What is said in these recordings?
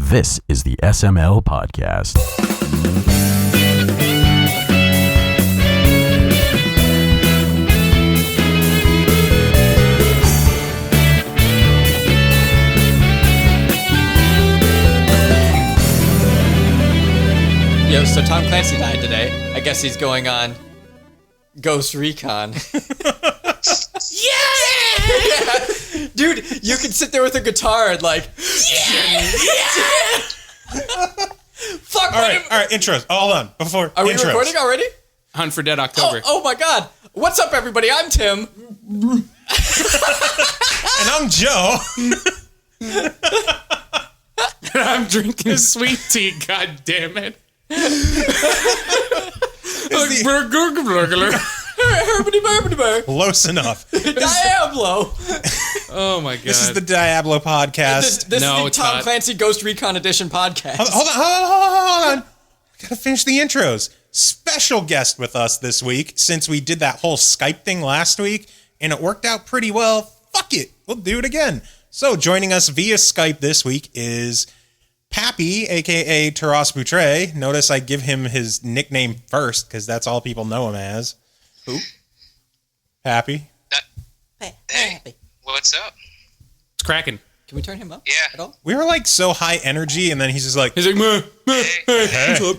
This is the SML podcast. Yo, so Tom Clancy died today. I guess he's going on Ghost Recon. Yeah! Dude, you can sit there with a guitar and like, yeah! Fuck! All right, intros. Hold on, before Are we intros. recording already? Hunt for Dead October. Oh my god! What's up, everybody? I'm Tim. And I'm Joe. And I'm drinking sweet tea, god damn it. Close enough. Diablo. Oh my god. This is the Diablo podcast. This No, is the it's Tom not. Clancy Ghost Recon Edition podcast. Hold on. Gotta finish the intros. Special guest with us this week, since we did that whole Skype thing last week, and it worked out pretty well. Fuck it. We'll do it again. So joining us via Skype this week is Pappy, a.k.a. Butrej. Notice I give him his nickname first, because that's all people know him as. Who? Pappy. Hey, what's up? It's cracking. Can we turn him up? Yeah. At all? We were like so high energy, and then he's just like, He's like, meh, Hey. what's up?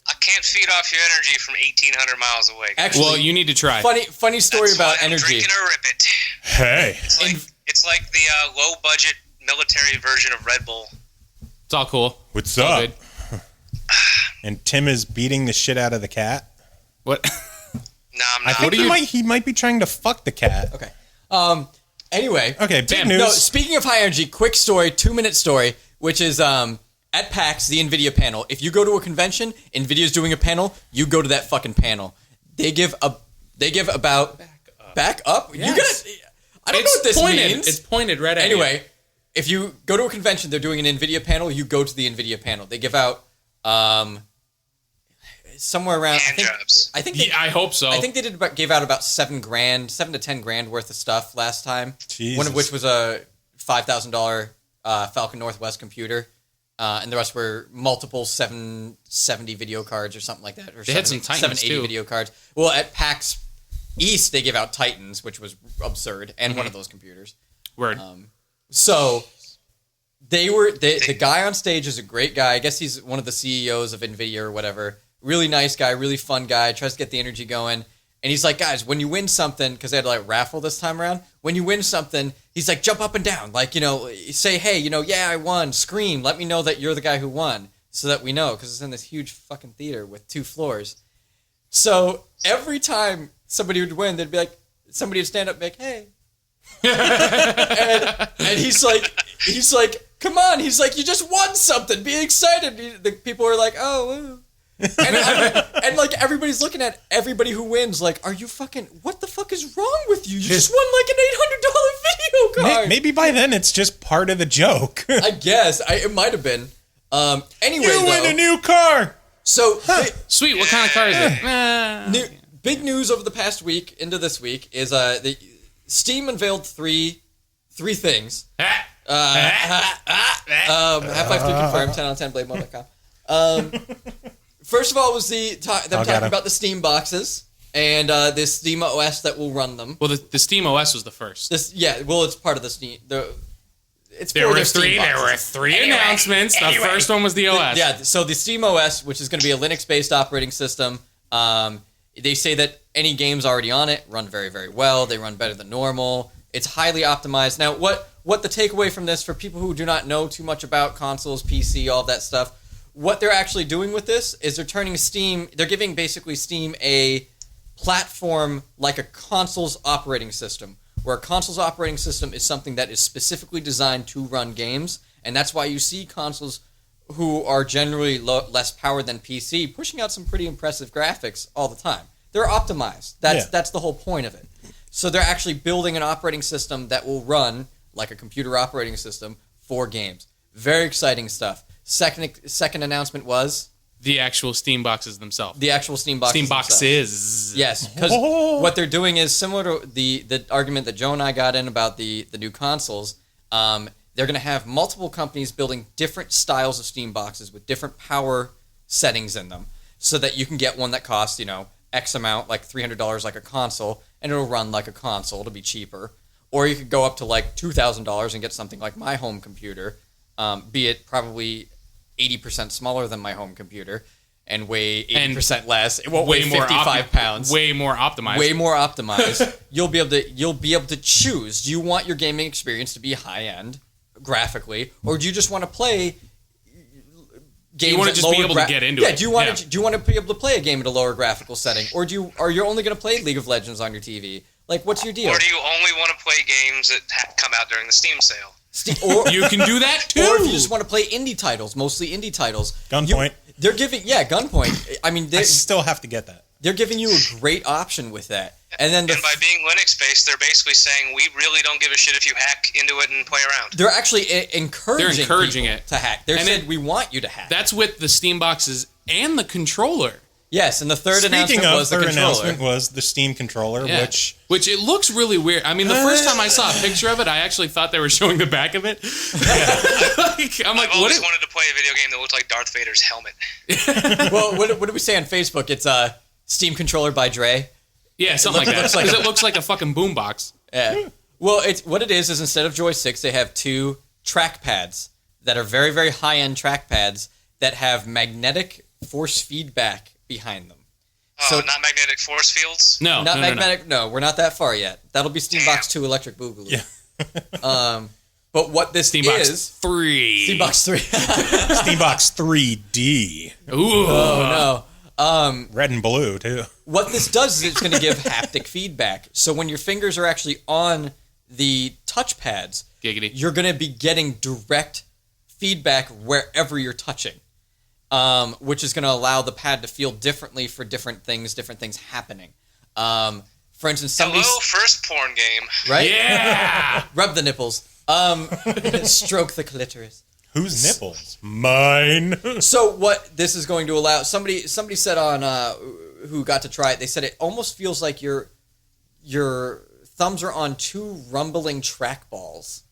I can't feed off your energy from 1,800 miles away. Actually, Well, you need to try. funny story That's about why I'm energy. drinking a Rip It. hey. It's like the low-budget military version of Red Bull. It's all cool. What's It's all up? good. And Tim is beating the shit out of the cat. What? Nah, I'm I not. think he might be trying to fuck the cat. Okay. Anyway. Okay, big Damn. news. No, speaking of high energy, quick story, 2-minute story, which is at PAX, the NVIDIA panel. If you go to a convention, NVIDIA's doing a panel, you go to that fucking panel. They give about back up. Yes. You gotta. I don't know what this pointed. means. It's pointed right at you. Anyway, if you go to a convention, they're doing an NVIDIA panel, you go to the NVIDIA panel. They give out somewhere around. Hand jobs. I think. Yeah, I hope so. I think they gave out about $7 to $10,000 worth of stuff last time. Jesus. One of which was a $5,000 Falcon Northwest computer, and the rest were multiple 770 video cards or something like that. Or They had some Titans, 780 too. video cards. Well, at PAX East, they give out Titans, which was absurd, and one of those computers. Word. So the guy on stage is a great guy. I guess he's one of the CEOs of NVIDIA or whatever. Really nice guy, really fun guy, tries to get the energy going. And he's like, guys, when you win something, because they had like raffle this time around, when you win something, he's like, jump up and down. Like, say, hey, yeah, I won. Scream. Let me know that you're the guy who won so that we know, because it's in this huge fucking theater with 2 floors. So every time somebody would win, they'd be like, somebody would stand up and be like, hey. and he's like, come on. He's like, you just won something. Be excited. The people are like, oh, woo. And like everybody's looking at everybody who wins like, are you fucking, what the fuck is wrong with you? You just won like an $800 video card. Maybe by then it's just part of the joke. I guess. It might have been. Anyway, You win a new car. So Sweet. What kind of car is it? big news over the past week into this week is the Steam unveiled three things. Half-Life 3 confirmed, 10 on 10, BladeMode.com. First of all was them talking about the Steam boxes and this Steam OS that will run them. Well, the Steam OS was the first. It's part of the Steam. There were three announcements. The first one was the OS. Yeah, so the Steam OS, which is going to be a Linux-based operating system, they say that any games already on it run very, very well. They run better than normal. It's highly optimized. Now, what the takeaway from this, for people who do not know too much about consoles, PC, all of that stuff, what they're actually doing with this is they're giving basically Steam a platform like a console's operating system, where a console's operating system is something that is specifically designed to run games, and that's why you see consoles who are generally less powered than PC pushing out some pretty impressive graphics all the time. They're optimized. That's the whole point of it. So they're actually building an operating system that will run like a computer operating system for games. Very exciting stuff. Second announcement was The actual Steam boxes themselves. the actual Steam boxes. Steam boxes. Yes, because what they're doing is similar to the argument that Joe and I got in about the new consoles. they're going to have multiple companies building different styles of Steam boxes with different power settings in them, so that you can get one that costs, X amount, like $300 like a console, and it'll run like a console to be cheaper. Or you could go up to like $2,000 and get something like my home computer, be it probably 80% smaller than my home computer and weigh 80% less. It won't weigh 55 pounds. Way more optimized. Way more optimized. You'll be able to choose. Do you want your gaming experience to be high end graphically, or do you just want to play games? You want to just be able to get into it. Do you want to be able to play a game at a lower graphical setting, or are you only going to play League of Legends on your TV? Like, what's your deal? Or do you only want to play games that come out during the Steam sale? You can do that too. Or if you just want to play indie titles, mostly indie titles. Gunpoint. They're giving Gunpoint. I mean, I still have to get that. They're giving you a great option with that. And then by being Linux-based, they're basically saying, we really don't give a shit if you hack into it and play around. They're actually encouraging it to hack. They said, we want you to hack. That's with the Steam boxes and the controller. Yes, and the third announcement was the controller. Announcement was the Steam controller, which it looks really weird. I mean, the first time I saw a picture of it, I actually thought they were showing the back of it. I've always wanted to play a video game that looked like Darth Vader's helmet. Well, what did we say on Facebook? It's Steam controller by Dre. Yeah, something like that. Because it looks like a fucking boombox. Yeah. Well, what it is instead of joysticks, they have two trackpads that are very, very high-end trackpads that have magnetic force feedback behind them. So not magnetic force fields? No, not magnetic. No, we're not that far yet. That'll be Steambox 2 Electric Boogaloo. Yeah. But what this is 3. Steambox 3. Steambox 3D. Ooh. Oh no. Red and blue too. What this does is it's going to give haptic feedback. So when your fingers are actually on the touchpads, Giggity. You're going to be getting direct feedback wherever you're touching. Which is going to allow the pad to feel differently for different things happening. For instance, first porn game. Right? Yeah! Rub the nipples. Stroke the clitoris. Whose nipples? Mine. So what this is going to allow, somebody said on, who got to try it, they said it almost feels like your thumbs are on two rumbling trackballs,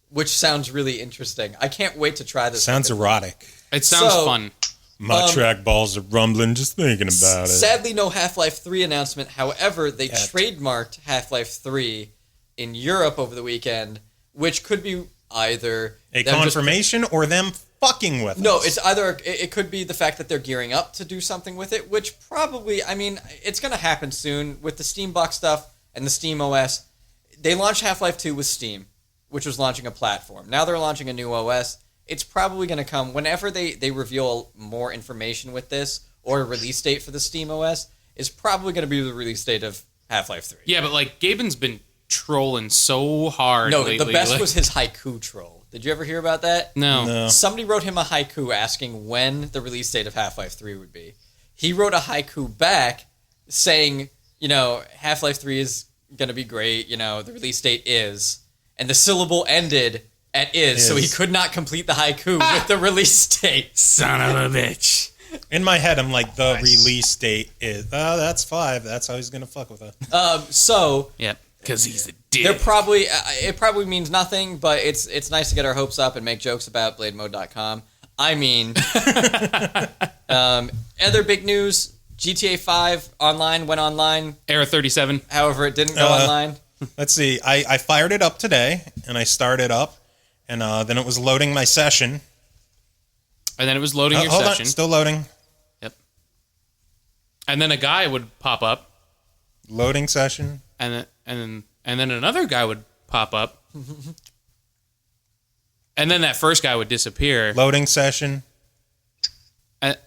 which sounds really interesting. I can't wait to try this. Sounds erotic. It sounds fun. My track balls are rumbling just thinking about it. Sadly, no Half-Life 3 announcement. However, they trademarked Half-Life 3 in Europe over the weekend, which could be either a confirmation or them fucking with us. No, it's either it could be the fact that they're gearing up to do something with it, which probably, I mean, it's going to happen soon with the Steambox stuff and the Steam OS. They launched Half-Life 2 with Steam, which was launching a platform. Now they're launching a new OS. It's probably going to come whenever they reveal more information with this, or a release date for the Steam OS is probably going to be the release date of Half-Life 3. Yeah, but like Gaben's been trolling so hard lately. The best was his haiku troll. Did you ever hear about that? No. Somebody wrote him a haiku asking when the release date of Half-Life 3 would be. He wrote a haiku back saying, Half-Life 3 is going to be great, the release date is, and the syllable ended at is, so he could not complete the haiku with the release date. Son of a bitch. In my head, I'm like, the release date is, that's 5. That's how he's going to fuck with it. Yep, because he's a dick. It probably means nothing, but it's nice to get our hopes up and make jokes about blademode.com. I mean, other big news, GTA 5 went online. Era 37. However, it didn't go online. Let's see. I fired it up today, and I started up, and then it was loading my session. And then it was loading your hold session. On, still loading. Yep. And then a guy would pop up. Loading session. And then another guy would pop up. And then that first guy would disappear. Loading session. And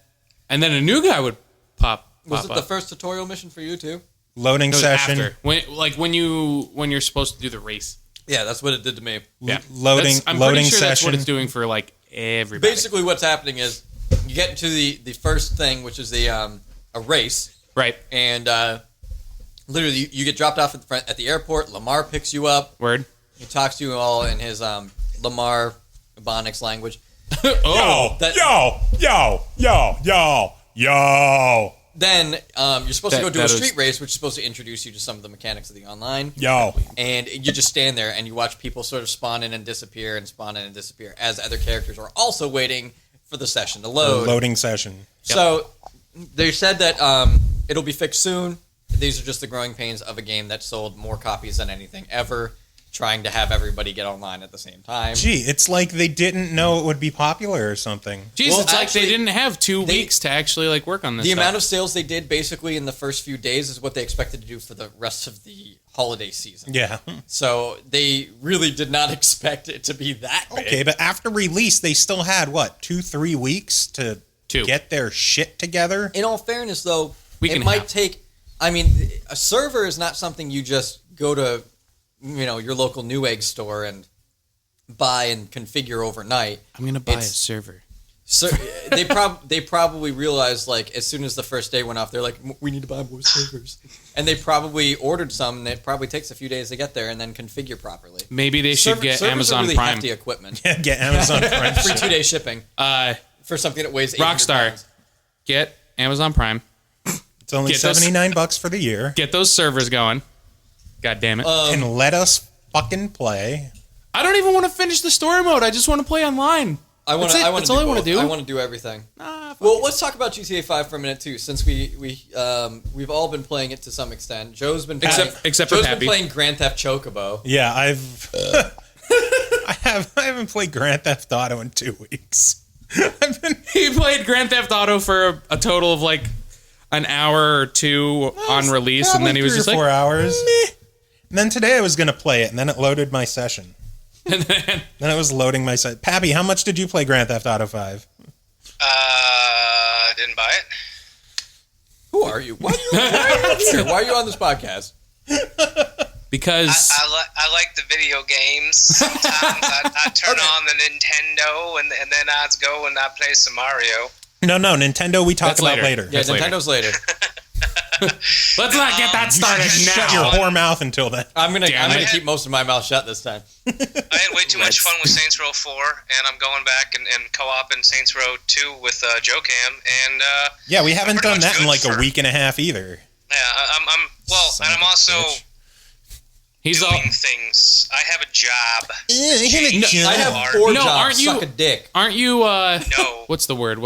then a new guy would pop Was it up. the first tutorial mission for you too? Loading session. After. When you're supposed to do the race. Yeah, that's what it did to me. Yeah. Loading I'm pretty sure session. that's what it's doing for like everybody. Basically, what's happening is you get into the first thing, which is a race, right? And literally, you get dropped off at the airport. Lamar picks you up. Word. He talks to you all in his Lamar Ebonics language. Yo. then you're supposed to go do a street race, which is supposed to introduce you to some of the mechanics of the online. Yo. And you just stand there and you watch people sort of spawn in and disappear as other characters are also waiting for the session to load. Loading session. So they said that it'll be fixed soon. These are just the growing pains of a game that sold more copies than anything ever, trying to have everybody get online at the same time. Gee, it's like they didn't know it would be popular or something. Jeez, Well, it's like actually, they didn't have 2 weeks to actually like work on this. The stuff. amount of sales they did basically in the first few days is what they expected to do for the rest of the holiday season. Yeah. So they really did not expect it to be that big. Okay, but after release, they still had, 2-3 weeks to get their shit together? In all fairness, though, We it can might have. take... I mean, a server is not something you just go to, your local Newegg store and buy and configure overnight. I'm gonna buy a server. So they probably realized, like, as soon as the first day went off, they're like, we need to buy more servers. And they probably ordered some, and it probably takes a few days to get there and then configure properly. Maybe they should get servers Amazon are really Prime. hefty equipment. Yeah, get Amazon Prime. Free 2-day shipping for something that weighs 800 Rockstar, pounds. get Amazon Prime. It's only Get those- $79 for the year. Get those servers going. God damn it. And let us fucking play. I don't even want to finish the story mode. I just want to play online. That's all I want to do. I do. want to do everything. Well, let's talk about GTA 5 for a minute too, since we've all been playing it to some extent. Joe's been playing, Except for Joe's Pappy. been playing Grand Theft Chocobo. Yeah, I haven't played Grand Theft Auto in 2 weeks. He played Grand Theft Auto for a total of like an hour or two on release, and then he was just 4 like, hours. Meh. And then today I was going to play it, and then it loaded my session. and then Then it was loading my site. Pappy, how much did you play Grand Theft Auto 5? Didn't buy it. Who are you? Why are you here? Why are you on this podcast? because I like the video games. Sometimes I turn on the Nintendo and then I go and I play some Mario. No, Nintendo we talk That's about later. later. Yeah, That's later. Nintendo's later. let's not get that started Shut now. your whore mouth until then. I'm gonna Damn it. keep most of my mouth shut this time. I had way too much fun with Saints Row 4, and I'm going back and co-oping Saints Row 2 with JoeCam, and Yeah, we haven't pretty done much that in good like a for- week and a half either. yeah, Son and of I'm a also bitch. He's all. doing things. I have a job. I have 4 No, jobs. aren't you- Suck a dick. Aren't you? No. What's the word?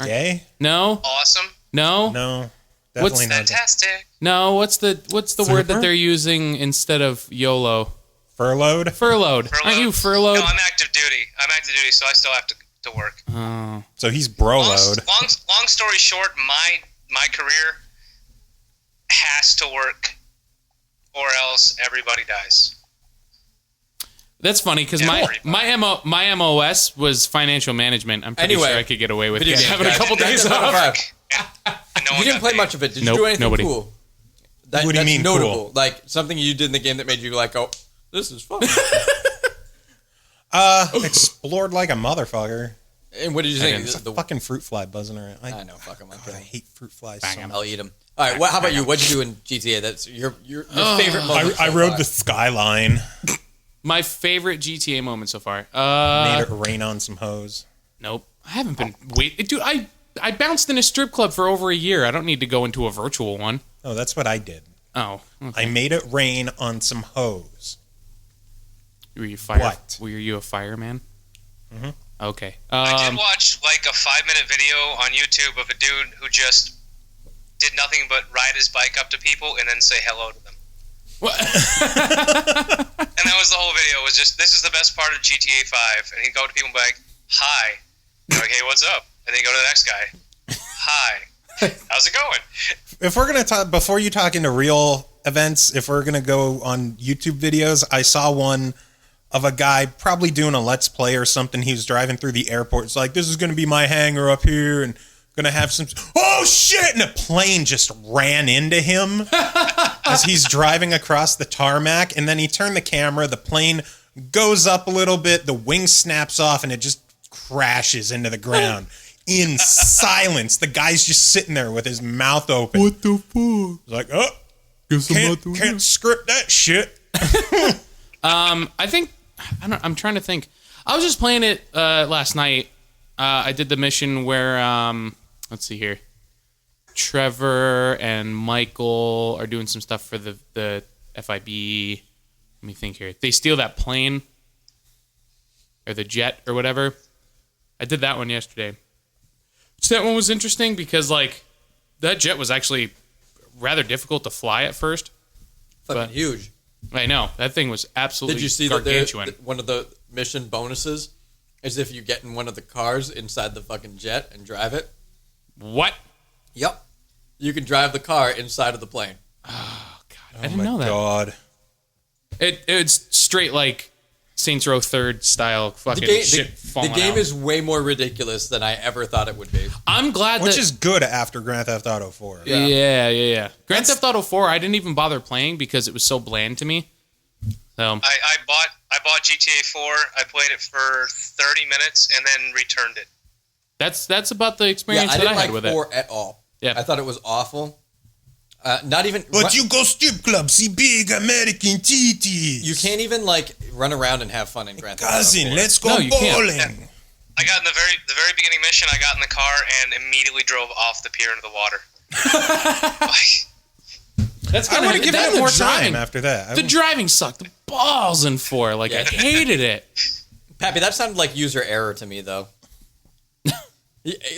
Gay? No. Awesome. No. No, What's definitely not. Fantastic. No. What's the word that they're using instead of YOLO? Furloughed? Furloughed. Aren't you furloughed? No, I'm active duty. So I still have to work. Oh. So he's bro-load. Long story short, my career has to work, or else everybody dies. That's funny because Yeah, my MOS was financial management. I'm pretty Anyway, sure I could get away with video having games, a couple guys. days Grand Theft Auto off. 5. And no You one didn't got play paid. much of it. Did Nope, you do anything nobody. cool? What do you that's mean notable. cool? Like something you did in the game that made you like, oh, this is fun. Explored like a motherfucker. And what did you think? There's a fucking fruit fly buzzing around. I know, fuck 'em. I'm I kidding. hate fruit flies so much. I'll eat them. All right, how about you? What'd you do in GTA? That's your favorite moment. I so rode far? the skyline. My favorite GTA moment so far. Made it rain on some hoes. Nope. I haven't been. Wait, dude. I bounced in a strip club for over a year. I don't need to go into a virtual one. Oh, that's what I did. Oh. Okay. I made it rain on some hoes. Were you fire? What? Were you a fireman? Mm-hmm. Okay. I did watch like a 5-minute video on YouTube of a dude who just did nothing but ride his bike up to people and then say hello to them. What? And that was the whole video. It was just, this is the best part of GTA 5. And he'd go to people and be like, hi. They're like, hey, what's up? And then he'd go to the next guy. Hi. How's it going? If we're gonna talk before you talk into real events, if we're gonna go on YouTube videos, I saw one of a guy probably doing a let's play or something. He was driving through the airport. It's like, this is gonna be my hangar up here, and gonna have some. Oh shit! And a plane just ran into him as he's driving across the tarmac, and then he turned the camera. The plane goes up a little bit, the wing snaps off, and it just crashes into the ground. In silence, the guy's just sitting there with his mouth open. What the fuck? He's like, oh, can't script that shit. I think I'm trying to think. I was just playing it last night. I did the mission where let's see here. Trevor and Michael are doing some stuff for the FIB. Let me think here. They steal that plane or the jet or whatever. I did that one yesterday. So that one was interesting because like that jet was actually rather difficult to fly at first. Fucking But- huge. I know that thing was absolutely Did you see gargantuan. that one of the mission bonuses is if you get in one of the cars inside the fucking jet and drive it? What? Yep. You can drive the car inside of the plane. I didn't know that. God. It's straight like Saints Row Third style fucking shit The falling game out. is way more ridiculous than I ever thought it would be. I'm glad Which that. is good after Grand Theft Auto 4. Yeah. Yeah. Grand Theft Auto 4, I didn't even bother playing because it was so bland to me. So I bought GTA 4. I played it for 30 minutes and then returned it. that's about the Yeah, experience I that didn't I had like with 4 it. at all. Yeah. I thought it was awful. Not even... But you go strip club, see big American titties. You can't even, like, run around and have fun in Grand Theft Auto 4. Cousin, let's go No, you can't. bowling. I got in the very beginning mission. I got in the car and immediately drove off the pier into the water. That's I would have given then it more the driving- time after that. The driving sucked the balls in 4. Like I Yeah. hated it. Pappy, that sounded like user error to me, though.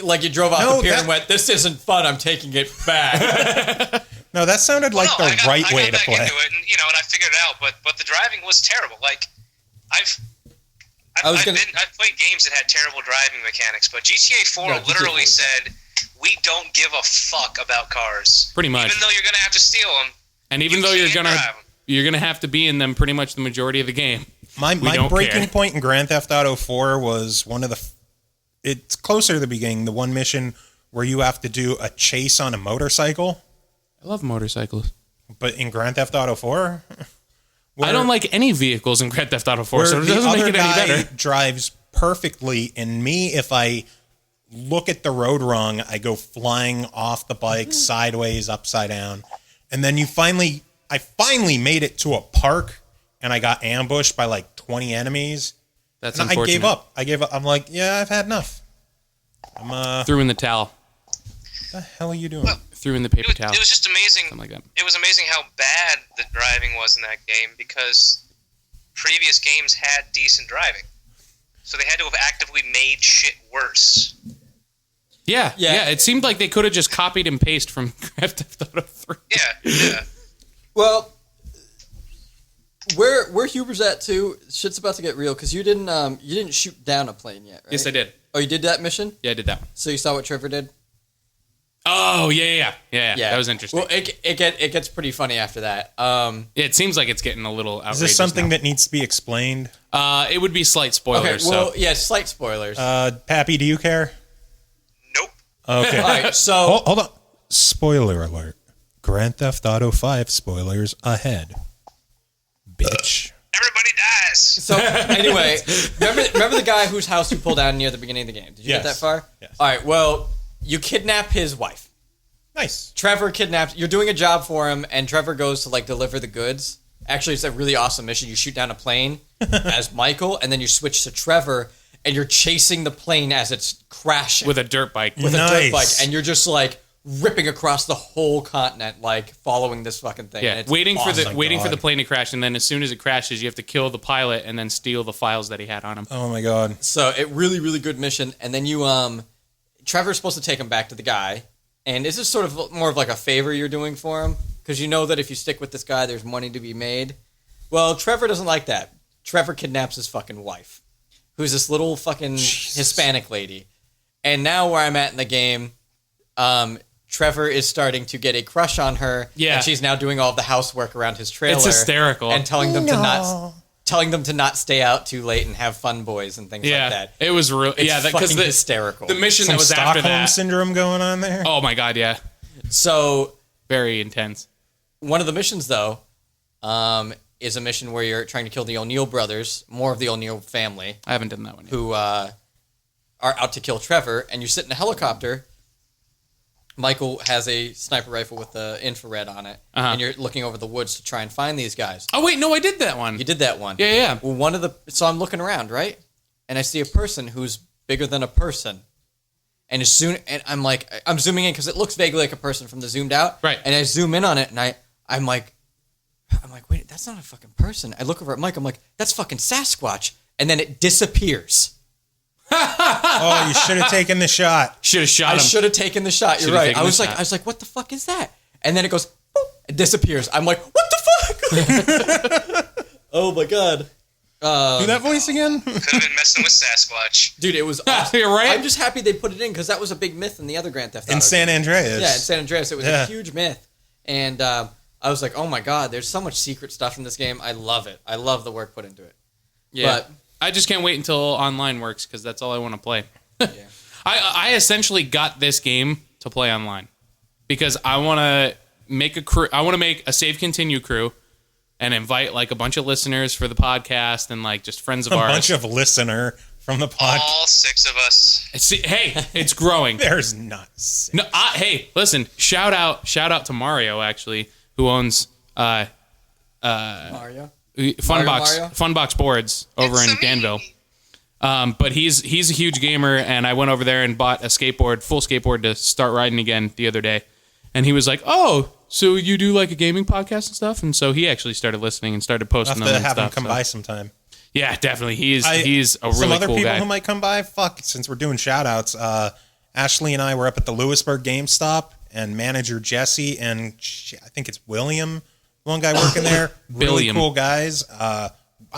Like you drove off No, the pier that- and went, this isn't fun, I'm taking it back. No, that sounded like No, the right I way got to back play. into it, and I figured it out. But the driving was terrible. Like I've played games that had terrible driving mechanics, but GTA 4 No, GTA 4 literally is said we don't give a fuck about cars. Pretty much. Even though you're gonna have to steal them. And even You though you're can't gonna drive 'em. you're gonna have to be in them pretty much the majority of the game. My don't breaking care. point in Grand Theft Auto 4 was one of the... It's closer to the beginning, the one mission where you have to do a chase on a motorcycle. I love motorcycles. But in Grand Theft Auto 4... I don't like any vehicles in Grand Theft Auto 4, where so it the doesn't make other it any guy better. drives perfectly, and me, if I look at the road wrong, I go flying off the bike, sideways, upside down. And then I finally made it to a park, and I got ambushed by like 20 enemies. That's And I unfortunate. gave up. I'm like, yeah, I've had enough. What Threw in the towel. the hell are you doing? Threw in the paper It towel. was just amazing. Something like that. It was amazing how bad the driving was in that game because previous games had decent driving. So they had to have actively made shit worse. Yeah. Yeah. It seemed like they could have just copied and pasted from Grand Theft Auto 3. Yeah. Well, where Huber's at too, shit's about to get real because you didn't shoot down a plane yet, right? Yes, I did. Oh, you did that mission? Yeah, I did that one. So you saw what Trevor did? Oh, yeah. That was interesting. Well, it gets pretty funny after that. Yeah, it seems like it's getting a little outrageous Is this something now. that needs to be explained? It would be slight spoilers. Okay, well, so yeah, slight spoilers. Pappy, do you care? Nope. Okay. All right, so Hold on. Spoiler alert. Grand Theft Auto 5 spoilers ahead. Bitch. Everybody dies. So anyway, remember the guy whose house you pulled down near the beginning of the game? Did you get Yes. that far? Yes. All right. Well, you kidnap his wife. Nice. Trevor kidnaps. You're doing a job for him, and Trevor goes to like deliver the goods. Actually, it's a really awesome mission. You shoot down a plane as Michael, and then you switch to Trevor, and you're chasing the plane as it's crashing with a dirt bike. with a dirt Nice. bike, and you're just like ripping across the whole continent, like following this fucking thing. and Yeah, it's waiting for awesome. the plane to crash, and then as soon as it crashes, you have to kill the pilot and then steal the files that he had on him. Oh my god. So it really, really good mission. And then you, Trevor's supposed to take him back to the guy. And this is sort of more of like a favor you're doing for him. Because you know that if you stick with this guy, there's money to be made. Well, Trevor doesn't like that. Trevor kidnaps his fucking wife. Who's this little fucking Hispanic lady. And now where I'm at in the game, Trevor is starting to get a crush on her. Yeah. And she's now doing all of the housework around his trailer. It's hysterical. And telling them to not stay out too late and have fun boys and things Yeah, like that. it was real. It's Yeah, because fucking the hysterical. The mission Some that was after Stockholm that. syndrome going on there? Oh my god, yeah, So very intense. one of the missions, though, is a mission where you're trying to kill the O'Neill brothers, more of the O'Neill family, I haven't done that one yet. who are out to kill Trevor, and you sit in a helicopter. Michael has a sniper rifle with the infrared on it, and you're looking over the woods to try and find these guys. Oh wait, no, I did that one. You did that one. Yeah. Well, so I'm looking around, right? And I see a person who's bigger than a person. And I'm zooming in because it looks vaguely like a person from the zoomed out. Right. And I zoom in on it, and I'm like, wait, that's not a fucking person. I look over at Mike. I'm like, that's fucking Sasquatch. And then it disappears. Oh, you should have taken the shot. Should have shot I him. should have taken the shot. You're Should've right. taken I the was shot. like, what the fuck is that? And then it goes, boop, it disappears. I'm like, what the fuck? Oh my god. Do that voice again? Could have been messing with Sasquatch. Dude, it was awesome. You're right. I'm just happy they put it in because that was a big myth in the other Grand Theft Auto. In San Andreas. Yeah, in San Andreas. It was Yeah. a huge myth. And I was like, oh my god, there's so much secret stuff in this game. I love it. I love the work put into it. Yeah. But I just can't wait until online works because that's all I want to play. yeah. I essentially got this game to play online because I want to make a crew. I want to make a save continue crew and invite like a bunch of listeners for the podcast and like just friends of A ours. bunch of listener from the podcast. All 6 of us. Hey, it's growing. There's not six. No, hey, listen. Shout out to Mario actually, who owns Mario. Funbox Boards over It's in a me. Danville. But he's a huge gamer, and I went over there and bought a full skateboard to start riding again the other day. And he was like, "Oh, so you do like a gaming podcast and stuff?" And so he actually started listening and started I'll posting have them to and have him stuff. come so- by sometime. Yeah, definitely. He's a really Some other cool people guy. who might come by, since we're doing shout outs, Ashley and I were up at the Lewisburg GameStop, and manager Jesse and I think it's William, one guy working there. Really Billiam. cool guys. I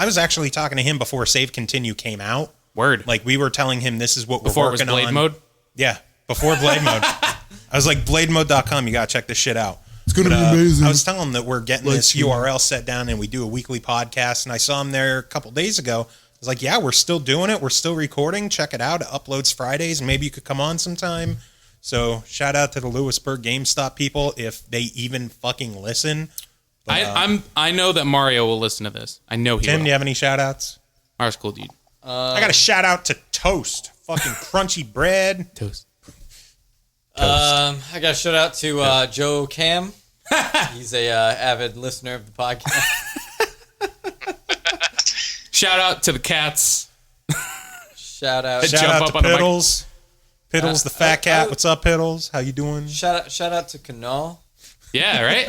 was actually talking to him before Save Continue came out. Word. Like, we were telling him this is what Before we're it was working Blade on. mode. Yeah, before Blade Mode. I was like, blademode.com, you got to check this shit out. It's going to be amazing. I was telling him that we're getting this URL set down and we do a weekly podcast, and I saw him there a couple days ago. I was like, yeah, we're still doing it. We're still recording. Check it out. It uploads Fridays. Maybe you could come on sometime. So shout out to the Lewisburg GameStop people if they even fucking listen. But, I know that Mario will listen to this. I know he Tim, do will. you have any shout outs? Mario's cool, dude. I got a shout out to Toast. Fucking crunchy bread. Toast. I got a shout out to Joe Cam. He's a avid listener of the podcast. Shout out to the cats. Shout out. Shout Jump out up to on the mic. Piddles. Piddles the fat cat. What's up, Piddles? How you doing? Shout out to Canal. Yeah, right?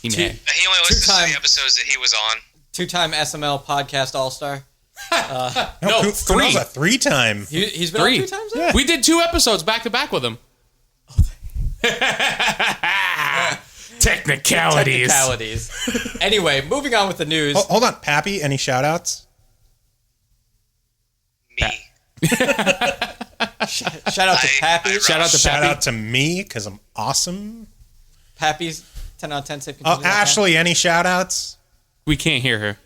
He Two- mad. He only listens to Two-time- the episodes that he was on. 2-time SML podcast all-star. No, Kunal's a 3-time. He's been 3. on 2 times now? We did 2 episodes back to back with him. Technicalities. Technicalities. Anyway, moving on with the news. Hold on, Pappy. Any shout outs? Me. Shout out to Pappy. Shout out to Shout Pappy. out to me because I'm awesome. Pappy's 10 out of 10 safe. Oh, Ashley, any shout outs? We can't hear her.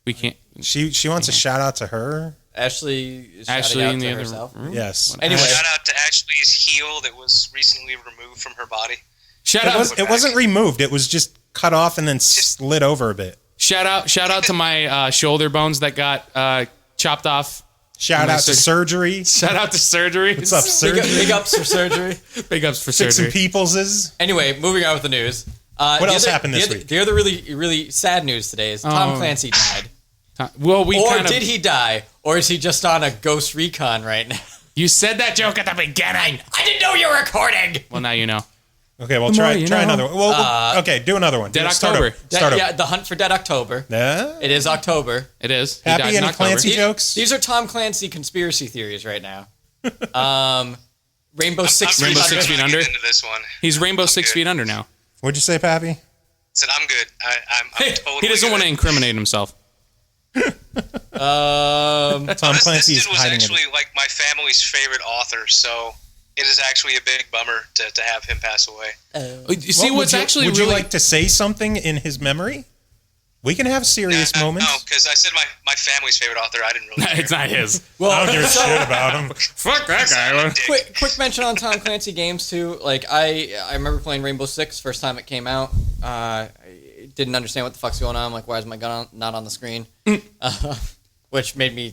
We can't. She wants a shout out to her. Ashley is Ashley shouting out in to the other herself. room. Yes. Anyway, Shout out to Ashley's heel that was recently removed from her body. Shout It wasn't removed. It was just cut off and then slid over a bit. Shout out to my shoulder bones that got chopped off. Shout out to surgery. Shout out to surgery. What's up, big ups for surgery. Big ups for Fixing surgery. people's. Anyway, moving on with the news. What else happened this week? The other really sad news today is Tom Clancy died. Well, Or did he die? Or is he just on a ghost recon right now? You said that joke at the beginning. I didn't know you were recording. Well, now you know. Okay, well, The more try you know. another one. Well, okay, do another one. Dead Start October. over. Start over. Yeah, the hunt for Dead October. Yeah. It is October. It is. He Happy died in any October. Clancy jokes? These are Tom Clancy conspiracy theories right now. Rainbow I'm Six pretty Rainbow sure Six I'm Feet gonna Under? get into this one. He's Rainbow 6 good. feet under now. What'd you say, Pappy? Said I'm good. I'm totally He doesn't good. want to incriminate himself. Tom Clancy This is dude was hiding actually it. like my family's favorite author, so it is actually a big bummer to have him pass away. You see, Well, what's actually would really you like to say something in his memory? We can have serious moments. No, because I said my family's favorite author. I didn't really care. it's not his. Well, I don't give a shit about him. Fuck that guy. Dick. quick mention on Tom Clancy games too. Like I remember playing Rainbow Six first time it came out. I didn't understand what the fuck's going on. I'm like, why is my gun not on the screen? Which made me,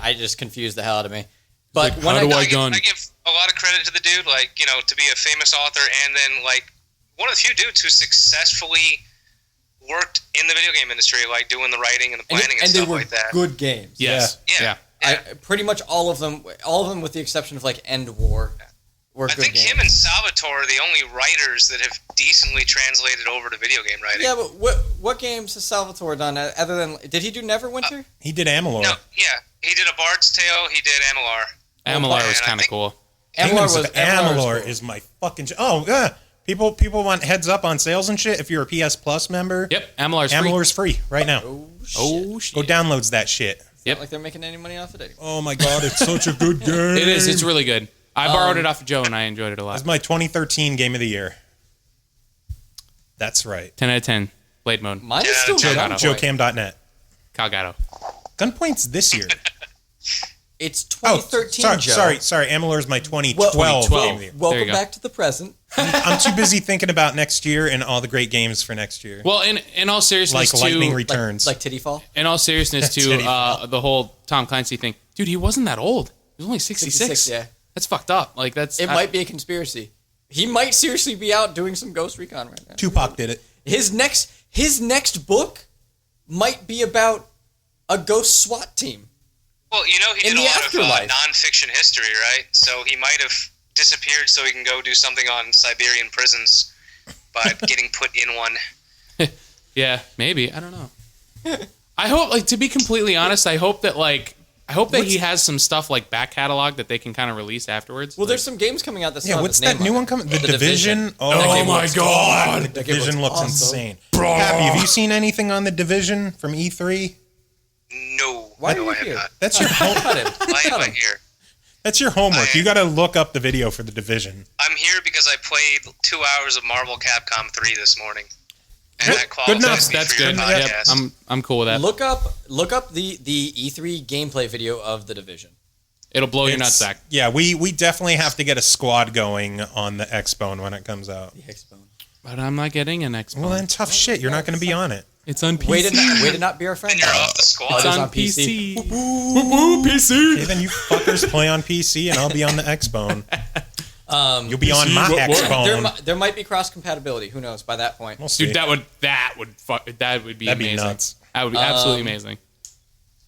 I just confused the hell out of me. But like, when how do I I gun? give a lot of credit to the dude, like, you know, to be a famous author and then, like, one of the few dudes who successfully worked in the video game industry, like, doing the writing and the planning and they stuff were like that. good games. Yes. Yeah. Pretty much all of them with the exception of like End War, were I good think games. him and Salvatore are the only writers that have decently translated over to video game writing. Yeah, but what games has Salvatore done other than did he do Neverwinter? He did Amalur. No, yeah, he did A Bard's Tale. He did Amalur. Amalur was and I kind of think- cool. Amalur cool. is my fucking. Oh yeah, people want heads up on sales and shit. If you're a PS Plus member, Yep, Amalur's free. Amalur's free right now. Oh, shit. Go downloads that shit. Yep. Like they're making any money off it anymore. Oh my god, it's such a good game. It is. It's really good. I borrowed it off of Joe, and I enjoyed it a lot. It's my 2013 game of the year. That's right. 10 out of 10. Blade mode. Mine is still good. Gunpoint. JoeCam.net. Calgato. Gunpoint's this year. It's Oh, 2013, Joe. sorry. Amalur's my 2012 game of the year. There Welcome you go. back to the present. I'm too busy thinking about next year and all the great games for next year. Well, in all seriousness, Like too, Lightning Returns. Like Titty Fall. in all seriousness, too, Titty Fall. the whole Tom Clancy thing. Dude, he wasn't that old. He was only 66. Yeah. That's fucked up. Like that's. It might be a conspiracy. He might seriously be out doing some Ghost Recon right now. Tupac did it. His next book might be about a ghost SWAT team. Well, he In did a the lot afterlife. of non-fiction history, right? So he might have disappeared so he can go do something on Siberian prisons by getting put in one. Yeah, maybe. I don't know. I hope, like, to be completely honest, I hope that he has some stuff like back catalog that they can kind of release afterwards. Well, there's some games coming out that's Yeah, not what's his name that new on one it. coming? The The Division? Division. Oh That game my looks god. The That game Division looks awesome. insane. Pappy, have you seen anything on The Division from E3? No, Why no, are you I have here? not. That's your Cut him. Why am Cut I him. here? That's your homework. You got to look up the video for The Division. I'm here because I played 2 hours of Marvel Capcom 3 this morning. And Good- that good enough. qualifies me That's for your good. Yep, podcast. I'm cool with that. Look up the E3 gameplay video of The Division. It'll blow your It's- nutsack. Yeah, we definitely have to get a squad going on the Xbone when it comes out. The X-Bone. But I'm not getting an Xbox. Well, then tough shit. You're not going to be on it. It's on PC. Way to not be our friend. And you're off the It's squad. It's on on PC. PC. PC. Okay, then you fuckers play on PC and I'll be on the Xbone. You'll be on my what- Xbone. There might be cross compatibility. Who knows? By that point. We'll see. Dude, that would be That'd be amazing. nuts. That would be absolutely amazing.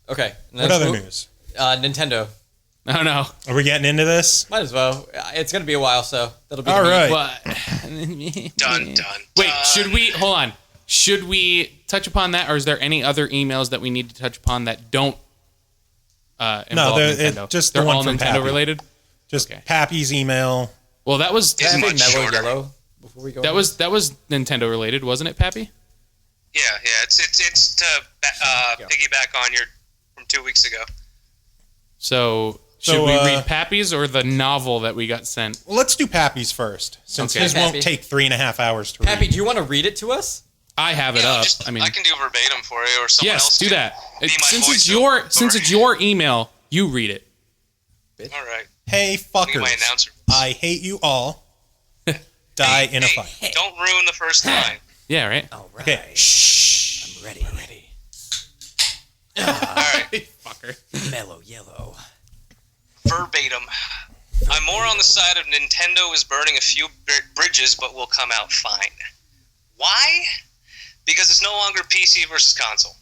Okay. What other news? Nintendo. Oh no. Are we getting into this? Might as well. It's gonna be a while, so that'll be. All the meat. right. Dun, dun, Wait, dun. should we hold on? Should we touch upon that, or is there any other emails that we need to touch upon that don't involve Nintendo? just the they're one all from Nintendo Pappy. related. Just Okay. Pappy's email. Well, that was It's Can I much have a mellow shorter. yellow before we go. that was Nintendo related, wasn't it, Pappy? Yeah, it's to piggyback on your from 2 weeks ago. So should So, we read Pappy's or the novel that we got sent? Well, let's do Pappy's first, since Okay. his Pappy. won't take 3.5 hours to read. Pappy, do you want to read it to us? I have it up. Just, I mean, I can do verbatim for you, or someone yes, else do can that. be my Since it's your email, you read it. All right. Hey, Look at fuckers. my announcer. I hate you all. Die in a Hey, fight. don't ruin the first line. Yeah, right. All right. Okay. Shh. I'm ready. All right. Fucker. Mellow yellow. Verbatim. I'm more on the side of Nintendo is burning a few bridges, but will come out fine. Why? Because it's no longer PC versus console.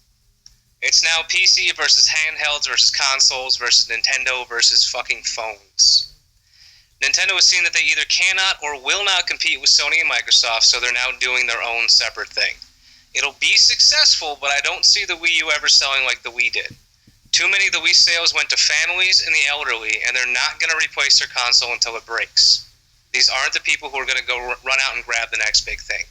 It's now PC versus handhelds versus consoles versus Nintendo versus fucking phones. Nintendo has seen that they either cannot or will not compete with Sony and Microsoft, so they're now doing their own separate thing. It'll be successful, but I don't see the Wii U ever selling like the Wii did. Too many of the Wii sales went to families and the elderly, and they're not going to replace their console until it breaks. These aren't the people who are going to go run out and grab the next big thing.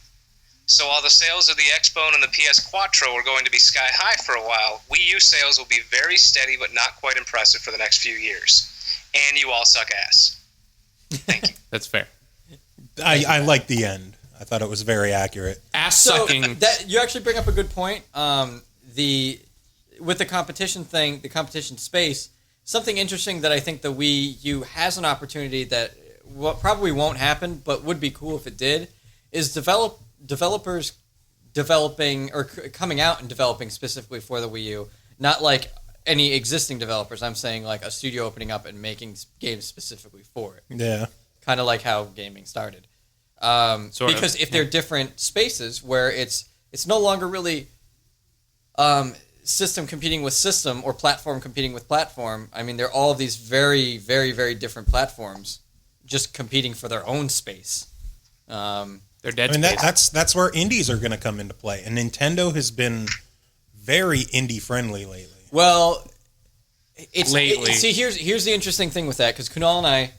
So while the sales of the Xbone and the PS Quattro are going to be sky high for a while, Wii U sales will be very steady but not quite impressive for the next few years. And you all suck ass. Thank you. That's fair. I like the end. I thought it was very accurate. Ass So sucking. that you actually bring up a good point. With the competition thing, the competition space, something interesting that I think the Wii U has an opportunity that probably won't happen, but would be cool if it did, is developers developing or coming out and developing specifically for the Wii U, not like any existing developers. I'm saying like a studio opening up and making games specifically for it. Yeah. Kind of like how gaming started. Sort of, Because if they're different spaces where it's no longer really system competing with system or platform competing with platform. I mean, they're all of these very, very, very different platforms just competing for their own space. They're dead. I mean, that's where indies are going to come into play, and Nintendo has been very indie friendly lately. Well, Lately. see, here's the interesting thing with that, because Kunal and I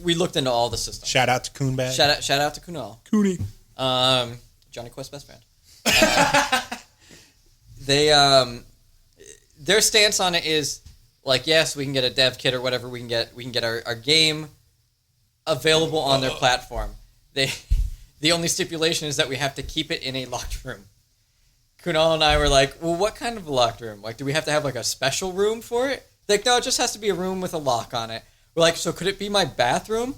we looked into all the systems. Shout out to Coonbag. Shout out to Kunal. Cooney. Johnny Quest's best friend. Their stance on it is like, yes, we can get a dev kit or whatever. We can get our game available on their platform. The only stipulation is that we have to keep it in a locked room. Kunal and I were like, well, what kind of a locked room? Like, do we have to have like a special room for it? Like, no, it just has to be a room with a lock on it. We're like, so could it be my bathroom?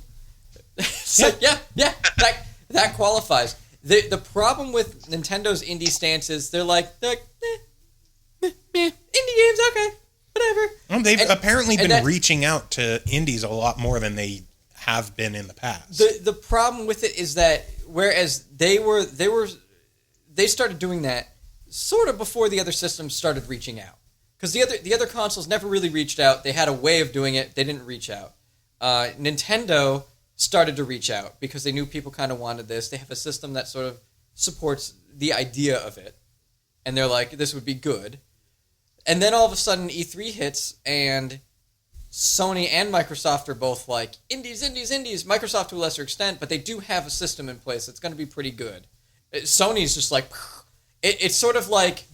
So, yeah, that qualifies. The problem with Nintendo's indie stance is they're like indie games, okay, whatever. Well, they've apparently been reaching out to indies a lot more than they have been in the past. The problem with it is that whereas they started doing that sort of before the other systems started reaching out, because the other consoles never really reached out. They had a way of doing it. They didn't reach out. Nintendo started to reach out because they knew people kind of wanted this. They have a system that sort of supports the idea of it, and they're like, this would be good. And then all of a sudden E3 hits, and Sony and Microsoft are both like, indies. Microsoft to a lesser extent, but they do have a system in place that's going to be pretty good. Sony's just like, it's sort of like,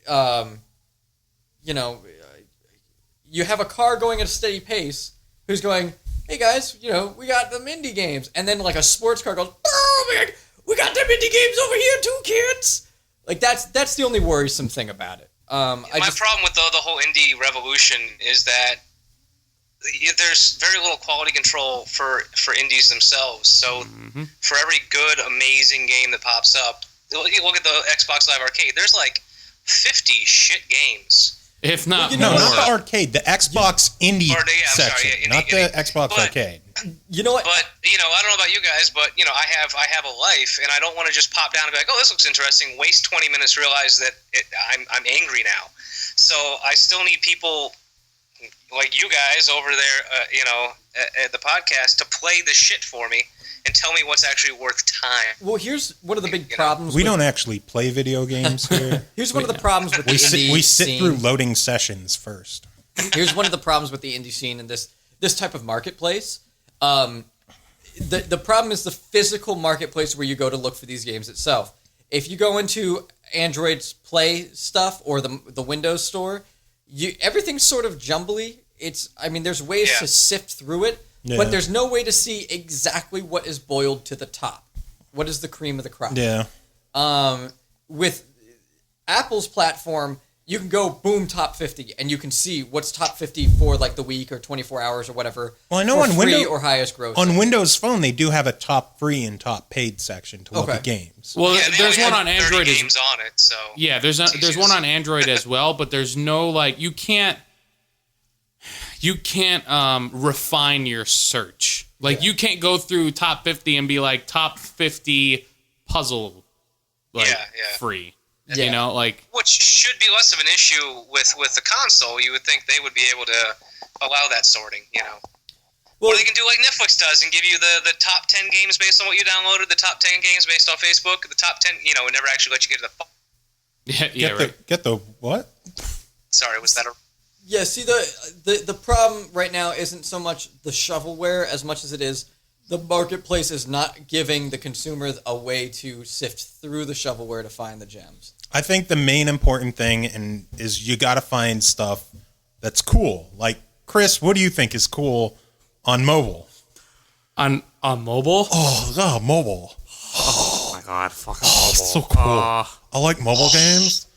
you have a car going at a steady pace who's going, hey guys, we got them indie games. And then like a sports car goes, oh man, we got them indie games over here too, kids. Like that's the only worrisome thing about it. My problem with the whole indie revolution is that there's very little quality control for indies themselves. So for every good, amazing game that pops up, you look at the Xbox Live Arcade, there's like 50 shit games. If not more. No, not the arcade, the Xbox indie section, not the Xbox arcade. You know what? But I don't know about you guys, but I have a life, and I don't want to just pop down and be like, oh, this looks interesting. Waste 20 minutes, realize that I'm angry now. So I still need people like you guys over there, at the podcast to play the shit for me and tell me what's actually worth time. Well, here's one of the big problems. We don't actually play video games here. Here's one of the problems with the indie we sit scene. through loading sessions first. Here's one of the problems with the indie scene and this type of marketplace. The problem is the physical marketplace where you go to look for these games itself. If you go into Android's Play stuff or the Windows Store, everything's sort of jumbly. There's ways to sift through it, but there's no way to see exactly what is boiled to the top. What is the cream of the crop? Yeah. With Apple's platform, you can go boom top 50, and you can see what's top 50 for like the week or 24 hours or whatever. Well, I know for on free Windows or highest gross. on Windows Phone they do have a top free and top paid section to look at games. Well, Yeah, there's one on Android. Games on it, so Yeah, there's one on Android as well, but there's no like you can't refine your search. Like you can't go through top 50 and be like top 50 puzzle free. Yeah. Which should be less of an issue with the console. You would think they would be able to allow that sorting, Well, or they can do like Netflix does and give you the top 10 games based on what you downloaded, the top 10 games based on Facebook, the top 10, and never actually let you get to the Get the what? Sorry, was that a... Yeah, see, the problem right now isn't so much the shovelware as much as it is the marketplace is not giving the consumer a way to sift through the shovelware to find the gems. I think the main important thing is you got to find stuff that's cool. Like, Chris, what do you think is cool on mobile? On mobile? Oh, mobile. Oh my god, fucking Oh, mobile. it's so cool. I like mobile games.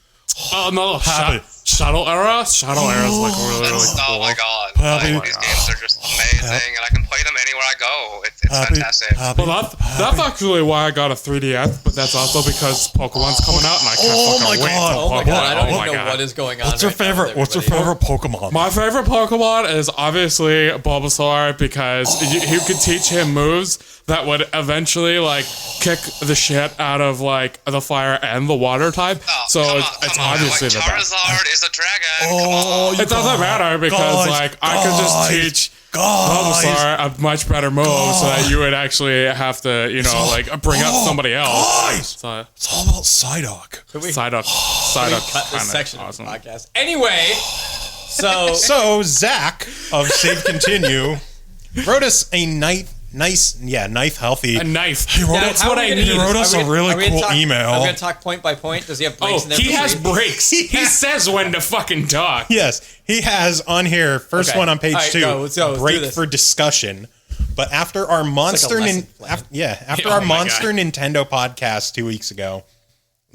Oh no, Pappy. Shuttle Era? Shuttle Era is like really cool. Oh my god. Pappy. These games are just amazing, and I can play them anywhere I go. It's fantastic. Well, that's actually why I got a 3DS, but that's also because Pokemon's coming out and I can't fucking wait. Oh my god, I don't even know what is going on. What's your favorite Pokemon? My favorite Pokemon is obviously Bulbasaur because you could teach him moves that would eventually like kick the shit out of like the fire and the water type. So it's obviously the best. Charizard is a dragon. It doesn't matter because I could just teach Bulbasaur a much better move so that you would actually have to, bring up somebody else. So, It's all about Psyduck. Psyduck Cut this section awesome. of the podcast. Anyway, so Zach of Save Continue wrote us a nice, healthy. A knife. that's what I need. He wrote us a really cool email. Are we going to talk point by point? Does he have breaks in there? He has breaks. He says when to fucking talk. Yes, he has on here. First one on page 2. Let's do break this. for discussion. But after our monster, Nintendo podcast 2 weeks ago,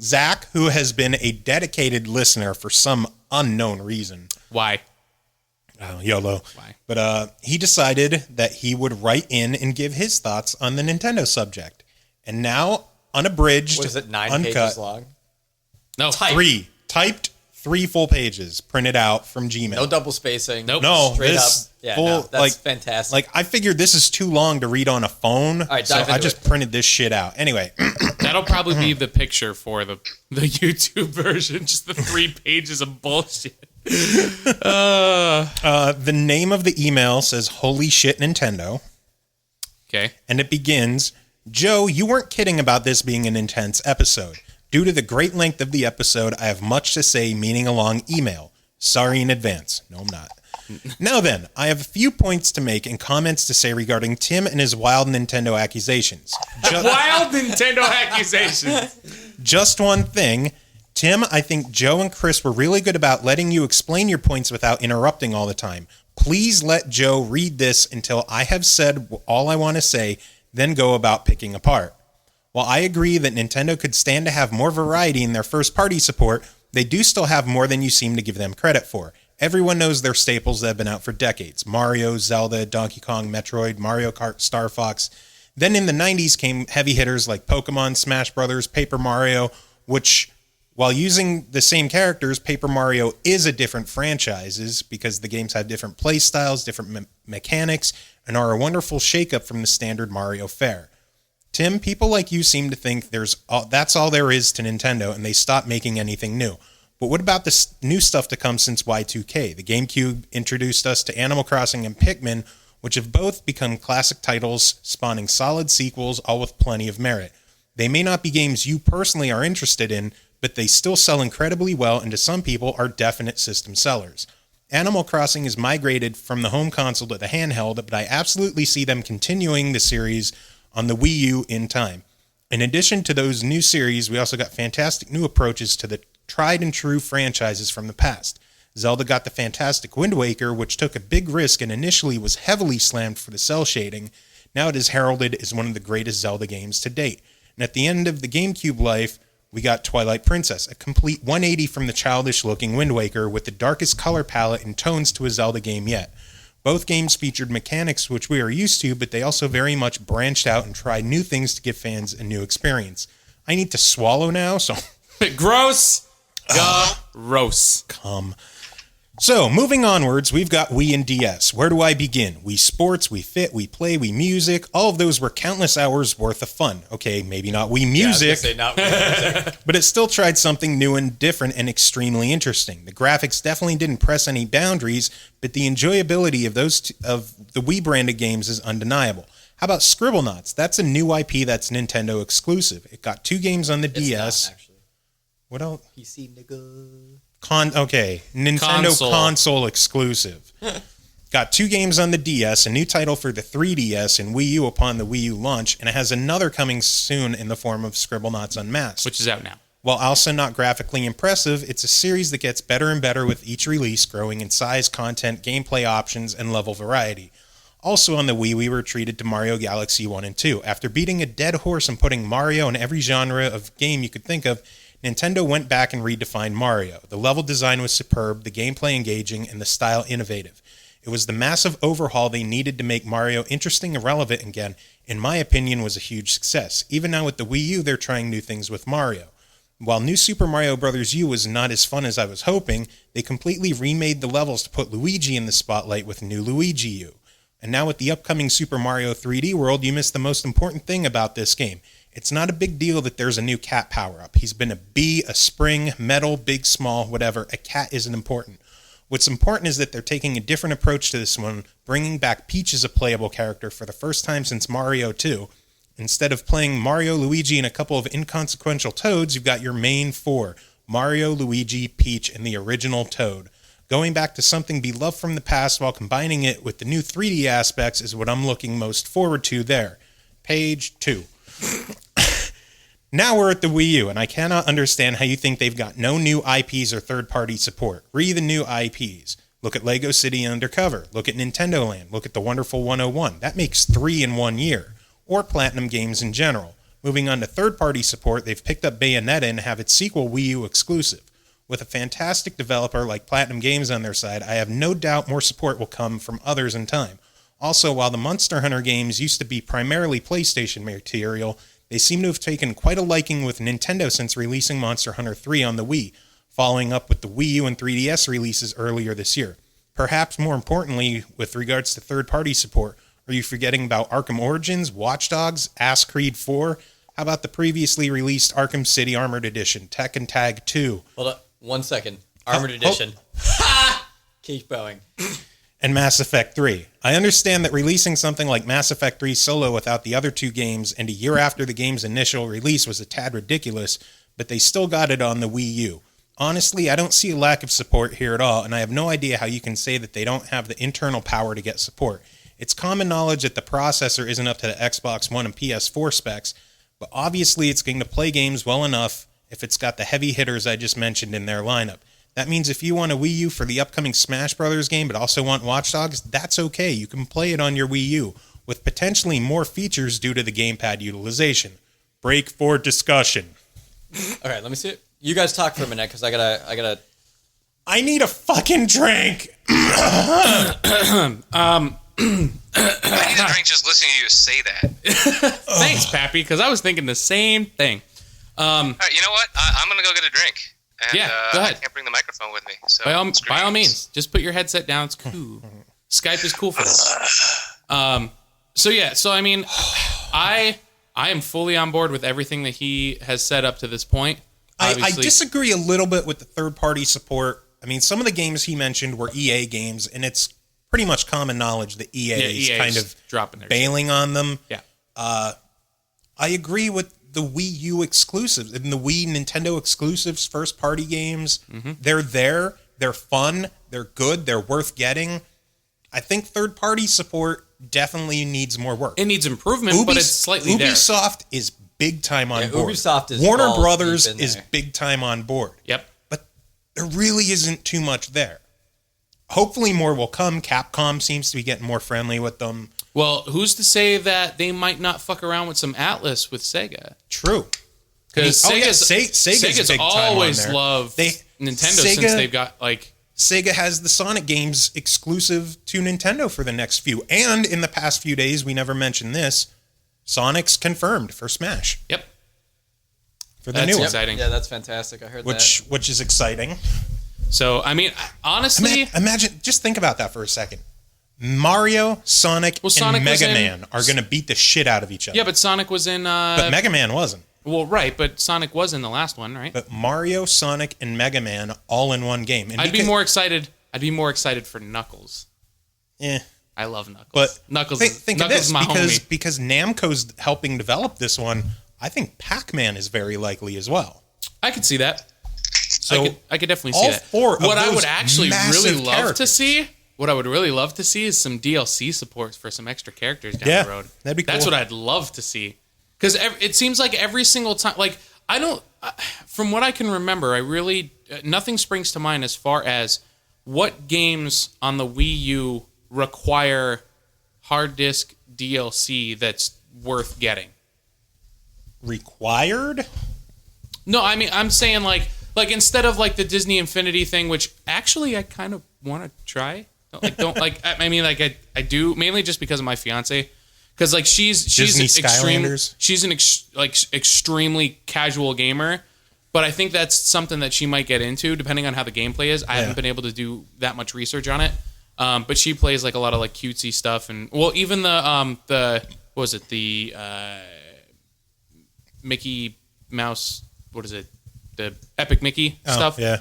Zach, who has been a dedicated listener for some unknown reason, Why? YOLO. Why? But he decided that he would write in and give his thoughts on the Nintendo subject. And now, unabridged, What is it, 9 uncut, pages long? No. typed 3 full pages, printed out from Gmail. No double spacing. Nope. No, Straight this up. Yeah, full, no, that's fantastic. Like, I figured this is too long to read on a phone, right, so dive I into just printed this shit out. Anyway, That'll probably be the picture for the YouTube version. Just the 3 pages of bullshit. the name of the email says, "Holy shit, Nintendo." Okay. And it begins, "Joe, you weren't kidding about this being an intense episode. Due to the great length of the episode, I have much to say, meaning a long email. Sorry in advance." No, I'm not. Now then, I have a few points to make and comments to say regarding Tim and his wild Nintendo accusations. Wild Nintendo accusations. Just one thing. Tim, I think Joe and Chris were really good about letting you explain your points without interrupting all the time. Please let Joe read this until I have said all I want to say, then go about picking apart. While I agree that Nintendo could stand to have more variety in their first-party support, they do still have more than you seem to give them credit for. Everyone knows their staples that have been out for decades. Mario, Zelda, Donkey Kong, Metroid, Mario Kart, Star Fox. Then in the 90s came heavy hitters like Pokemon, Smash Brothers, Paper Mario, which, while using the same characters, Paper Mario is a different franchises because the games have different play styles, different mechanics, and are a wonderful shakeup from the standard Mario fare. Tim, people like you seem to think that's all there is to Nintendo, and they stopped making anything new. But what about the new stuff to come since Y2K? The GameCube introduced us to Animal Crossing and Pikmin, which have both become classic titles, spawning solid sequels, all with plenty of merit. They may not be games you personally are interested in, but they still sell incredibly well, and to some people are definite system sellers. Animal Crossing has migrated from the home console to the handheld, but I absolutely see them continuing the series on the Wii U in time. In addition to those new series, we also got fantastic new approaches to the tried and true franchises from the past. Zelda got the fantastic Wind Waker, which took a big risk and initially was heavily slammed for the cell shading. Now it is heralded as one of the greatest Zelda games to date. And at the end of the GameCube life, we got Twilight Princess, a complete 180 from the childish-looking Wind Waker with the darkest color palette and tones to a Zelda game yet. Both games featured mechanics which we are used to, but they also very much branched out and tried new things to give fans a new experience. I need to swallow now, so... Gross. Gross. Come. So, moving onwards, we've got Wii and DS. Where do I begin? Wii Sports, Wii Fit, Wii Play, Wii Music. All of those were countless hours worth of fun. Okay, maybe not Wii Music, but it still tried something new and different and extremely interesting. The graphics definitely didn't press any boundaries, but the enjoyability of of the Wii branded games is undeniable. How about Scribblenauts? That's a new IP that's Nintendo exclusive. It got 2 games on the DS. Not, actually. What else? PC nigga. Nintendo console exclusive. Got 2 games on the DS, a new title for the 3DS and Wii U upon the Wii U launch, and it has another coming soon in the form of Scribblenauts Unmasked. Which is out now. While also not graphically impressive, it's a series that gets better and better with each release, growing in size, content, gameplay options, and level variety. Also on the Wii, we were treated to Mario Galaxy 1 and 2. After beating a dead horse and putting Mario in every genre of game you could think of, Nintendo went back and redefined Mario. The level design was superb, the gameplay engaging, and the style innovative. It was the massive overhaul they needed to make Mario interesting and relevant again. In my opinion, was a huge success. Even now with the Wii U, they're trying new things with Mario. While New Super Mario Bros. U was not as fun as I was hoping, they completely remade the levels to put Luigi in the spotlight with new Luigi U. And now with the upcoming Super Mario 3D World, you missed the most important thing about this game. It's not a big deal that there's a new cat power-up. He's been a bee, a spring, metal, big, small, whatever. A cat isn't important. What's important is that they're taking a different approach to this one, bringing back Peach as a playable character for the first time since Mario 2. Instead of playing Mario, Luigi, and a couple of inconsequential Toads, you've got your main four: Mario, Luigi, Peach, and the original Toad. Going back to something beloved from the past while combining it with the new 3D aspects is what I'm looking most forward to there. Page 2. Now we're at the Wii U, and I cannot understand how you think they've got no new IPs or third-party support. Read the new IPs. Look at Lego City Undercover. Look at Nintendo Land. Look at The Wonderful 101. That makes 3 in 1 year. Or Platinum Games in general. Moving on to third-party support, they've picked up Bayonetta and have its sequel Wii U exclusive. With a fantastic developer like Platinum Games on their side, I have no doubt more support will come from others in time. Also, while the Monster Hunter games used to be primarily PlayStation material, they seem to have taken quite a liking with Nintendo since releasing Monster Hunter 3 on the Wii, following up with the Wii U and 3DS releases earlier this year. Perhaps more importantly, with regards to third-party support, are you forgetting about Arkham Origins, Watch Dogs, Ass Creed 4? How about the previously released Arkham City Armored Edition, Tekken Tag 2? Hold up 1 second. Armored Edition. Ha! Keep going. And Mass Effect 3. I understand that releasing something like Mass Effect 3 solo without the other two games and a year after the game's initial release was a tad ridiculous, but they still got it on the Wii U. Honestly, I don't see a lack of support here at all, and I have no idea how you can say that they don't have the internal power to get support. It's common knowledge that the processor isn't up to the Xbox One and PS4 specs, but obviously it's going to play games well enough if it's got the heavy hitters I just mentioned in their lineup. That means if you want a Wii U for the upcoming Smash Brothers game but also want Watch Dogs, that's okay. You can play it on your Wii U, with potentially more features due to the gamepad utilization. Break for discussion. All right, let me see it. You guys talk for a minute, because I gotta... I need a fucking drink! I need a drink just listening to you say that. Thanks, Pappy, because I was thinking the same thing. All right, you know what? I'm going to go get a drink. And, Yeah, go ahead. I can't bring the microphone with me. So By all means, just put your headset down. It's cool. Skype is cool for this. So I mean, I am fully on board with everything that he has set up to this point. I disagree a little bit with the third-party support. I mean, some of the games he mentioned were EA games, and it's pretty much common knowledge that EA is kind of dropping their bailing on them. Yeah. I agree with the Wii U exclusives and the Wii Nintendo exclusives, first-party games. Mm-hmm. They're there. They're fun. They're good. They're worth getting. I think third-party support definitely needs more work. It needs improvement, but it's slightly there. Ubisoft is big time on board. Ubisoft is Warner balls Brothers deep in is there. big time on board. Yep. But there really isn't too much there. Hopefully more will come. Capcom seems to be getting more friendly with them. Well, who's to say that they might not fuck around with some Atlas with Sega? True. Because Sega's big time always on there. loved Nintendo Sega, since they've got like... Sega has the Sonic games exclusive to Nintendo for the next few. And in the past few days, we never mentioned this, Sonic's confirmed for Smash. Yep. For the That's new one. exciting. Yeah, that's fantastic. I heard that. Which is exciting. So, I mean, honestly... Imagine, just think about that for a second. Mario, Sonic, Sonic and was Mega in- Man are going to beat the shit out of each other. Yeah, but Sonic was in... But Mega Man wasn't. Well, right, but Sonic was in the last one, right? But Mario, Sonic, and Mega Man all in one game. And I'd be more excited for Knuckles. I love Knuckles. But Knuckles think of Knuckles this, is my homie. because Namco's helping develop this one, I think Pac-Man is very likely as well. I could see that. So I could definitely all see that. four of What I those would actually massive really love to characters. see, is some DLC support for some extra characters down Yeah, the road. that'd be That's cool. what I'd love to see. Because it seems like every single time, like I don't, from what I can remember, I really nothing springs to mind as far as what games on the Wii U require hard disk DLC that's worth getting. Required? No, I mean I'm saying like instead of like the Disney Infinity thing, which actually I kind of want to try. I mean, like I do mainly just because of my fiance, because like she's Disney extreme. Skylanders? She's an extremely casual gamer, but I think that's something that she might get into depending on how the gameplay is. I haven't been able to do that much research on it, but she plays like a lot of like cutesy stuff, and well, even the what was it, the Mickey Mouse, what is it, the Epic Mickey stuff? Yeah.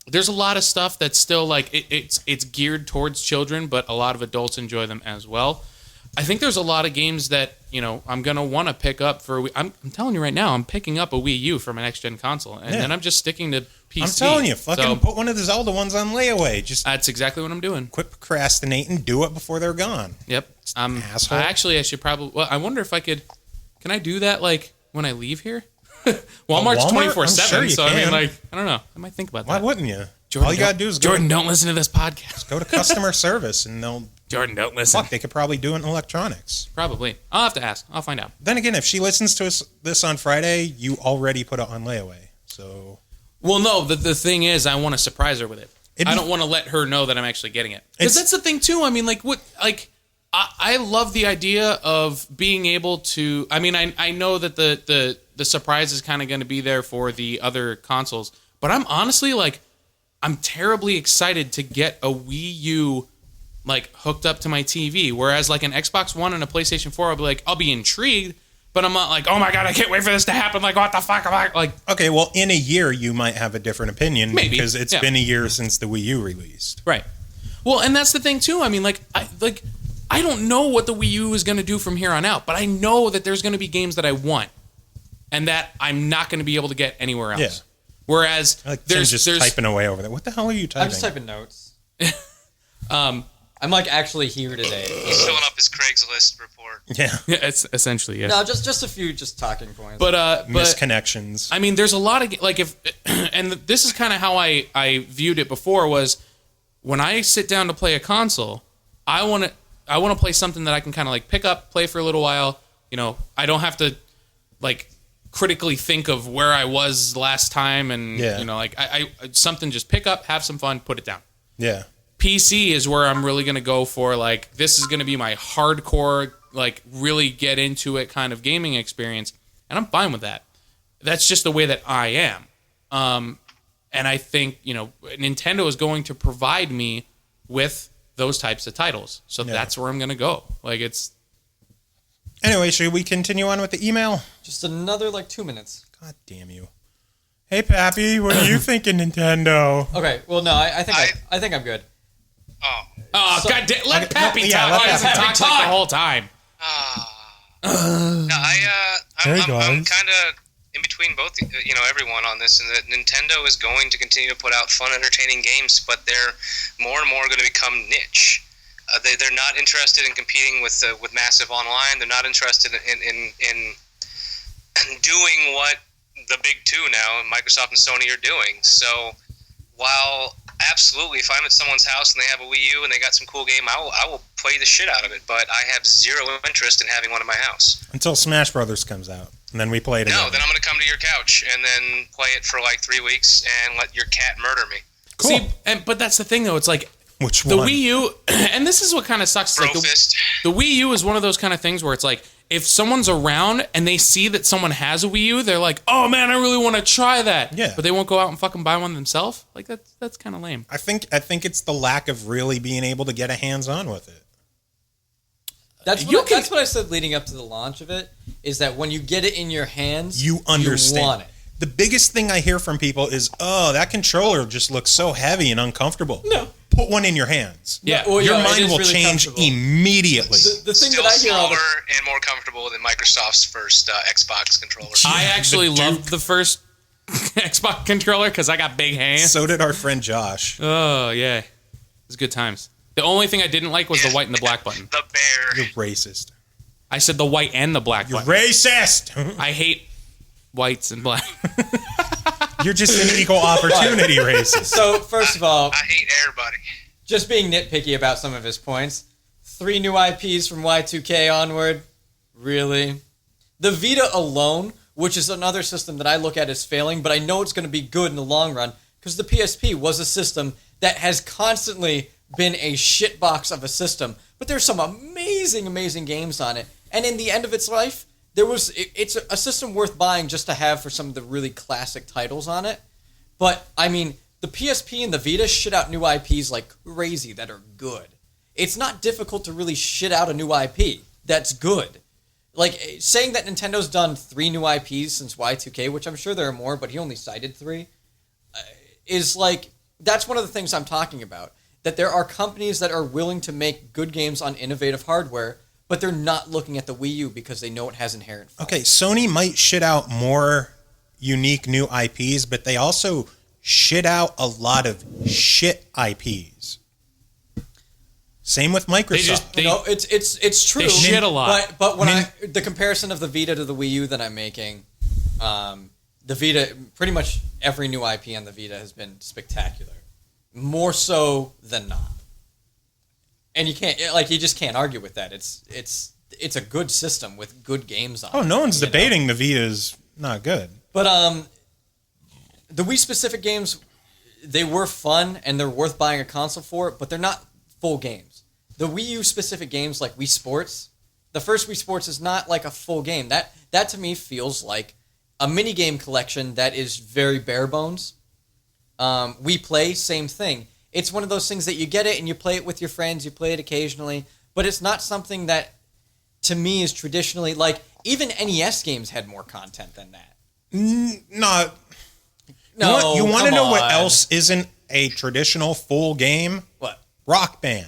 There's a lot of stuff that's still like it's geared towards children, but a lot of adults enjoy them as well. I think there's a lot of games that I'm gonna want to pick up for. I'm telling you right now, I'm picking up a Wii U for my next gen console, and then I'm just sticking to PC. I'm telling you, fucking put one of the Zelda ones on layaway. Just that's exactly what I'm doing. quit procrastinating, do it before they're gone. Yep. Asshole. I should probably. Well, I wonder if I could. Can I do that like when I leave here? Walmart's Walmart? 24/7, I'm sure so you I mean, can. like, I don't know. I might think about that. Why wouldn't you? Jordan, All you gotta do is Jordan, don't listen to this podcast. go to customer service, and they'll. Jordan, don't listen. Fuck, they could probably do it in electronics. Probably. I'll have to ask. I'll find out. Then again, if she listens to this on Friday, you already put it on layaway. So. Well, no. The thing is, I want to surprise her with it. I don't want to let her know that I'm actually getting it. Because that's the thing too. I mean, like what? Like I love the idea of being able to. I mean, I know that the surprise is kind of going to be there for the other consoles, but I'm honestly like, I'm terribly excited to get a Wii U like hooked up to my TV. Whereas like an Xbox One and a PlayStation 4, I'll be intrigued, but I'm not like, oh my god, I can't wait for this to happen. Like, what the fuck am I like? Okay, well, in a year you might have a different opinion, maybe, because it's been a year since the Wii U released. Right. Well, and that's the thing too. I mean, I don't know what the Wii U is going to do from here on out, but I know that there's going to be games that I want and that I'm not going to be able to get anywhere else. Yeah. Whereas there's just typing away over there. What the hell are you typing? I'm just typing notes. I'm like actually here today. He's filling up his Craigslist report. Yeah, it's essentially No, just a few talking points. But misconnections. I mean, there's a lot of like and this is kind of how I viewed it before was when I sit down to play a console, I want to play something that I can kind of like pick up, play for a little while. I don't have to like critically think of where I was last time, and like I something just pick up, have some fun, put it down. Yeah. PC is where I'm really going to go for, like, this is going to be my hardcore, like, really get into it kind of gaming experience. And I'm fine with that. That's just the way that I am. And I think, Nintendo is going to provide me with those types of titles. So that's where I'm going to go. Like, it's... Anyway, should we continue on with the email? Just another, 2 minutes. God damn you. Hey, Pappy, what do you think of Nintendo? Okay, well, no, I think I'm good. Oh, so, God damn! Let Pappy talk. He hasn't talked like the whole time. No, I'm kind of in between both, everyone on this, and that Nintendo is going to continue to put out fun, entertaining games, but they're more and more going to become niche. They're not interested in competing with massive online. They're not interested in doing what the big two now, Microsoft and Sony, are doing. So while absolutely, if I'm at someone's house and they have a Wii U and they got some cool game, I will play the shit out of it. But I have zero interest in having one in my house until Smash Brothers comes out, and then we play it. No, then I'm going to come to your couch and then play it for 3 weeks and let your cat murder me. Cool. See, but that's the thing though. It's like which the one? Wii U, and this is what kind of sucks. Bro like fist. The Wii U is one of those kind of things where it's like, if someone's around and they see that someone has a Wii U, they're like, "Oh man, I really want to try that." Yeah. But they won't go out and fucking buy one themselves. Like that's kind of lame. I think it's the lack of really being able to get a hands-on with it. That's what I said leading up to the launch of it, is that when you get it in your hands, you understand. You want it. The biggest thing I hear from people is, "Oh, that controller just looks so heavy and uncomfortable." No. Put one in your hands. Yeah. Well, your mind will really change immediately. The thing Still that I hear smaller and more comfortable than Microsoft's first Xbox controller. I actually loved the first Xbox controller because I got big hands. So did our friend Josh. Oh, yeah. It was good times. The only thing I didn't like was the white and the black button. The bear. You're racist. I said the white and the black You're button. racist! I hate whites and black. You're just an equal opportunity racist. So, first of all, I hate everybody. Just being nitpicky about some of his points. 3 new IPs from Y2K onward. Really? The Vita alone, which is another system that I look at as failing, but I know it's going to be good in the long run, because the PSP was a system that has constantly been a shitbox of a system, but there's some amazing, amazing games on it. And in the end of its life, it's a system worth buying just to have for some of the really classic titles on it. But, I mean, the PSP and the Vita shit out new IPs like crazy that are good. It's not difficult to really shit out a new IP that's good. Like, saying that Nintendo's done 3 new IPs since Y2K, which I'm sure there are more, but he only cited 3, is like, that's one of the things I'm talking about. That there are companies that are willing to make good games on innovative hardware, but they're not looking at the Wii U because they know it has inherent flaws. Okay, Sony might shit out more unique new IPs, but they also shit out a lot of shit IPs. Same with Microsoft. It's true. They shit a lot. But when the comparison of the Vita to the Wii U that I'm making, the Vita, pretty much every new IP on the Vita has been spectacular, more so than not. And you just can't argue with that. It's a good system with good games on it. Oh, no one's debating the Vita is not good. But the Wii specific games, they were fun and they're worth buying a console for, but they're not full games. The Wii U specific games like Wii Sports, the first Wii Sports is not like a full game. That to me feels like a mini game collection that is very bare bones. Wii Play, same thing. It's one of those things that you get it and you play it with your friends, you play it occasionally, but it's not something that to me is traditionally like even NES games had more content than that. No. No, you want to know what on. else isn't a traditional full game? What? Rock Band.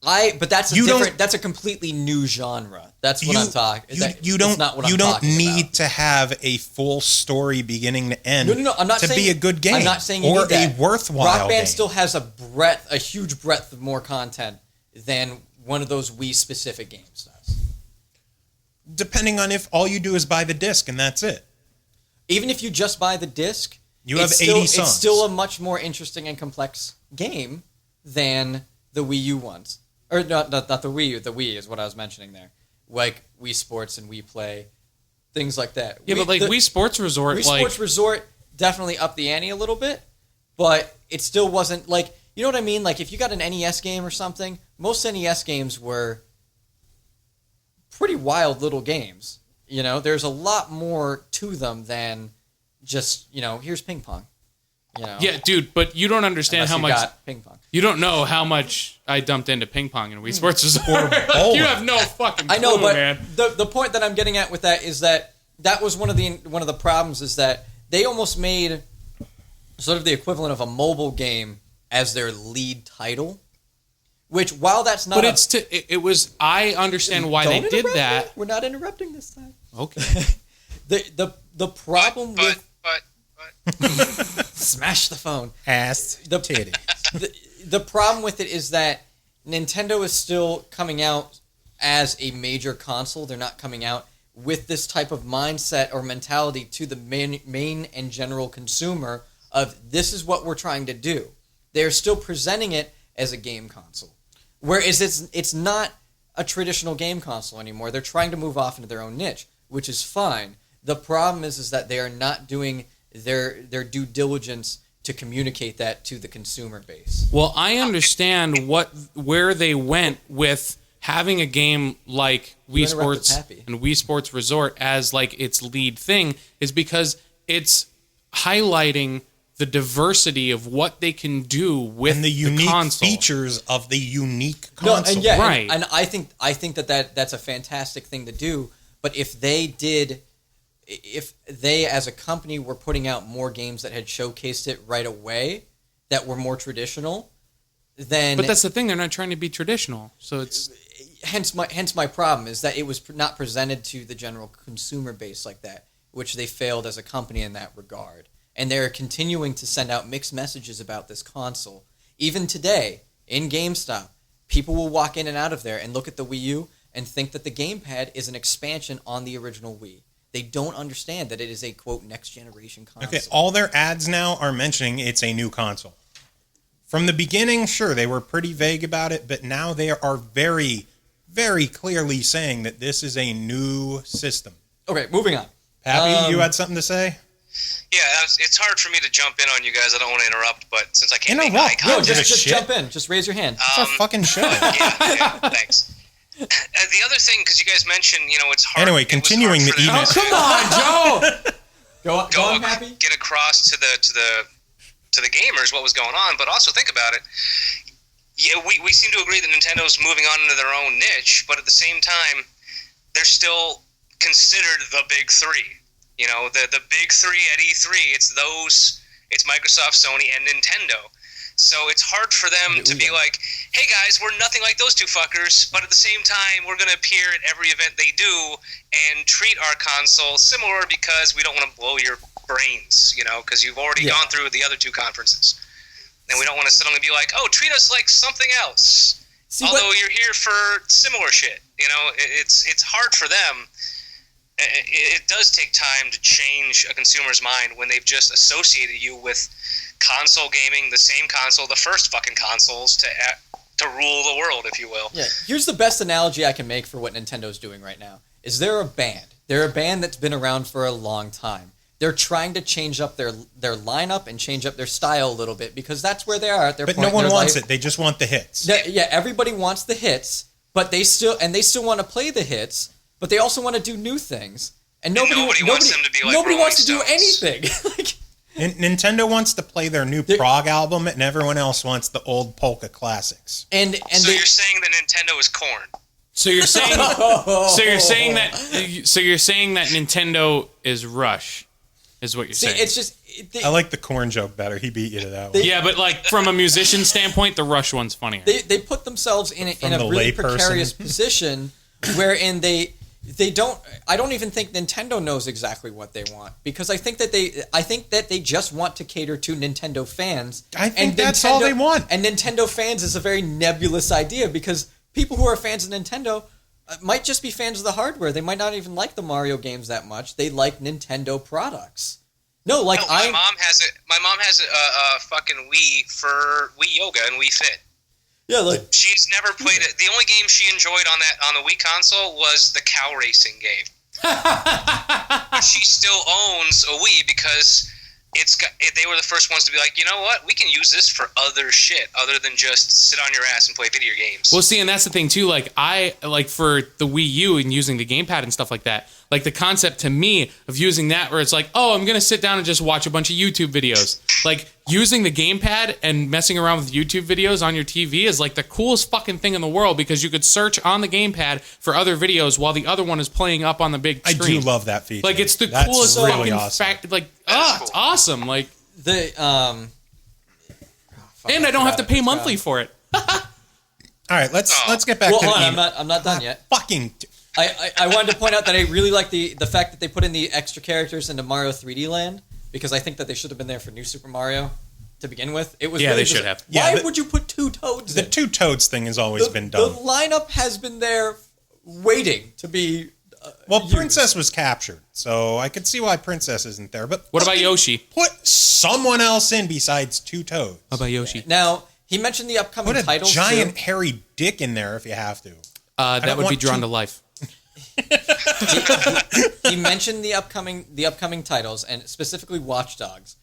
But that's that's a completely new genre. That's what I'm talking. You don't need to have a full story beginning to end. No. I'm not to saying be a good game. I'm not saying you or need that. A worthwhile Rock Band game. still has a huge breadth of more content than one of those Wii specific games does. Depending on if all you do is buy the disc and that's it. Even if you just buy the disc, you have 80 songs. It's still a much more interesting and complex game than the Wii U ones. Or not the Wii U. The Wii is what I was mentioning there. Like Wii Sports and Wii Play, things like that. Yeah, but Wii Sports Resort, Wii Sports Resort definitely upped the ante a little bit, but it still wasn't like, you know what I mean? Like if you got an NES game or something, most NES games were pretty wild little games. You know, there's a lot more to them than just, here's ping pong. Yeah, dude, but you don't understand how much ping pong. You don't know how much I dumped into ping pong in Wii Sports Resort. You have no fucking clue, I know, but man. the point that I'm getting at with that is that was one of the problems is that they almost made sort of the equivalent of a mobile game as their lead title. Which, while that's not, but I understand why they did that. Me. We're not interrupting this time. Okay. the problem with But smash the phone. Ass titty. The problem with it is that Nintendo is still coming out as a major console. They're not coming out with this type of mindset or mentality to the main and general consumer of this is what we're trying to do. They're still presenting it as a game console. Whereas it's not a traditional game console anymore. They're trying to move off into their own niche, which is fine. The problem is that they are not doing their due diligence to communicate that to the consumer base. Well, I understand where they went with having a game like Wii Sports and Wii Sports Resort as like its lead thing is because it's highlighting the diversity of what they can do with and the unique console. Features of the unique console. No, right. And I think that's a fantastic thing to do. But if they as a company were putting out more games that had showcased it right away, that were more traditional, then. But that's the thing; they're not trying to be traditional, so it's. Hence my problem is that it was not presented to the general consumer base like that, which they failed as a company in that regard. And they're continuing to send out mixed messages about this console. Even today, in GameStop, people will walk in and out of there and look at the Wii U and think that the gamepad is an expansion on the original Wii. They don't understand that it is a, quote, next-generation console. Okay, all their ads now are mentioning it's a new console. From the beginning, sure, they were pretty vague about it, but now they are very, very clearly saying that this is a new system. Okay, moving on. Pappy, you had something to say? Yeah, it's hard for me to jump in on you guys. I don't want to interrupt, but since I can't make eye Interrupt? No, contact, just jump in. Just raise your hand. It's our fucking show. yeah, thanks. The other thing, because you guys mentioned, it's hard. Anyway, it was continuing hard the for them email. to Come on, Joe. Go on, go Pappy. get across to the gamers what was going on, but also think about it. Yeah, we seem to agree that Nintendo's moving on into their own niche, but at the same time, they're still considered the big three. The big three at E3. It's Microsoft, Sony, and Nintendo. So it's hard for them to be like, hey guys, we're nothing like those two fuckers, but at the same time, we're going to appear at every event they do and treat our console similar because we don't want to blow your brains, because you've already gone through the other two conferences. And we don't want to suddenly be like, oh, treat us like something else. Although you're here for similar shit. It's hard for them. It does take time to change a consumer's mind when they've just associated you with console gaming, the same console, the first fucking consoles to rule the world, if you will. Yeah. Here's the best analogy I can make for what Nintendo's doing right now. Is they're a band. They're a band that's been around for a long time. They're trying to change up their lineup and change up their style a little bit because that's where they are at their point. But no one wants life. it. They just want the hits. Yeah, everybody wants the hits, but they still want to play the hits, but they also want to do new things. And nobody wants them to be like nobody Rolling wants to do Stones. anything. Nintendo wants to play their new prog album, and everyone else wants the old polka classics. So you're saying that Nintendo is corn? So you're saying that Nintendo is Rush, is what you're saying. It's just I like the corn joke better. He beat you to that one. Yeah, but like from a musician standpoint, the Rush one's funnier. they put themselves in a really precarious position wherein they don't. I don't even think Nintendo knows exactly what they want because I think that they just want to cater to Nintendo fans. I think that's all they want. And Nintendo fans is a very nebulous idea because people who are fans of Nintendo might just be fans of the hardware. They might not even like the Mario games that much. They like Nintendo products. My mom has a fucking Wii for Wii Yoga and Wii Fit. Yeah, she's never played it. The only game she enjoyed on the Wii console was the cow racing game. But she still owns a Wii because they were the first ones to be like, you know what? We can use this for other shit other than just sit on your ass and play video games. Well, see, and that's the thing too. Like for the Wii U and using the gamepad and stuff like that. Like the concept to me of using that where it's like, oh, I'm going to sit down and just watch a bunch of YouTube videos. Like using the gamepad and messing around with YouTube videos on your TV is like the coolest fucking thing in the world because you could search on the gamepad for other videos while the other one is playing up on the big screen. I do love that feature. Like it's the That's coolest really fucking awesome. fact. Like, That is it's cool. awesome. Like, and I don't have to pay monthly for it. All right, let's get back Well, to the hold on, email. I'm not done yet. Fucking. I wanted to point out that I really like the fact that they put in the extra characters into Mario 3D Land because I think that they should have been there for New Super Mario to begin with. It was really they should have. Why Yeah, would you put two Toads The in? two Toads thing has always been The done. lineup has been there waiting to be Well, used. Princess was captured, so I could see why Princess isn't there. But What about fucking Yoshi? Put someone else in besides two Toads. How about Yoshi? Now, he mentioned the upcoming Put a titles giant too. hairy dick in there if you have to. That don't would be want drawn to- to life. He mentioned the upcoming titles and specifically Watch Dogs.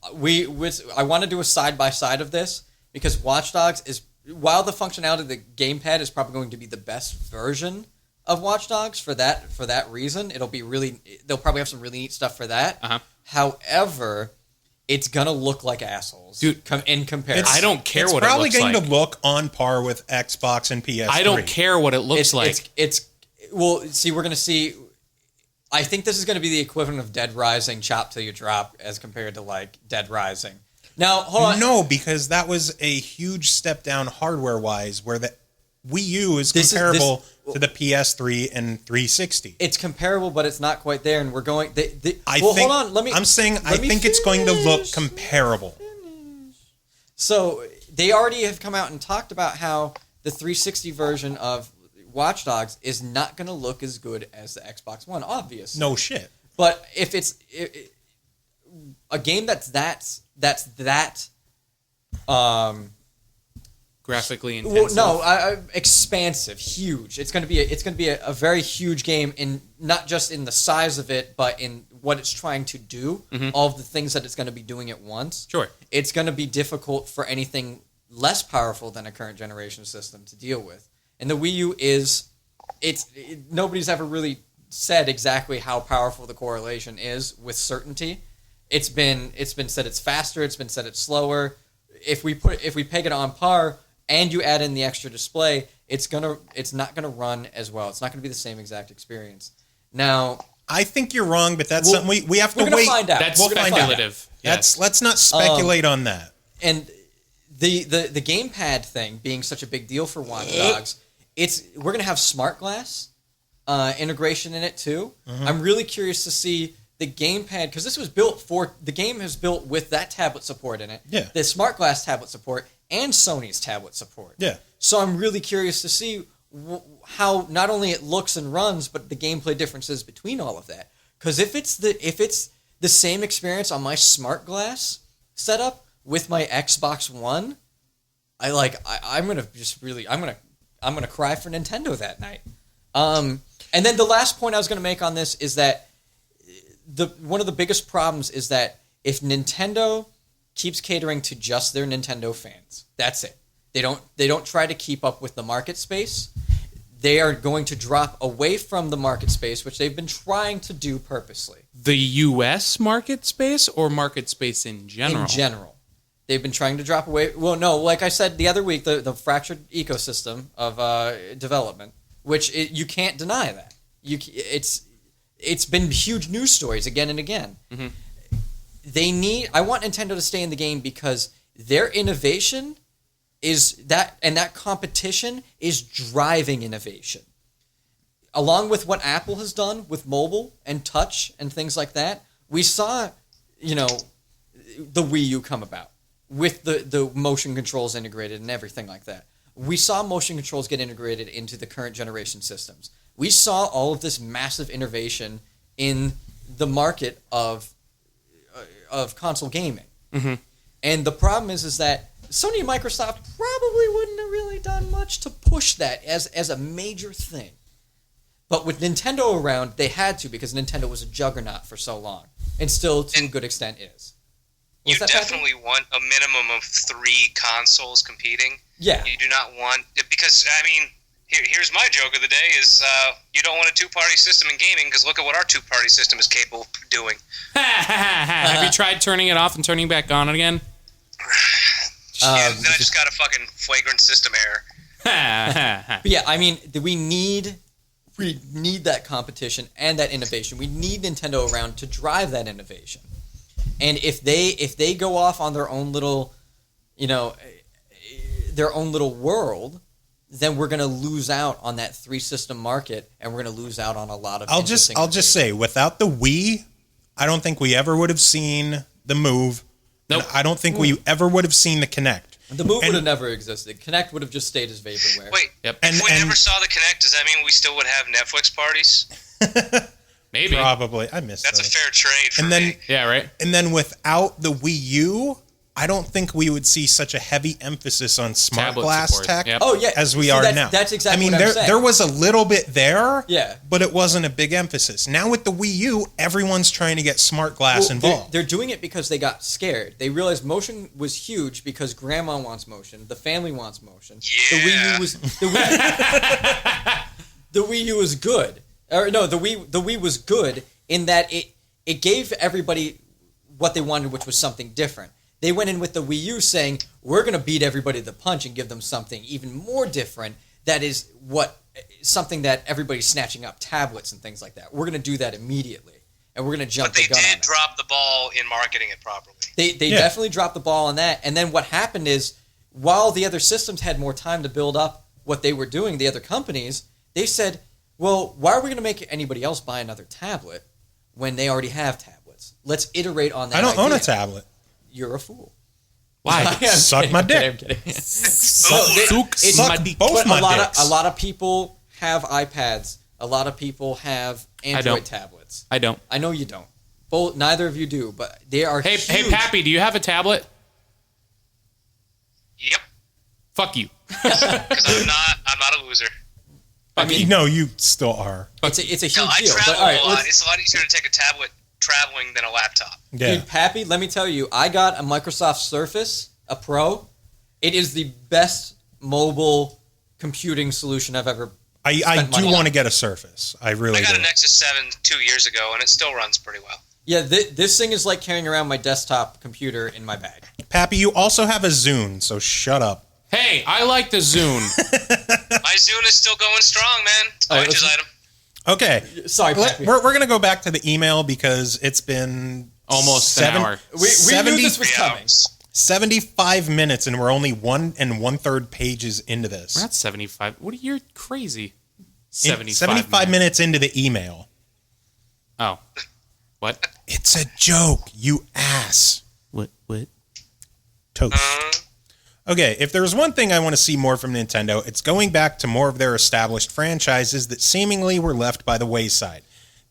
I want to do a side by side of this because Watch Dogs is, while the functionality of the gamepad is probably going to be the best version of Watch Dogs for that reason, they'll probably have some really neat stuff for that. Uh-huh. However, it's gonna look like assholes, Dude, in comparison. I don't care It's what it probably looks going like. to look on par with Xbox and PS3. I don't care what it looks like. Well, see, we're gonna see. I think this is going to be the equivalent of Dead Rising, chop till you drop, as compared to like Dead Rising. Now, hold on. No, because that was a huge step down hardware-wise, where the Wii U is comparable to the PS3 and 360. It's comparable, but it's not quite there, and we're going. Hold on. I'm saying I think it's going to look finish. comparable. So they already have come out and talked about how the 360 version of Watch Dogs is not going to look as good as the Xbox One, obviously. No shit. But if it's a game that's graphically intensive? Well, no, expansive, huge. It's going to be a very huge game, in not just in the size of it, but in what it's trying to do. All of the things that it's going to be doing at once. Sure. It's going to be difficult for anything less powerful than a current generation system to deal with. And the Wii U nobody's ever really said exactly how powerful the correlation is with certainty. It's been said it's faster. It's been said it's slower. If we peg it on par and you add in the extra display, it's not gonna run as well. It's not gonna be the same exact experience. Now, I think you're wrong, but that's something we have to wait. Find out. That's we're gonna speculative. Yes. Let's not speculate on that. And the gamepad thing being such a big deal for Watch Dogs, we're gonna have smart glass integration in it too. I'm really curious to see the gamepad, because the game is built with that tablet support in it. Yeah. The smart glass tablet support and Sony's tablet support. Yeah. So I'm really curious to see how not only it looks and runs, but the gameplay differences between all of that. Because if it's the same experience on my smart glass setup with my Xbox One, I'm gonna cry for Nintendo that night. And then the last point I was gonna make on this is that one of the biggest problems is that if Nintendo keeps catering to just their Nintendo fans, that's it. They don't try to keep up with the market space. They are going to drop away from the market space, which they've been trying to do purposely. The U.S. market space or market space in general? In general. They've been trying to drop away. Well, no, like I said the other week, the fractured ecosystem of development, which you can't deny that. It's been huge news stories again and again. I want Nintendo to stay in the game because their innovation that competition is driving innovation. Along with what Apple has done with mobile and touch and things like that, we saw, the Wii U come about with the motion controls integrated and everything like that. We saw motion controls get integrated into the current generation systems. We saw all of this massive innovation in the market of console gaming. And the problem is that Sony and Microsoft probably wouldn't have really done much to push that as a major thing. But with Nintendo around, they had to, because Nintendo was a juggernaut for so long. And still, to a good extent, is. You definitely want a minimum of 3 consoles competing. Yeah. You do not want... Because, here's my joke of the day is you don't want a 2-party system in gaming, because look at what our 2-party system is capable of doing. Have you tried turning it off and turning back on again? Then I just got a fucking flagrant system error. But yeah, we need that competition and that innovation. We need Nintendo around to drive that innovation. And if they go off on their own little, world, then we're going to lose out on that 3-system market, and we're going to lose out on a lot of. I'll just say, without the Wii, I don't think we ever would have seen the Move. Nope. I don't think we ever would have seen the Kinect. The Move would have never existed. Kinect would have just stayed as vaporware. Wait, Yep. if we never saw the Kinect, does that mean we still would have Netflix parties? Maybe. Probably. I missed that. That's a fair trade for and then, me. Yeah, right. And then without the Wii U, I don't think we would see such a heavy emphasis on smart Tablet glass support. tech Yep. Oh, yeah. as we are now. That's exactly what I'm saying. There was a little bit there, Yeah. but it wasn't a big emphasis. Now with the Wii U, everyone's trying to get smart glass involved. They're doing it because they got scared. They realized motion was huge because grandma wants motion. The family wants motion. Yeah. The Wii U was good. Or no, the Wii was good in that it gave everybody what they wanted, which was something different. They went in with the Wii U saying, we're going to beat everybody to the punch and give them something even more different. That is something that everybody's snatching up, tablets and things like that. We're going to do that immediately. And we're going to jump the gun on But they did it. drop the ball in marketing it properly. They definitely dropped the ball on that. And then what happened is, while the other systems had more time to build up what they were doing, the other companies, they said, well, why are we going to make anybody else buy another tablet when they already have tablets? Let's iterate on that I don't own a idea. tablet. You're a fool. Why? Suck my dick. I'm kidding. Suck both my dicks. A lot of people have iPads. A lot of people have Android don't. tablets. I don't. I know you don't. Neither of you do, but they are Hey, huge. Pappy, do you have a tablet? Yep. Fuck you. Because I'm not a loser. I mean, No, you still are. it's a huge No, I deal. travel But, all right, a lot. let's- It's a lot easier to take a tablet traveling than a laptop. Yeah. Dude, Pappy, let me tell you, I got a Microsoft Surface, a Pro. It is the best mobile computing solution I've ever. I spent do money want to on. get a Surface. I really I got do. a Nexus 7 2 years ago, and it still runs pretty well. Yeah, this thing is like carrying around my desktop computer in my bag. Pappy, you also have a Zune, so shut up. Hey, I like the Zune. My Zune is still going strong, man. All right, Just let's- item. Okay. Sorry, Pappy. We're going to go back to the email because it's been Almost an hour. We knew this was 3 coming. hours. 75 minutes, and we're only 1 1/3 pages into this. We're not 75. What are you crazy? 75. 75 minutes into the email. Oh. What? It's a joke, you ass. What? Toast. Okay, if there's one thing I want to see more from Nintendo, it's going back to more of their established franchises that seemingly were left by the wayside.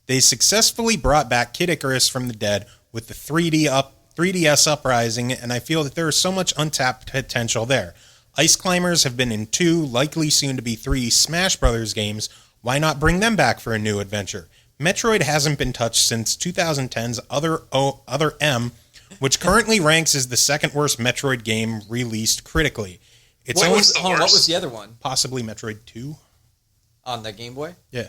They successfully brought back Kid Icarus from the dead with the 3DS Uprising, and I feel that there is so much untapped potential there. Ice Climbers have been in 2, likely soon to be 3 Smash Brothers games. Why not bring them back for a new adventure? Metroid hasn't been touched since 2010's Other M, which currently ranks as the second worst Metroid game released critically. It's What only was the what worst? was the other one possibly Metroid 2. on the Game Boy? Yeah.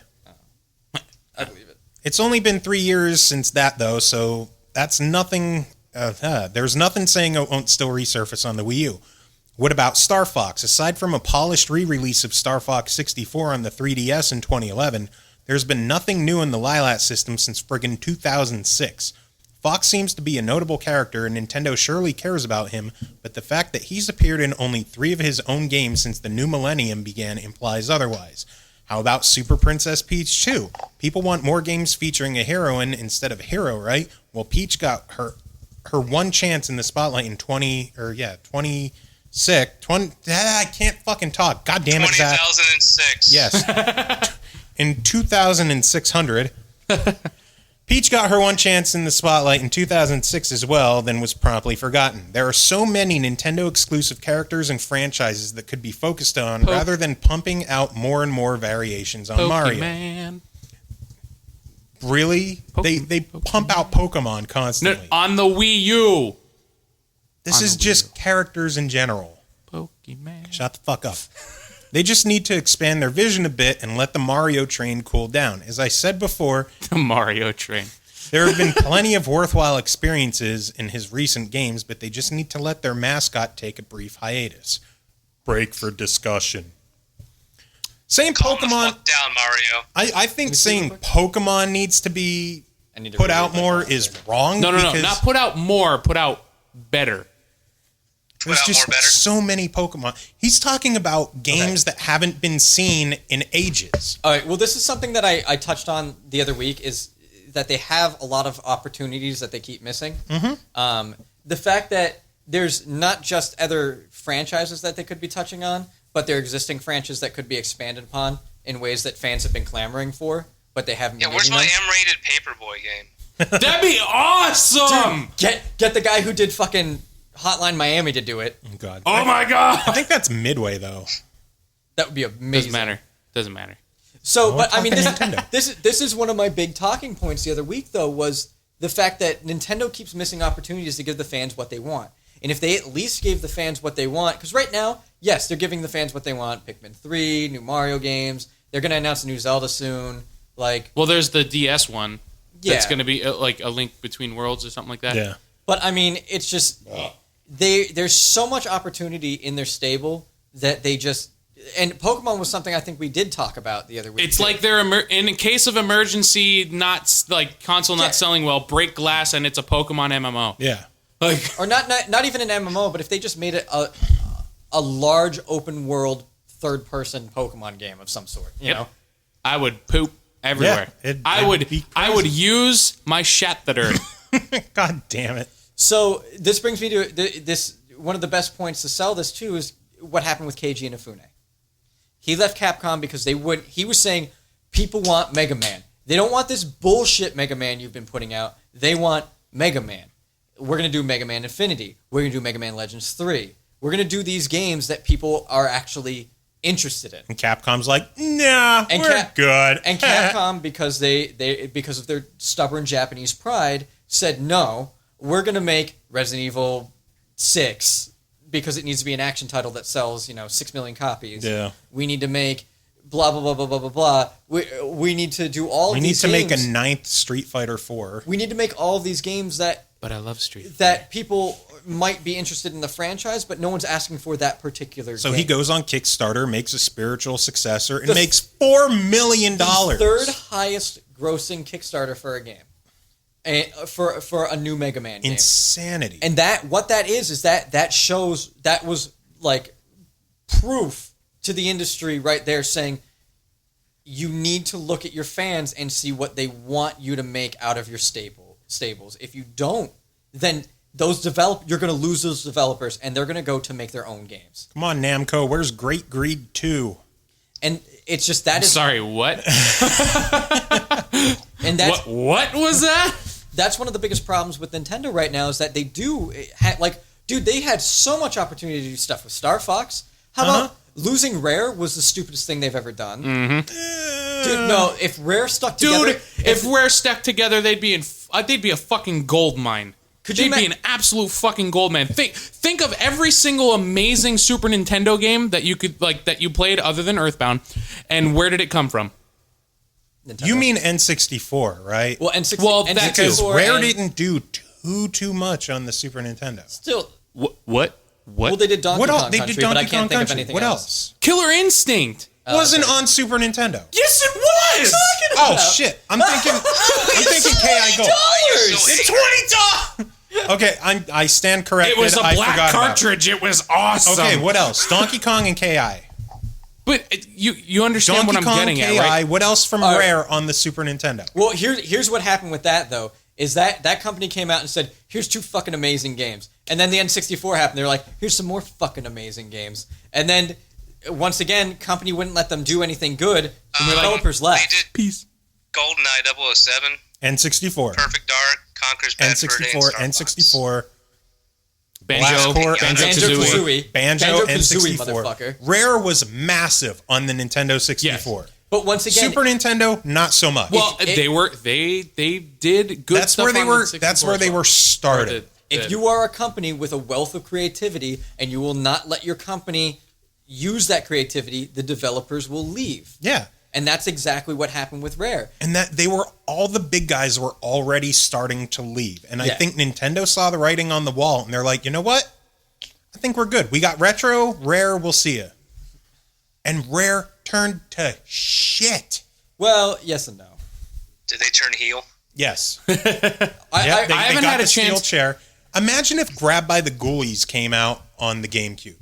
I believe it. It's only been 3 years since that, though, so that's nothing. There's nothing saying it won't still resurface on the Wii U. What about Star Fox? Aside from a polished re-release of Star Fox 64 on the 3DS in 2011, there's been nothing new in the Lilat system since friggin' 2006. Fox seems to be a notable character, and Nintendo surely cares about him, but the fact that he's appeared in only 3 of his own games since the new millennium began implies otherwise. How about Super Princess Peach 2? People want more games featuring a heroine instead of a hero, right? Well, Peach got her one chance in the spotlight in 20. I can't fucking talk. God damn it, Zach. 2006. Yes. In 2600, Peach got her one chance in the spotlight in 2006 as well, then was promptly forgotten. There are so many Nintendo exclusive characters and franchises that could be focused on rather than pumping out more and more variations on Mario. Pokemon. Really? They pump out Pokemon No, constantly. on the Wii U. This on is the Wii just characters in general. Pokemon. Shut the fuck up. They just need to expand their vision a bit and let the Mario train cool down. As I said before, The Mario train. there have been plenty of worthwhile experiences in his recent games, but they just need to let their mascot take a brief hiatus. Break for discussion. Saying Calm the Pokemon, fuck down, Mario. I think saying Pokemon needs to be I need to put reread out my more thoughts is there. wrong. No, because not put out more. Put out better. there's out just more better. so many Pokemon. He's talking about games that haven't been seen in ages. All right. Well, this is something that I touched on the other week is that they have a lot of opportunities that they keep missing. Mm-hmm. The fact that there's not just other franchises that they could be touching on, but their existing franchises that could be expanded upon in ways that fans have been clamoring for, but they haven't Yeah, been where's getting my them. M-rated Paperboy game? That'd be awesome. Get the guy who did fucking Hotline Miami to do it. Oh, God. Oh my I god. think that's Midway, though. That would be amazing. Doesn't matter. So, Well, but I mean, talking Nintendo. this is one of my big talking points the other week, though, was the fact that Nintendo keeps missing opportunities to give the fans what they want. And if they at least gave the fans what they want, because right now, yes, they're giving the fans what they want: Pikmin 3, new Mario games. They're going to announce a new Zelda soon. Like, Well, there's the DS one. yeah, That's going to be like a Link Between Worlds or something like that. Yeah. but I mean, it's just there's so much opportunity in their stable that they just. And Pokemon was something I think we did talk about the other week. It's too. like they're in case of emergency, not like console not Yeah. selling well, break glass, and it's a Pokemon MMO. Yeah. Like, or not even an MMO, but if they just made it a large open world third person Pokemon game of some sort, you Yep. know. I would poop everywhere. Yeah, I it'd would be I would use my shatter. God damn it. So this brings me to this. One of the best points to sell this too is what happened with Keiji Inafune. He left Capcom because they would. He was saying people want Mega Man. They don't want this bullshit Mega Man you've been putting out. They want Mega Man. We're gonna do Mega Man Infinity. We're gonna do Mega Man Legends 3. we're going to do these games that people are actually interested in. And Capcom's like, nah, And we're good. And Capcom, because because of their stubborn Japanese pride, said, no, we're going to make Resident Evil 6 because it needs to be an action title that sells, 6 million copies. Yeah. We need to make blah, blah, blah, blah, blah, blah, blah. We need to do all of these games. We need to make a 9th Street Fighter 4. We need to make all of these games But I love Street Fighter. that people might be interested in the franchise, but no one's asking for that particular So game. he goes on Kickstarter, makes a spiritual successor, and makes $4 million. Third highest grossing Kickstarter for a game. And for a new Mega Man game. Insanity. And what that is that shows, that was like proof to the industry right there, saying you need to look at your fans and see what they want you to make out of your stables. If you don't, then you're going to lose those developers, and they're going to go to make their own games. Come on, Namco, where's Great Greed 2? And it's just that is Sorry, what? and that's What was that? that's one of the biggest problems with Nintendo right now, is that they they had so much opportunity to do stuff with Star Fox. How about losing Rare was the stupidest thing they've ever done? Dude, no, if Rare stuck together... If Rare stuck together, they'd be a fucking gold mine. They'd be an absolute fucking gold mine. Think of every single amazing Super Nintendo game that you could that you played other than Earthbound, and where did it come from? Nintendo. You mean N64, right? Well, N64, Well, that Because N64 Rare and didn't do too much on the Super Nintendo. Still... What? Well, they did Donkey What else? Kong They Country, did Donkey but I can't Kong think of Country. anything What else. else? Killer Instinct. Wasn't on Super Nintendo. Yes, it was. Oh shit! I'm thinking KI Gold. So $20. Okay, I stand corrected. It was a I black forgot about cartridge. It was awesome. Okay, what else? Donkey Kong and KI. But you understand Donkey what I'm Kong, getting KI. at, right? What else from Rare on the Super Nintendo? Well, here's what happened with that, though, is that company came out and said, here's 2 fucking amazing games. And then the N64 happened. They were like, here's some more fucking amazing games. And then, once again, company wouldn't let them do anything good, and the developers left. They did Peace. GoldenEye 007, N64, Perfect Dark, Conker's Bad Fur Day, and Star Fox. N64, Banjo, Blast Corps, Banjo-Kazooie. Banjo, Banjo-Kazooie, N64. motherfucker. Rare was massive on the Nintendo 64. But once again... Super Nintendo, not so much. Well, they did good that's stuff where they on were. the 64 That's where they as well. were started. If you are a company with a wealth of creativity and you will not let your company use that creativity, the developers will leave. Yeah. And that's exactly what happened with Rare. And that all the big guys were already starting to leave. And I Yeah. think Nintendo saw the writing on the wall and they're like, you know what? I think we're good. We got Retro, Rare, we'll see ya. And Rare turned to shit. Well, yes and no. Did they turn heel? Yes. I haven't had a steel chance- chair. Imagine if Grab by the Ghoulies came out on the GameCube.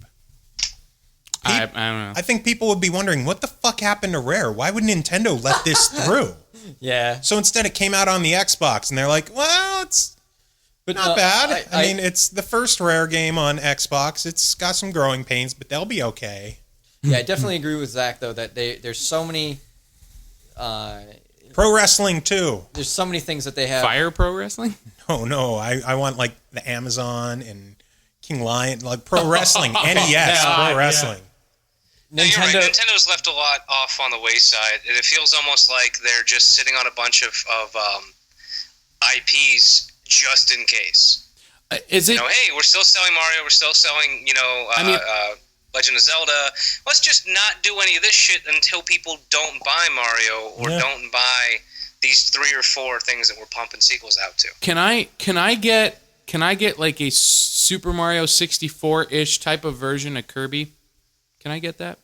I don't know. I think people would be wondering, what the fuck happened to Rare? Why would Nintendo let this through? Yeah. So instead it came out on the Xbox, and they're like, well, it's But not bad. I mean, it's the first Rare game on Xbox. It's got some growing pains, but they'll be okay. Yeah, I definitely agree with Zach, though, that there's so many... Pro Wrestling too. there's so many things that they have. Fire Pro Wrestling? Oh, no. I want, like, the Amazon and King Lion, like Pro Wrestling, NES, Pro Wrestling. No, you're right. Nintendo's left a lot off on the wayside, and it feels almost like they're just sitting on a bunch of IPs just in case. Is it? Hey, we're still selling Mario. We're still selling, Legend of Zelda. Let's just not do any of this shit until people don't buy Mario or don't buy these 3 or 4 things that we're pumping sequels out to. Can I get like a Super Mario 64-ish type of version of Kirby? Can I get that?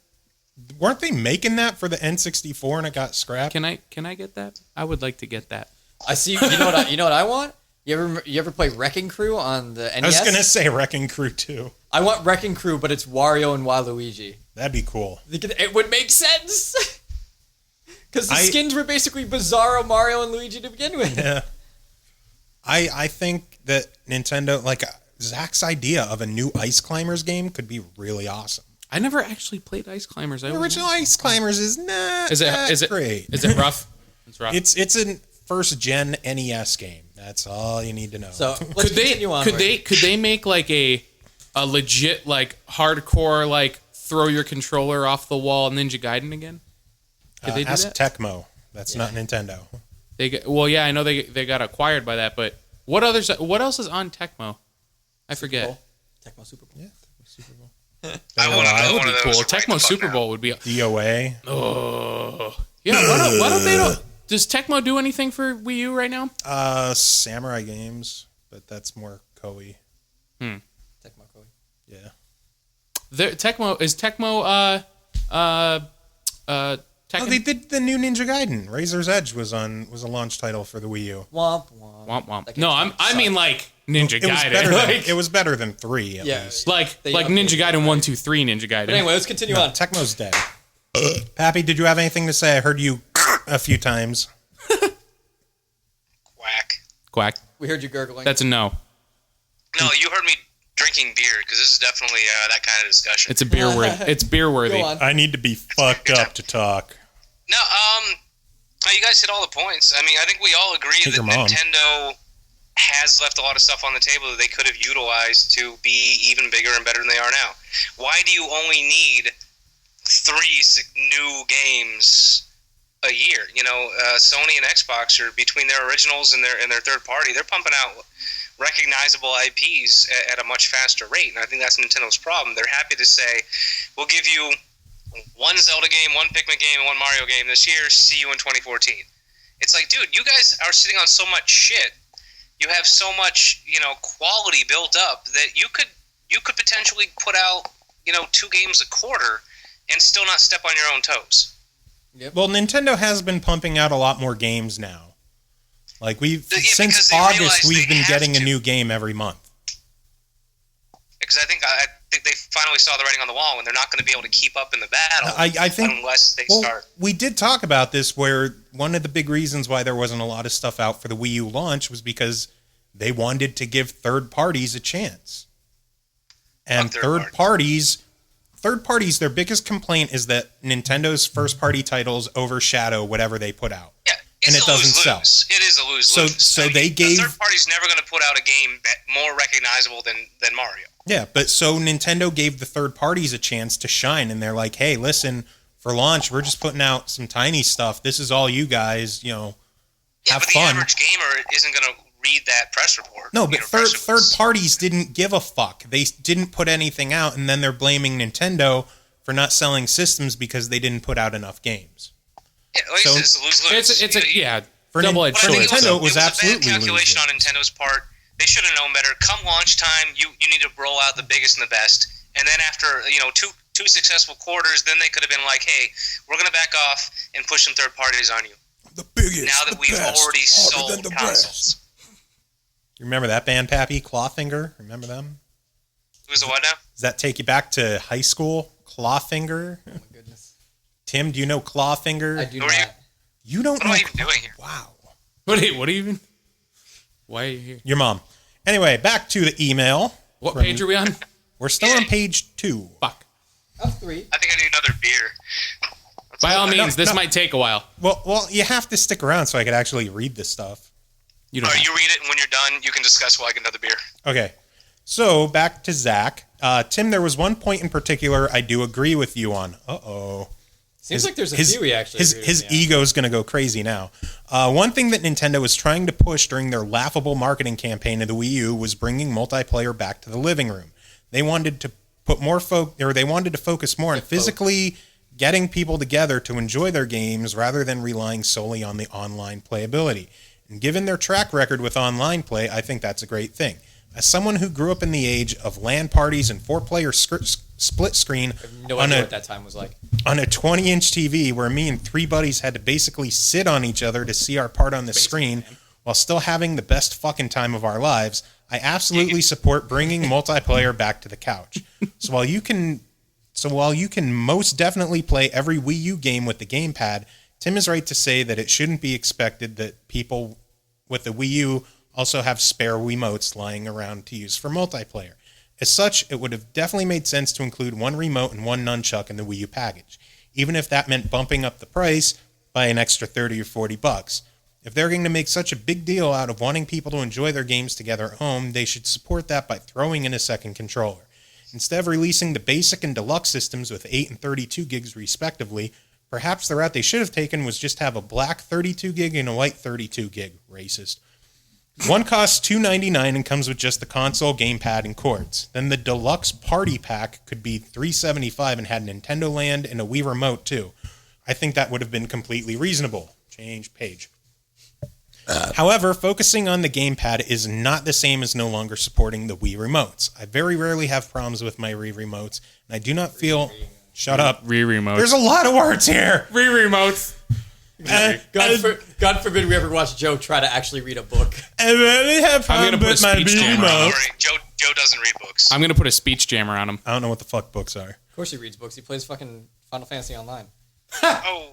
Weren't they making that for the N64 and it got scrapped? Can I get that? I would like to get that. I see. You know what I want? You ever play Wrecking Crew on the NES? I was gonna say Wrecking Crew 2. I want Wrecking Crew, but it's Wario and Waluigi. That'd be cool. It would make sense. Because the skins were basically Bizarro, Mario, and Luigi to begin with. Yeah. I think that Nintendo, like Zach's idea of a new Ice Climbers game could be really awesome. I never actually played Ice Climbers. The original Ice Climbers is not Is it great. Is it rough? It's rough. It's a first gen NES game. That's all you need to know. So let's continue on. Could they make like a a legit like hardcore like throw your controller off the wall Ninja Gaiden again? Did they do Ask that? Tecmo. That's not Nintendo. I know they got acquired by that, but what else is on Tecmo? I forget. Tecmo Super Bowl. Yeah. I want That to would one be of cool. those. Tecmo Super Bowl would be. DOA. Oh. Yeah. Why don't they? Does Tecmo do anything for Wii U right now? Samurai games, but that's more Koei. Tecmo Koei. Yeah. Tecmo. Oh, they did the new Ninja Gaiden. Razor's Edge was a launch title for the Wii U. Womp womp. Womp womp. That No, game's I mean like Ninja It was Gaiden. better than, Like, it was better than 3 at Yeah. least. like They Ninja updated Gaiden 1, 2, 3 Ninja Gaiden. But anyway, let's continue No, on. Tecmo's dead. Pappy, did you have anything to say? I heard you a few times. Quack. Quack. We heard you gurgling. That's a no. No, you heard me drinking beer because this is definitely that kind of discussion. It's a beer worthy. It's beer worthy. Go on. I need to be fucked up to talk. No, you guys hit all the points. I mean, I think we all agree Hit that your mom. Nintendo has left a lot of stuff on the table that they could have utilized to be even bigger and better than they are now. Why do you only need 3 new games a year? You know, Sony and Xbox are between their originals and their third party. They're pumping out recognizable IPs at a much faster rate, and I think that's Nintendo's problem. They're happy to say, "We'll give you one Zelda game, one Pikmin game, and one Mario game this year. See you in 2014." It's like, dude, you guys are sitting on so much shit. You have so much, quality built up that you could potentially put out, 2 games a quarter and still not step on your own toes. Well, Nintendo has been pumping out a lot more games now. Like since because they August, realize we've they been have getting a to. new game every month. Because I think they finally saw the writing on the wall, and they're not going to be able to keep up in the battle I think unless they well, start. we did talk about this where one of the big reasons why there wasn't a lot of stuff out for the Wii U launch was because they wanted to give third parties a chance. And third parties, their biggest complaint is that Nintendo's first party titles overshadow whatever they put out. Yeah, and it doesn't sell. It is a lose-lose. So they gave the third party's never going to put out a game more recognizable than Mario. Yeah, but so Nintendo gave the third parties a chance to shine, and they're like, hey, listen, for launch, we're just putting out some tiny stuff. This is all you guys, have but the fun. average gamer isn't going to read that press report. No, but third parties didn't give a fuck. They didn't put anything out, and then they're blaming Nintendo for not selling systems because they didn't put out enough games. Yeah, like So- it's lose-lose. It's a For double-edged But I for think sword. Nintendo, it was absolutely a bad calculation lose-lose. on Nintendo's part. They should have known better. Come launch time, you need to roll out the biggest and the best. And then after two successful quarters, then they could have been like, hey, we're going to back off and push some third parties on you. The biggest, Now that we've already sold consoles. You remember that band, Pappy? Clawfinger? Remember them? Who's the what now? Does that take you back to high school? Clawfinger? Oh my goodness. Tim, do you know Clawfinger? I do Who not. are you? You don't What know am I even doing here? Wow. What do you even? Why are you here? Your mom. Anyway, back to the email. What page are we on? We're still on page 2. Fuck. Of 3. I think I need another beer. By all means, this no. might take a while. Well, you have to stick around so I could actually read this stuff. You don't. Or have you read it, and when you're done, you can discuss while I get another beer. Okay. So, back to Zach. Tim, there was one point in particular I do agree with you on. Uh-oh. Seems like there's a few we actually agree His with, yeah. ego's going to go crazy now. One thing that Nintendo was trying to push during their laughable marketing campaign of the Wii U was bringing multiplayer back to the living room. They wanted to put more they wanted to focus more on physically getting people together to enjoy their games rather than relying solely on the online playability. And given their track record with online play, I think that's a great thing. As someone who grew up in the age of LAN parties and 4-player split screen No idea what that time was like. on a 20-inch TV where me and 3 buddies had to basically sit on each other to see our part on the screen while still having the best fucking time of our lives, I absolutely support bringing multiplayer back to the couch. So while you can most definitely play every Wii U game with the gamepad, Tim is right to say that it shouldn't be expected that people with the Wii U also have spare Wiimotes lying around to use for multiplayer. As such, it would have definitely made sense to include one remote and one nunchuck in the Wii U package, even if that meant bumping up the price by an extra $30 or $40. If they're going to make such a big deal out of wanting people to enjoy their games together at home, they should support that by throwing in a second controller. Instead of releasing the basic and deluxe systems with 8 and 32 gigs respectively, perhaps the route they should have taken was just have a black 32 gig and a white 32 gig. Racist. One costs $299 and comes with just the console, gamepad, and cords. Then the deluxe party pack could be $375 and had Nintendo Land and a Wii Remote too. I think that would have been completely reasonable. Change page. However, focusing on the gamepad is not the same as no longer supporting the Wii Remotes. I very rarely have problems with my Wii Remotes, and I do not feel... Shut up. Wii Remotes. There's a lot of words here. Wii Remotes. God forbid we ever watch Joe try to actually read a book. I really have I'm gonna problems put a with my speech Wii jammer on. Don't Remotes. worry, Joe doesn't read books. I'm going to put a speech jammer on him. I don't know what the fuck books are. Of course he reads books. He plays fucking Final Fantasy Online. Oh,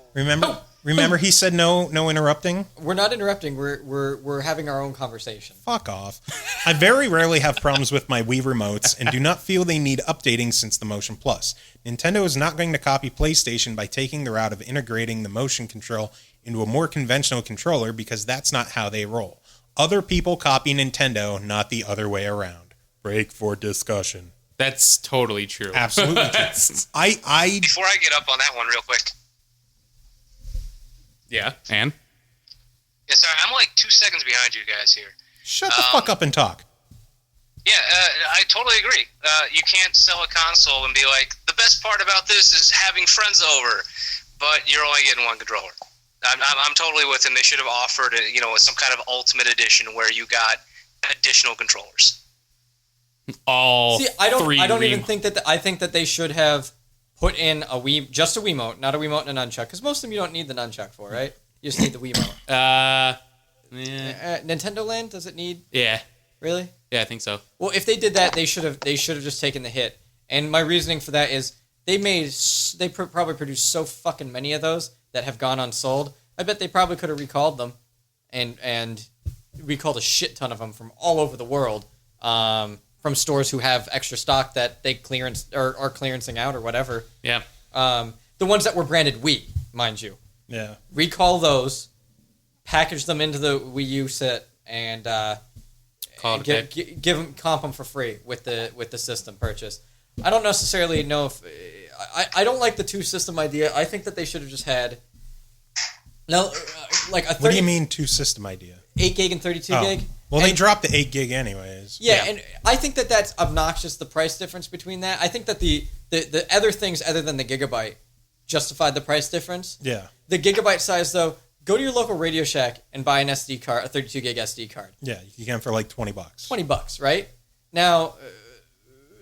Remember he said no interrupting? We're not interrupting. We're having our own conversation. Fuck off. I very rarely have problems with my Wii Remotes and do not feel they need updating since the Motion Plus. Nintendo is not going to copy PlayStation by taking the route of integrating the motion control into a more conventional controller because that's not how they roll. Other people copy Nintendo, not the other way around. Break for discussion. That's totally true. Absolutely true. I before I get up on that one real quick. Yeah. And? Yeah, sorry, I'm like 2 seconds behind you guys here. shut the fuck up and talk. Yeah, I totally agree. You can't sell a console and be like, the best part about this is having friends over, but you're only getting one controller. I'm totally with him. They should have offered, some kind of ultimate edition where you got additional controllers. I don't even think that. I think that they should have put in just a Wiimote, not a Wiimote and a nunchuck, because most of them you don't need the nunchuck for, right? You just need the Wiimote. Nintendo Land, does it need? Yeah. Really? Yeah, I think so. Well, if they did that, they should have just taken the hit. And my reasoning for that is they probably produced so fucking many of those that have gone unsold. I bet they probably could have recalled them, and recalled a shit ton of them from all over the world, from stores who have extra stock that they clearance or are clearancing out or whatever. Yeah. The ones that were branded Wii, mind you. Yeah. Recall those, package them into the Wii U set, and comp them for free with the system purchase. I don't necessarily know if I don't like the two system idea. I think that they should have just had like a 30, What do you mean two system idea? 8 gig and 32 gig. Well, they dropped the 8 gig anyways. Yeah, and I think that that's obnoxious, the price difference between that. I think that the other things other than the gigabyte justified the price difference. Yeah. The gigabyte size, though, go to your local Radio Shack and buy an SD card, a 32 gig SD card. Yeah, you get them for like $20. $20, right? Now,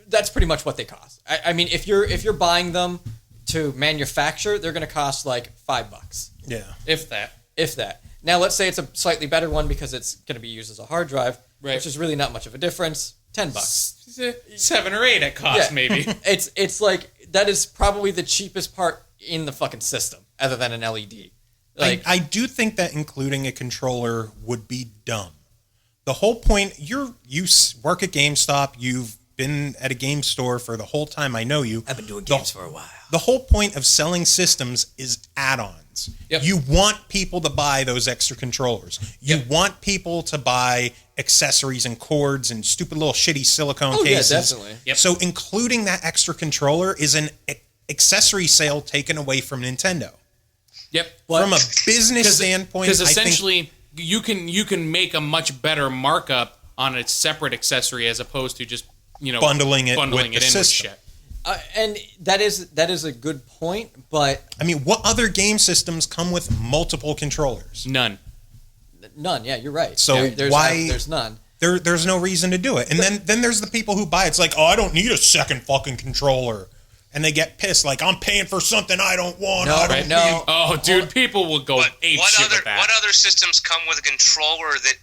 that's pretty much what they cost. I mean, if you're buying them to manufacture, they're going to cost like $5. Yeah. If that. Now, let's say it's a slightly better one because it's going to be used as a hard drive, which is really not much of a difference. $10. 7 or 8 at cost, maybe. It's like that is probably the cheapest part in the fucking system, other than an LED. Like I do think that including a controller would be dumb. The whole point, you work at GameStop, you've been at a game store for the whole time I know you. I've been doing games for a while. The whole point of selling systems is add-ons. Yep. You want people to buy those extra controllers. You want people to buy accessories and cords and stupid little shitty silicone cases. Yeah, definitely. Yep. So including that extra controller is an accessory sale taken away from Nintendo. Yep. From a business standpoint, because I think essentially you can make a much better markup on a separate accessory as opposed to just bundling it with in with shit. And that is a good point, but I mean, what other game systems come with multiple controllers? None. Yeah, you're right. So there's none. There's no reason to do it. And then there's the people who buy it. It's like, oh, I don't need a second fucking controller. And they get pissed, like, I'm paying for something I don't want. Oh, dude, people will go ape shit with that. What other systems come with a controller that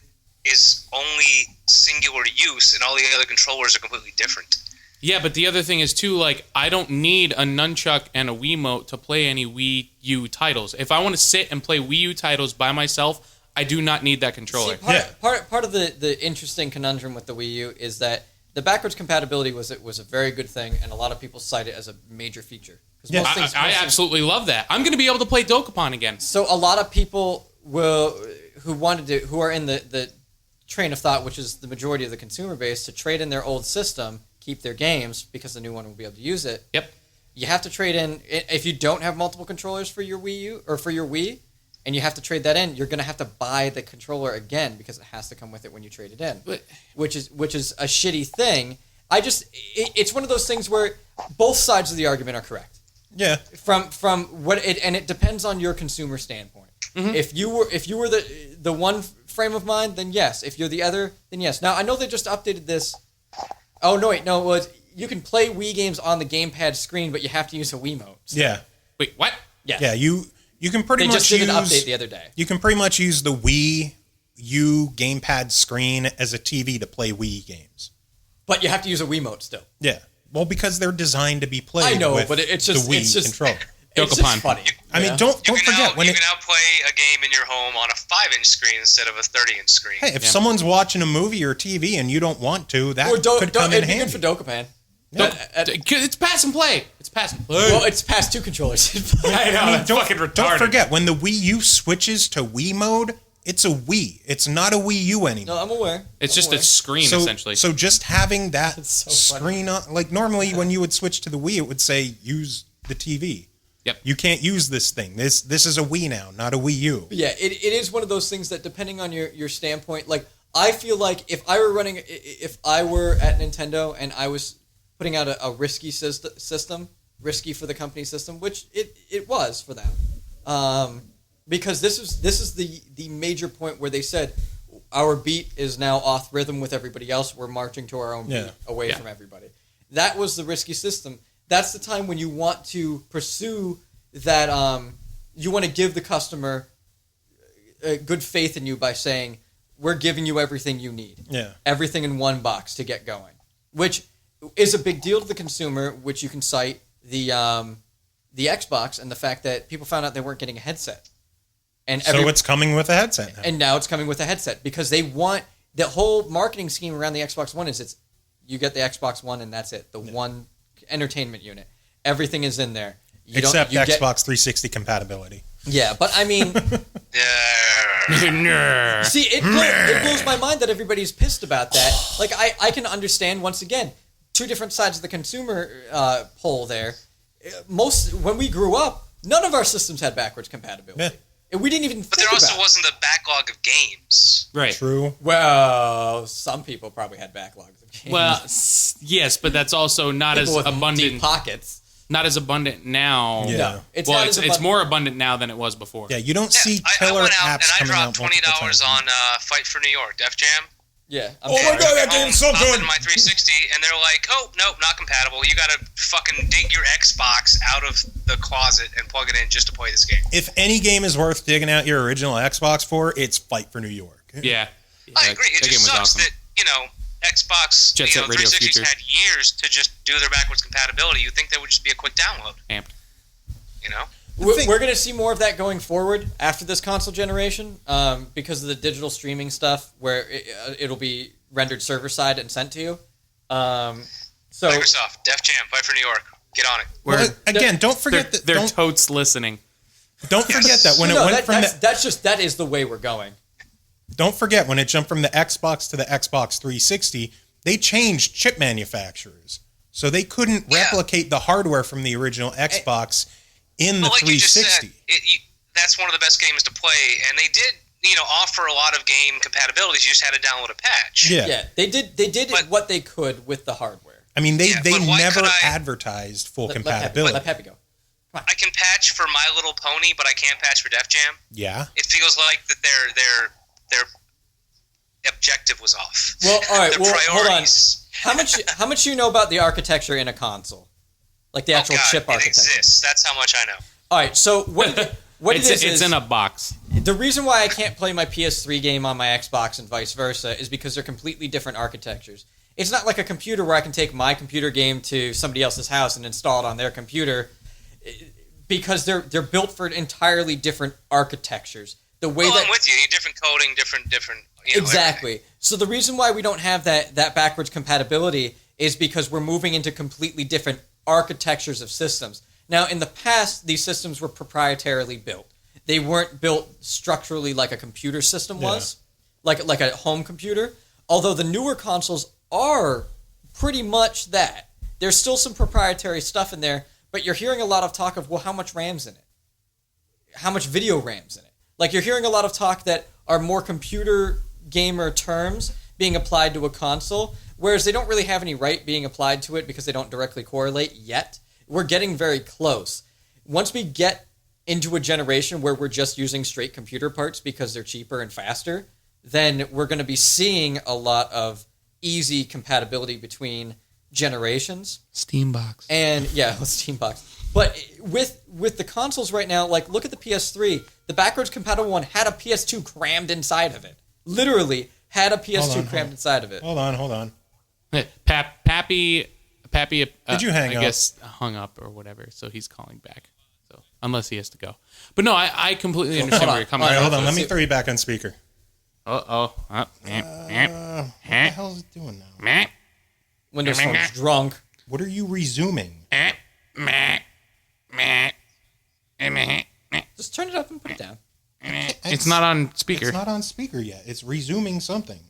is only singular use and all the other controllers are completely different? Yeah, but the other thing is, too, like, I don't need a nunchuck and a Wiimote to play any Wii U titles. If I want to sit and play Wii U titles by myself, I do not need that controller. See, part of the interesting conundrum with the Wii U is that the backwards compatibility was a very good thing, and a lot of people cite it as a major feature. Yeah, I absolutely love that. I'm going to be able to play Dokapon again. So a lot of people who are in the train of thought, which is the majority of the consumer base, to trade in their old system, keep their games because the new one will be able to use it. Yep. You have to trade in if you don't have multiple controllers for your Wii U or for your Wii, and you have to trade that in. You're going to have to buy the controller again because it has to come with it when you trade it in, which is a shitty thing. It's one of those things where both sides of the argument are correct. Yeah. From what it, and it depends on your consumer standpoint. Mm-hmm. If you were the one frame of mind, then yes. If you're the other, then yes. Now I know they just updated this. Oh no, wait, no, it was you can play Wii games on the gamepad screen, but you have to use a Wiimote. So. Yeah. Wait, what? Yes. Yeah, you can pretty much just did an update the other day. You can pretty much use the Wii U gamepad screen as a TV to play Wii games. But you have to use a Wiimote still. Yeah. Well, because they're designed to be played. I know, with but it's just the Wii it's just controller. It's just funny. I mean, don't forget you can now play a game in your home on a 5-inch screen instead of a 30-inch screen. Hey, if someone's watching a movie or TV and you don't want to, that could come in handy. It'd be good for Dokapon. It's pass and play. It's pass and play. Well, it's past two controllers. I know. That's fucking retarded. Don't forget, when the Wii U switches to Wii mode, it's a Wii. It's not a Wii U anymore. No, I'm aware. It's just a screen, essentially. So just having that so screen on, like normally when you would switch to the Wii, it would say use the TV. Yep. You can't use this thing. This is a Wii now, not a Wii U. But yeah, it is one of those things that depending on your standpoint, like I feel like if I were at Nintendo and I was putting out a risky system, risky for the company system, which it was for them, because this is the major point where they said our beat is now off rhythm with everybody else. We're marching to our own beat away from everybody. That was the risky system. That's the time when you want to pursue that. You want to give the customer good faith in you by saying, "We're giving you everything you need, everything in one box to get going," which is a big deal to the consumer. Which you can cite the Xbox and the fact that people found out they weren't getting a headset, and so it's coming with a headset now. And now it's coming with a headset because they want the whole marketing scheme around the Xbox One is you get the Xbox One and that's it. The one entertainment unit. Everything is in there. Except Xbox 360 compatibility. Yeah, but I mean... See, it blows my mind that everybody's pissed about that. Like, I can understand, once again, two different sides of the consumer poll there. When we grew up, none of our systems had backwards compatibility. Yeah. And we didn't even think about it. But there also wasn't a backlog of games. Right. True. Well, some people probably had backlogs of games. Well, yes, but that's also not as abundant. Deep pockets. Not as abundant now. Yeah. No, it's more abundant now than it was before. Yeah, you don't see killer apps coming out. I went out and I dropped $20 on Fight for New York, Def Jam. Yeah. Oh my god, that game's so good! My 360, and they're like, "Oh, nope, not compatible. You got to fucking dig your Xbox out of the closet and plug it in just to play this game." If any game is worth digging out your original Xbox for, it's Fight for New York. Yeah. I agree. It just sucks that Xbox, Jet Set Radio 360s Future had years to just do their backwards compatibility. You'd think that would just be a quick download. Amped. You know? We're going to see more of that going forward after this console generation because of the digital streaming stuff where it'll be rendered server-side and sent to you. So Microsoft, Def Jam, Fight for New York. Get on it. Well, again, don't forget that... They're totes listening. Don't forget that when it went from... that is the way we're going. Don't forget, when it jumped from the Xbox to the Xbox 360, they changed chip manufacturers. So they couldn't replicate the hardware from the original Xbox in the 360. You just said, that's one of the best games to play. And they did, offer a lot of game compatibilities. You just had to download a patch. Yeah, they did what they could with the hardware. I mean, they never advertised full compatibility. Let Pappy go. I can patch for My Little Pony, but I can't patch for Def Jam. Yeah. It feels like that their objective was off. Well, all right. Their priorities. Hold on. How much do you know about the architecture in a console, like the actual chip architecture? It exists. That's how much I know. All right. So it's in a box. The reason why I can't play my PS3 game on my Xbox and vice versa is because they're completely different architectures. It's not like a computer where I can take my computer game to somebody else's house and install it on their computer, because they're built for entirely different architectures. The way I'm with you. You need different coding, different. Exactly. Everything. So the reason why we don't have that backwards compatibility is because we're moving into completely different architectures of systems. Now, in the past, these systems were proprietarily built. They weren't built structurally like a computer system was, like a home computer. Although the newer consoles are pretty much that. There's still some proprietary stuff in there, but you're hearing a lot of talk of, well, how much RAM's in it? How much video RAM's in it? Like, you're hearing a lot of talk that are more computer gamer terms being applied to a console, whereas they don't really have any right being applied to it because they don't directly correlate yet. We're getting very close. Once we get into a generation where we're just using straight computer parts because they're cheaper and faster, then we're going to be seeing a lot of easy compatibility between generations. Steambox. And yeah, Steambox. But with the consoles right now, like, look at the PS3. The backwards compatible one had a PS2 crammed inside of it. Literally had a PS2 crammed inside of it. Hold on. Pappy. Did you hang up? I guess hung up or whatever, so he's calling back. So unless he has to go. But no, I completely understand where you're coming All right, from. hold on. Let me throw you back on speaker. What the hell is it doing now? Windows Phone's drunk. What are you resuming? Just turn it up and put it down. It's not on speaker. It's not on speaker yet. It's resuming something.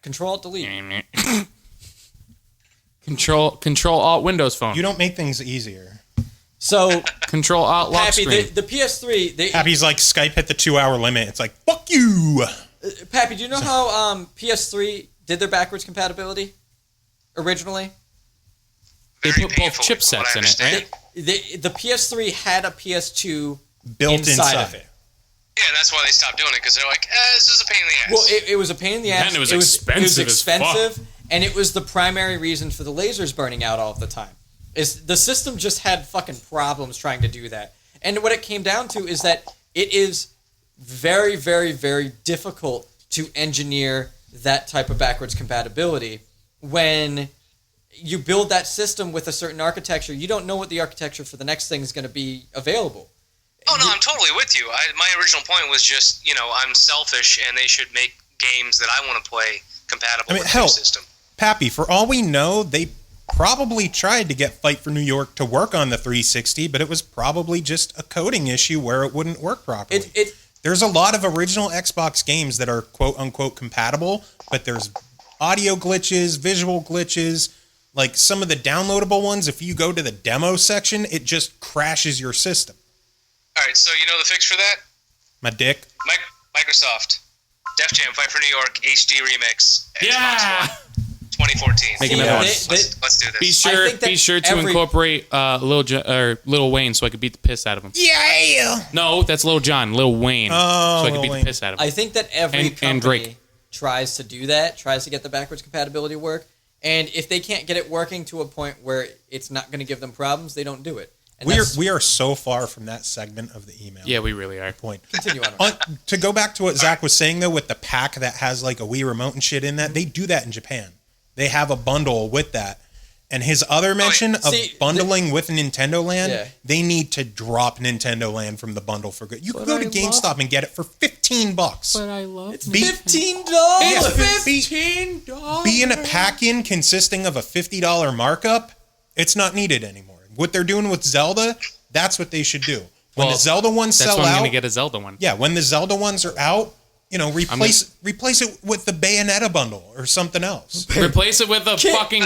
Control-Alt-Delete. Control Alt Windows Phone. You don't make things easier. So, Control Alt Lock Pappy, Screen. the PS3... Pappy's like, Skype hit the 2-hour limit. It's like, fuck you! Pappy, do you know how PS3 did their backwards compatibility originally? They Very put both painful, from what chipsets I in it, right? understand. The PS3 had a PS2 Built inside of it. Yeah, and that's why they stopped doing it, because they're like, this is a pain in the ass. Well, it was a pain in the ass. And it was expensive as fuck. And it was the primary reason for the lasers burning out all of the time. Is the system just had fucking problems trying to do that. And what it came down to is that it is very, very, very difficult to engineer that type of backwards compatibility. When you build that system with a certain architecture, you don't know what the architecture for the next thing is going to be available. Oh, no, I'm totally with you. My original point was just, I'm selfish, and they should make games that I want to play compatible with the new system. Pappy, for all we know, they probably tried to get Fight for New York to work on the 360, but it was probably just a coding issue where it wouldn't work properly. There's a lot of original Xbox games that are quote-unquote compatible, but there's audio glitches, visual glitches. Like some of the downloadable ones, if you go to the demo section, it just crashes your system. All right, so you know the fix for that? My dick. Microsoft. Def Jam Fight for New York HD Remix. Xbox Yeah! One, 2014. Make another one. Let's do this. Be sure to incorporate Lil Wayne so I could beat the piss out of him. Yeah! No, that's Lil Jon, Lil Wayne. Oh, so I could Lil beat Wayne. the piss out of him. I think that every And company Drake. tries to do that, tries to get the backwards compatibility to work. And if they can't get it working to a point where it's not going to give them problems, they don't do it. And We are so far from that segment of the email. Yeah, we really are. Point. Continue on. To go back to what Zach was saying, though, with the pack that has like a Wii remote and shit in that, they do that in Japan. They have a bundle with that. And his other mention of bundling with Nintendo Land, they need to drop Nintendo Land from the bundle for good. You can go to GameStop and get it for $15. But I love It's $15. $15. Being a pack-in consisting of a $50 markup, it's not needed anymore. What they're doing with Zelda, that's what they should do. When the Zelda ones sell out, that's why I'm going to get a Zelda one. Yeah, when the Zelda ones are out, replace it with the Bayonetta bundle or something else. Replace it with a fucking...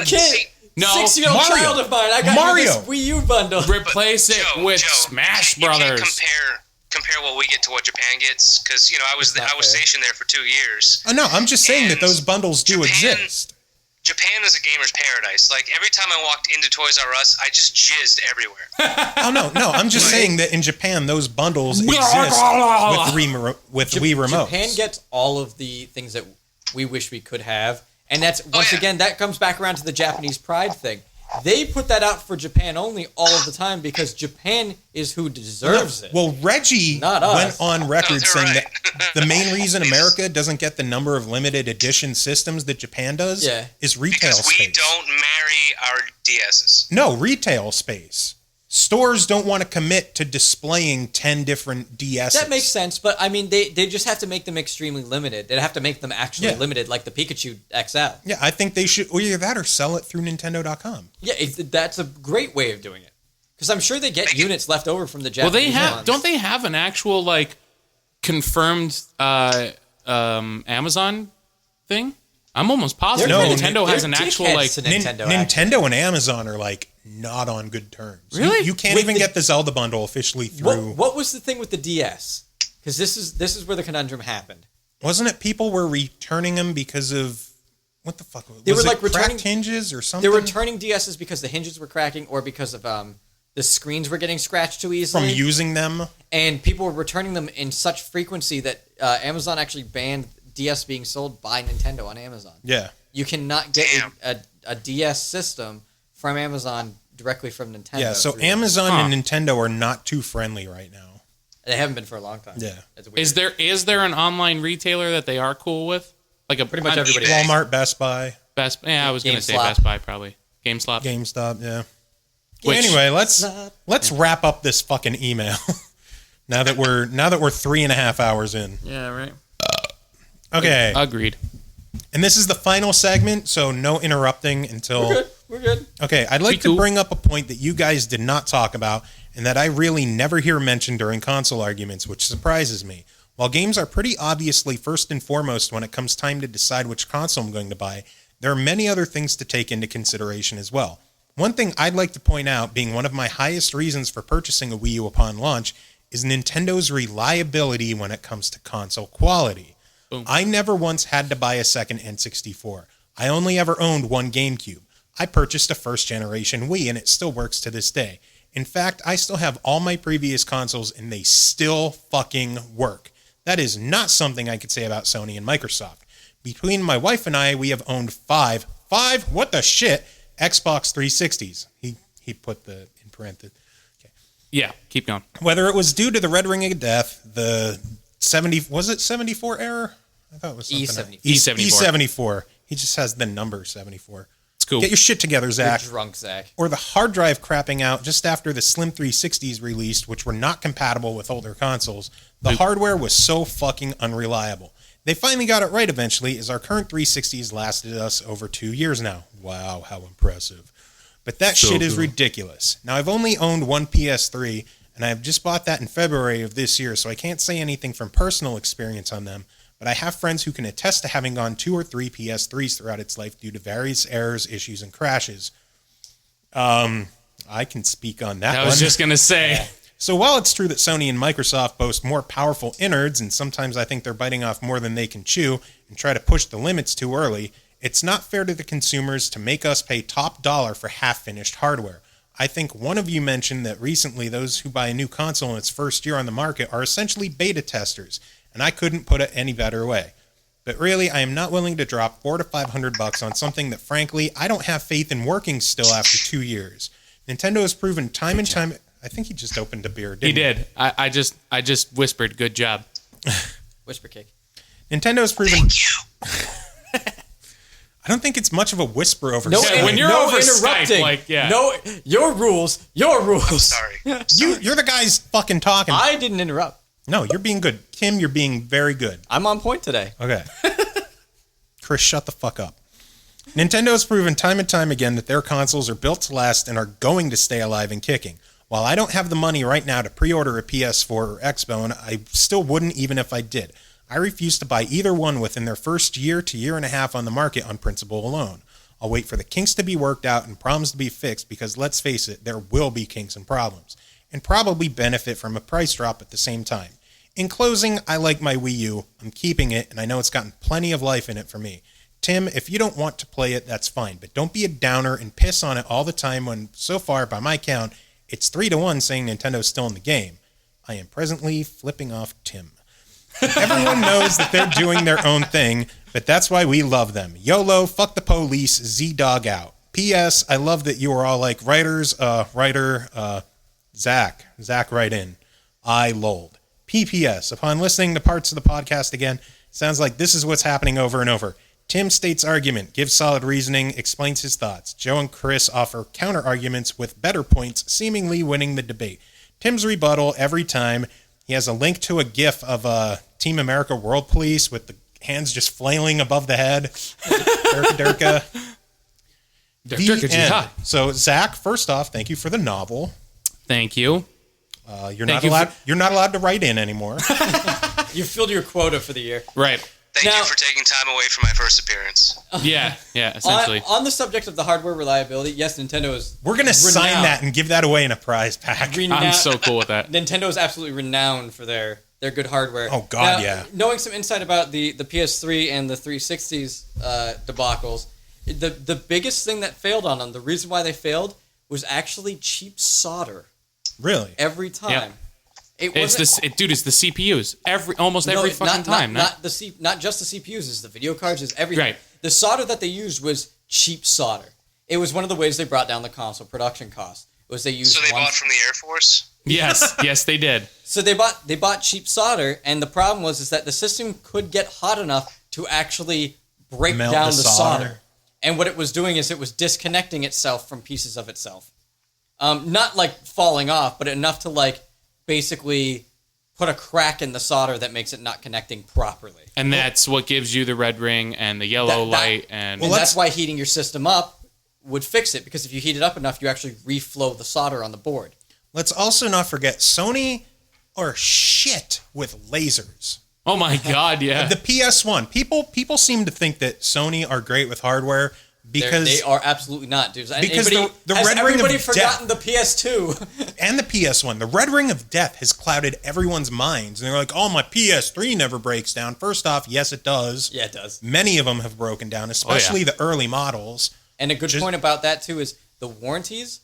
No, 6-year-old Mario. child of mine. I got Mario. this Wii U bundle. Replace it with Smash Brothers. You can't compare what we get to what Japan gets, because I was stationed there for 2 years. No, I'm just saying that those bundles do exist. Japan is a gamer's paradise. Like, every time I walked into Toys R Us, I just jizzed everywhere. No, I'm just saying that in Japan, those bundles exist with Wii remotes. Japan gets all of the things that we wish we could have. And that's, once again, that comes back around to the Japanese pride thing. They put that out for Japan only all of the time because Japan is who deserves it. Well, Reggie Not us. went on record saying right. that the main reason America doesn't get the number of limited edition systems that Japan does is retail because space. we don't marry our DSs. No, retail space. Stores don't want to commit to displaying 10 different DSs. That makes sense, but I mean, they just have to make them extremely limited. They'd have to make them actually limited, like the Pikachu XL. Yeah, I think they should either that or sell it through Nintendo.com. Yeah, that's a great way of doing it. Because I'm sure they get units left over from the Japanese ones. Don't they have an actual, like, confirmed Amazon thing? I'm almost positive No, Nintendo has an they're actual dickheads like. to Nintendo. Nintendo and Amazon are like not on good terms. Really? You can't With even the- get the Zelda bundle officially through. What was the thing with the DS? Because this is where the conundrum happened. Wasn't it people were returning them because of what the fuck? They was were it like returning cracked hinges or something? They're returning DSs because the hinges were cracking or because of the screens were getting scratched too easily. from using them. And people were returning them in such frequency that Amazon actually banned DS being sold by Nintendo on Amazon. Yeah. You cannot get a DS system from Amazon directly from Nintendo. Yeah, so through- Amazon and Nintendo are not too friendly right now. They haven't been for a long time. Yeah. It's weird. Is there an online retailer that they are cool with? Like a Pretty much I'm- everybody. Walmart, Best Buy, Best. Yeah, I was gonna say GameStop. Best Buy probably. GameStop. GameStop, yeah. Which- Anyway, let's wrap up this fucking email. now that we're 3.5 hours in. Yeah. Right. Okay. Agreed. And this is the final segment, so no interrupting until We're good. Okay, I'd like Be cool. to bring up a point that you guys did not talk about and that I really never hear mentioned during console arguments, which surprises me. While games are pretty obviously first and foremost when it comes time to decide which console I'm going to buy, there are many other things to take into consideration as well. One thing I'd like to point out, being one of my highest reasons for purchasing a Wii U upon launch, is Nintendo's reliability when it comes to console quality. Boom. I never once had to buy a second N64. I only ever owned one GameCube. I purchased a first generation Wii and it still works to this day. In fact, I still have all my previous consoles and they still fucking work. That is not something I could say about Sony and Microsoft. Between my wife and I, we have owned five, what the shit, Xbox 360s. He put the in parentheses. Yeah. Keep going. Whether it was due to the Red Ring of Death, the 74 error? I thought it was something. E74. E74. He just has the number 74. It's cool. Get your shit together, You're Zach. drunk, Zach. Or the hard drive crapping out just after the Slim 360s released, which were not compatible with older consoles. The hardware was so fucking unreliable. They finally got it right eventually, as our current 360s lasted us over 2 years now. Wow, how impressive. But that shit is ridiculous. Now, I've only owned one PS3, and I've just bought that in February of this year, so I can't say anything from personal experience on them, but I have friends who can attest to having gone 2 or 3 PS3s throughout its life due to various errors, issues, and crashes. I can speak on that I one. was just gonna say. So while it's true that Sony and Microsoft boast more powerful innards, and sometimes I think they're biting off more than they can chew and try to push the limits too early, it's not fair to the consumers to make us pay top dollar for half-finished hardware. I think one of you mentioned that recently those who buy a new console in its first year on the market are essentially beta testers, and I couldn't put it any better way. But really, I am not willing to drop $400 to $500 on something that, frankly, I don't have faith in working still after 2 years. Nintendo has proven time and time. I think he just opened a beer. Didn't He did. I just whispered, "Good job." Whisper kick. Nintendo has proven. Thank you. I don't think it's much of a whisper over. No, Skype. when you're no over Skype, interrupting. like, yeah. No, your rules. Your rules. Sorry. you're the guys fucking talking. I didn't interrupt. No, you're being good, Tim. You're being very good. I'm on point today. Okay. Chris, shut the fuck up. Nintendo has proven time and time again that their consoles are built to last and are going to stay alive and kicking. While I don't have the money right now to pre-order a PS4 or Xbone, I still wouldn't even if I did. I refuse to buy either one within their first year to year and a half on the market on principle alone. I'll wait for the kinks to be worked out and problems to be fixed because, let's face it, there will be kinks and problems, and probably benefit from a price drop at the same time. In closing, I like my Wii U. I'm keeping it, and I know it's gotten plenty of life in it for me. Tim, if you don't want to play it, that's fine, but don't be a downer and piss on it all the time when, so far, by my count, it's 3-1 saying Nintendo's still in the game. I am presently flipping off Tim. Everyone knows that they're doing their own thing, but that's why we love them. YOLO, fuck the police, Z-Dog out. P.S. I love that you are all like Zach, write in. I lolled. P.P.S. Upon listening to parts of the podcast again, sounds like this is what's happening over and over. Tim states argument, gives solid reasoning, explains his thoughts. Joe and Chris offer counter-arguments with better points, seemingly winning the debate. Tim's rebuttal every time. He has a link to a GIF of Team America World Police with the hands just flailing above the head. Durka. Durka Jihad. So, Zach, first off, thank you for the novel. Thank you. You're not allowed to write in anymore. You filled your quota for the year. Right. Thank you for taking time away from my first appearance. Yeah, essentially. On the subject of the hardware reliability, yes, Nintendo is. We're gonna sign that and give that away in a prize pack. I'm so cool with that. Nintendo is absolutely renowned for their good hardware. Oh God, now, yeah. Knowing some insight about the PS3 and the 360's debacles, the biggest thing that failed on them, the reason why they failed, was actually cheap solder. Really? Every time. Yep. It's the CPUs. Almost every fucking time. Not just the CPUs, it's the video cards, it's everything. Right. The solder that they used was cheap solder. It was one of the ways they brought down the console production cost. It was they used. So they bought from the Air Force? Yes, they did. So they bought cheap solder, and the problem was that the system could get hot enough to actually break Melt down the the solder. solder. And what it was doing is it was disconnecting itself from pieces of itself. Not like falling off, but enough to like basically put a crack in the solder that makes it not connecting properly. And that's what gives you the red ring and the yellow light. And that's why heating your system up would fix it, because if you heat it up enough, you actually reflow the solder on the board. Let's also not forget Sony are shit with lasers. oh my God, yeah. The PS1. People seem to think that Sony are great with hardware because they are absolutely not, dudes. Because the has red ring of everybody death- forgotten the PS2? and the PS1, the red ring of death has clouded everyone's minds. And they're like, "Oh, my PS3 never breaks down." First off, yes, it does. Yeah, it does. Many of them have broken down, especially the early models. And a good point about that, too, is the warranties.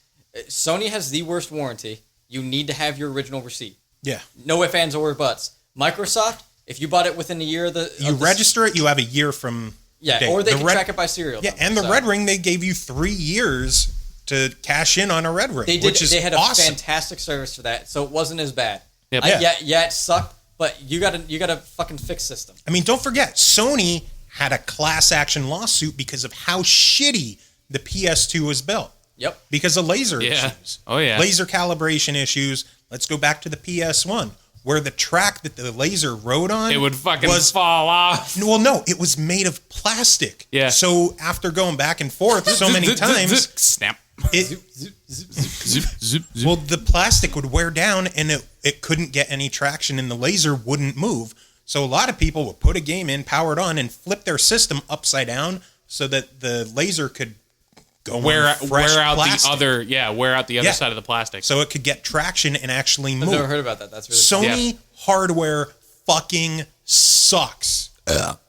Sony has the worst warranty. You need to have your original receipt. Yeah. No ifs, ands, or buts. Microsoft, if you bought it within a year of the... You register it, you have a year from Yeah, the date. or they The can red- track it by serial Yeah, number, and the so. red ring, they gave you 3 years to cash in on a red ring, They did. which is They had a awesome. fantastic service for that, so it wasn't as bad. Yep. Yeah, it sucked, but you got a fucking fix system. I mean, don't forget, Sony had a class action lawsuit because of how shitty the PS2 was built. Yep. Because of laser Yeah. issues. Oh, yeah. Laser calibration issues. Let's go back to the PS1, where the track that the laser rode on It would fucking fall off. Well, no, it was made of plastic. Yeah. So after going back and forth so many times, Snap. it, Zip, zip, zip. well, the plastic would wear down and it couldn't get any traction and the laser wouldn't move. So a lot of people would put a game in, power it on, and flip their system upside down so that the laser could go wear on fresh out plastic. wear out the other Yeah. side of the plastic. So it could get traction and actually I've move. never heard about that. That's really Sony hardware fucking sucks.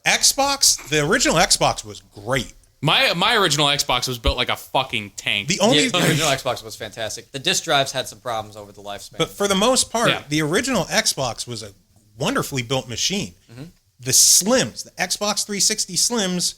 Xbox, the original Xbox was great. My original Xbox was built like a fucking tank. The only, The original Xbox was fantastic. The disc drives had some problems over the lifespan. but for the most part, Yeah. the original Xbox was a wonderfully built machine. Mm-hmm. The Slims, the Xbox 360 Slims,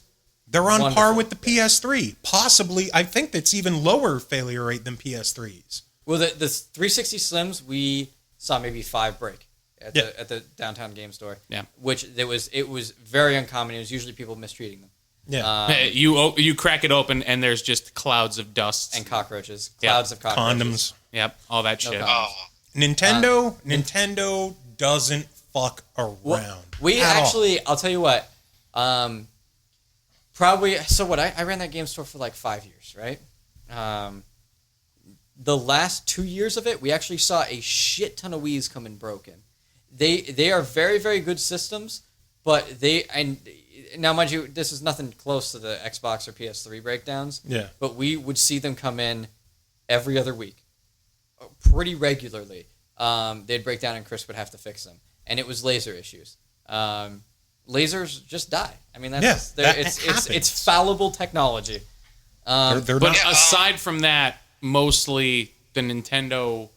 they're on par Wonderful. with the PS3. Possibly, I think that's even lower failure rate than PS3s. Well, the 360 Slims, we saw maybe 5 break at Yeah. the downtown game store. Yeah. Which it was very uncommon. It was usually people mistreating them. Yeah. Hey, you crack it open and there's just clouds of dust And cockroaches. Yeah. Clouds of cockroaches. Condoms. Yep, all that shit. condoms. Oh, Nintendo doesn't fuck around. We at all. actually, I'll tell you what, probably, so what, I ran that game store for like 5 years, right? The last 2 years of it, we actually saw a shit ton of Wii's come in broken. They are very, very good systems, but and now mind you, this is nothing close to the Xbox or PS3 breakdowns. Yeah. But we would see them come in every other week, pretty regularly. They'd break down and Chris would have to fix them, and it was laser issues. Lasers just die. I mean, that's that it's happens. fallible technology. They're But not. aside from that, mostly the Nintendo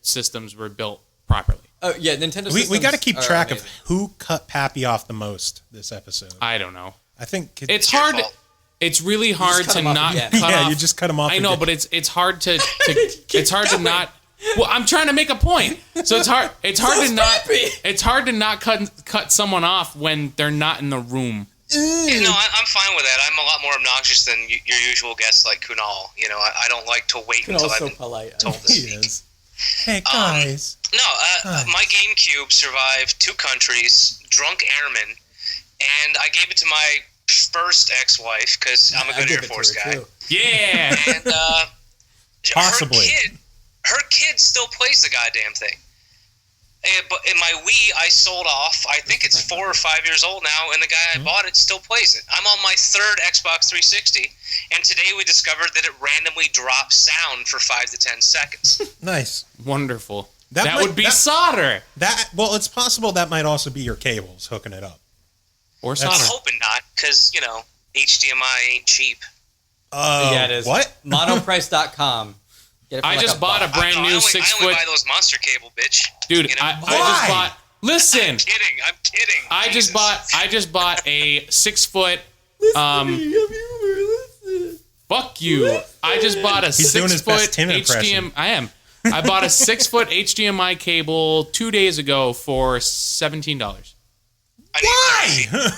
systems were built properly. Oh yeah, Nintendo. We got to keep systems track are of amazing. who cut Pappy off the most this episode. I don't know. I think It's your hard. fault. It's really hard cut to him off not again. cut yeah, off. you just cut him off. I know, again. but it's hard to it's hard to not. Well, I'm trying to make a point, so it's hard. It's hard So to not. Pappy. It's hard to not cut someone off when they're not in the room. yeah, no, I'm fine with that. I'm a lot more obnoxious than your usual guests like Kunal. You know, I don't like to wait You're until also I've been polite. told to He speak. is. Hey guys. No, my GameCube survived 2 countries, Drunk Airman, and I gave it to my first ex-wife because I'm a I good give Air it to Force her, guy. too. Yeah. And Possibly. her kid still plays the goddamn thing. But in my Wii, I sold off. I think it's 4 or 5 years old now, and the guy I bought it still plays it. I'm on my third Xbox 360, and today we discovered that it randomly drops sound for 5 to 10 seconds. Nice. Wonderful. That That might- would be that- solder. Well, it's possible that might also be your cables hooking it up. Or That's- I'm solder. hoping not, because, HDMI ain't cheap. Yeah, it is. What? Monoprice.com. Get it for I like just bought a $1. brand new I only 6 foot. buy those monster cable, bitch. Dude, You know? I Why? just bought. Listen, I'm kidding. I Jesus. just bought a 6 foot. Fuck you. I just bought a He's doing 6 his foot best Tim impression. I am. I bought a 6 foot HDMI cable 2 days ago for $17. Why?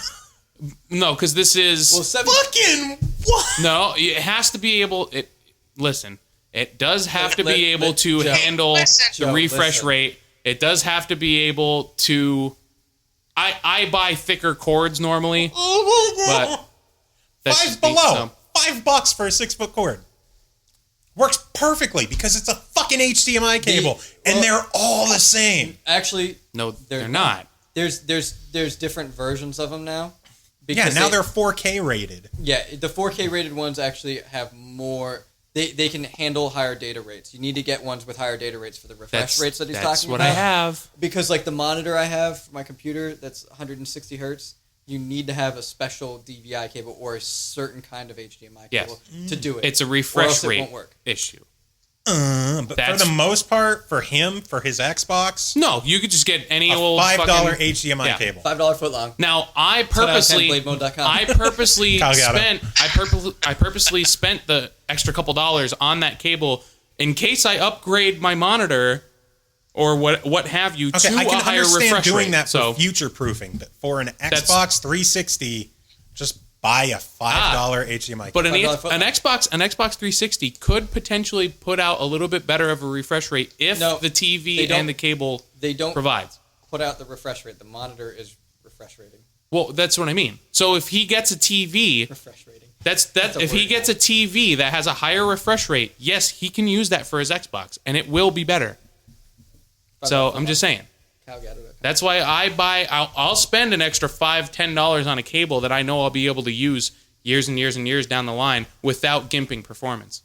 No, because this is Fucking what? no. It has to be able. Listen. It does have to Let- be able let- to Joe. handle Listen. the Joe, refresh listen. rate. It does have to be able to. I buy thicker cords normally, but that's Five just me, below. so- $5 for a 6 foot cord. Works perfectly because it's a fucking HDMI cable, and they're all the same. Actually, No, They're they're not. there's different versions of them now. Yeah, now they're 4K rated. Yeah, the 4K rated ones actually have more. They can handle higher data rates. You need to get ones with higher data rates for the refresh rates that he's That's talking what about. I have. Because like the monitor I have for my computer, that's 160 hertz. You need to have a special DVI cable or a certain kind of HDMI Yes. cable to do it. It's a or refresh else it rate won't work. issue. But for That's- the most part, for him, for his Xbox, No, you could just get any a old $5 fucking, HDMI Yeah. cable. $5 foot long. Now I 10 out of 10 purposely, blademode.com. I purposely Kyle got it. spent, I purposely spent the extra couple dollars on that cable in case I upgrade my monitor or what have you Okay, to I a can higher understand refresh doing rate. that for So future proofing, but for an Xbox 360, just buy a $5 HDMI but cable. an Xbox 360 could potentially put out a little bit better of a refresh rate if No, the they TV don't- and the cable They don't provides. put out the refresh rate. The monitor is refresh rating. Well, that's what I mean. So if he gets a TV, Refresh rating. that's a if he word. gets a TV that has a higher refresh rate, yes, he can use that for his Xbox, and it will be better. So I'm just saying. Kyle got it. That's why I'll spend an extra $5-10 on a cable that I know I'll be able to use years and years and years down the line without gimping performance.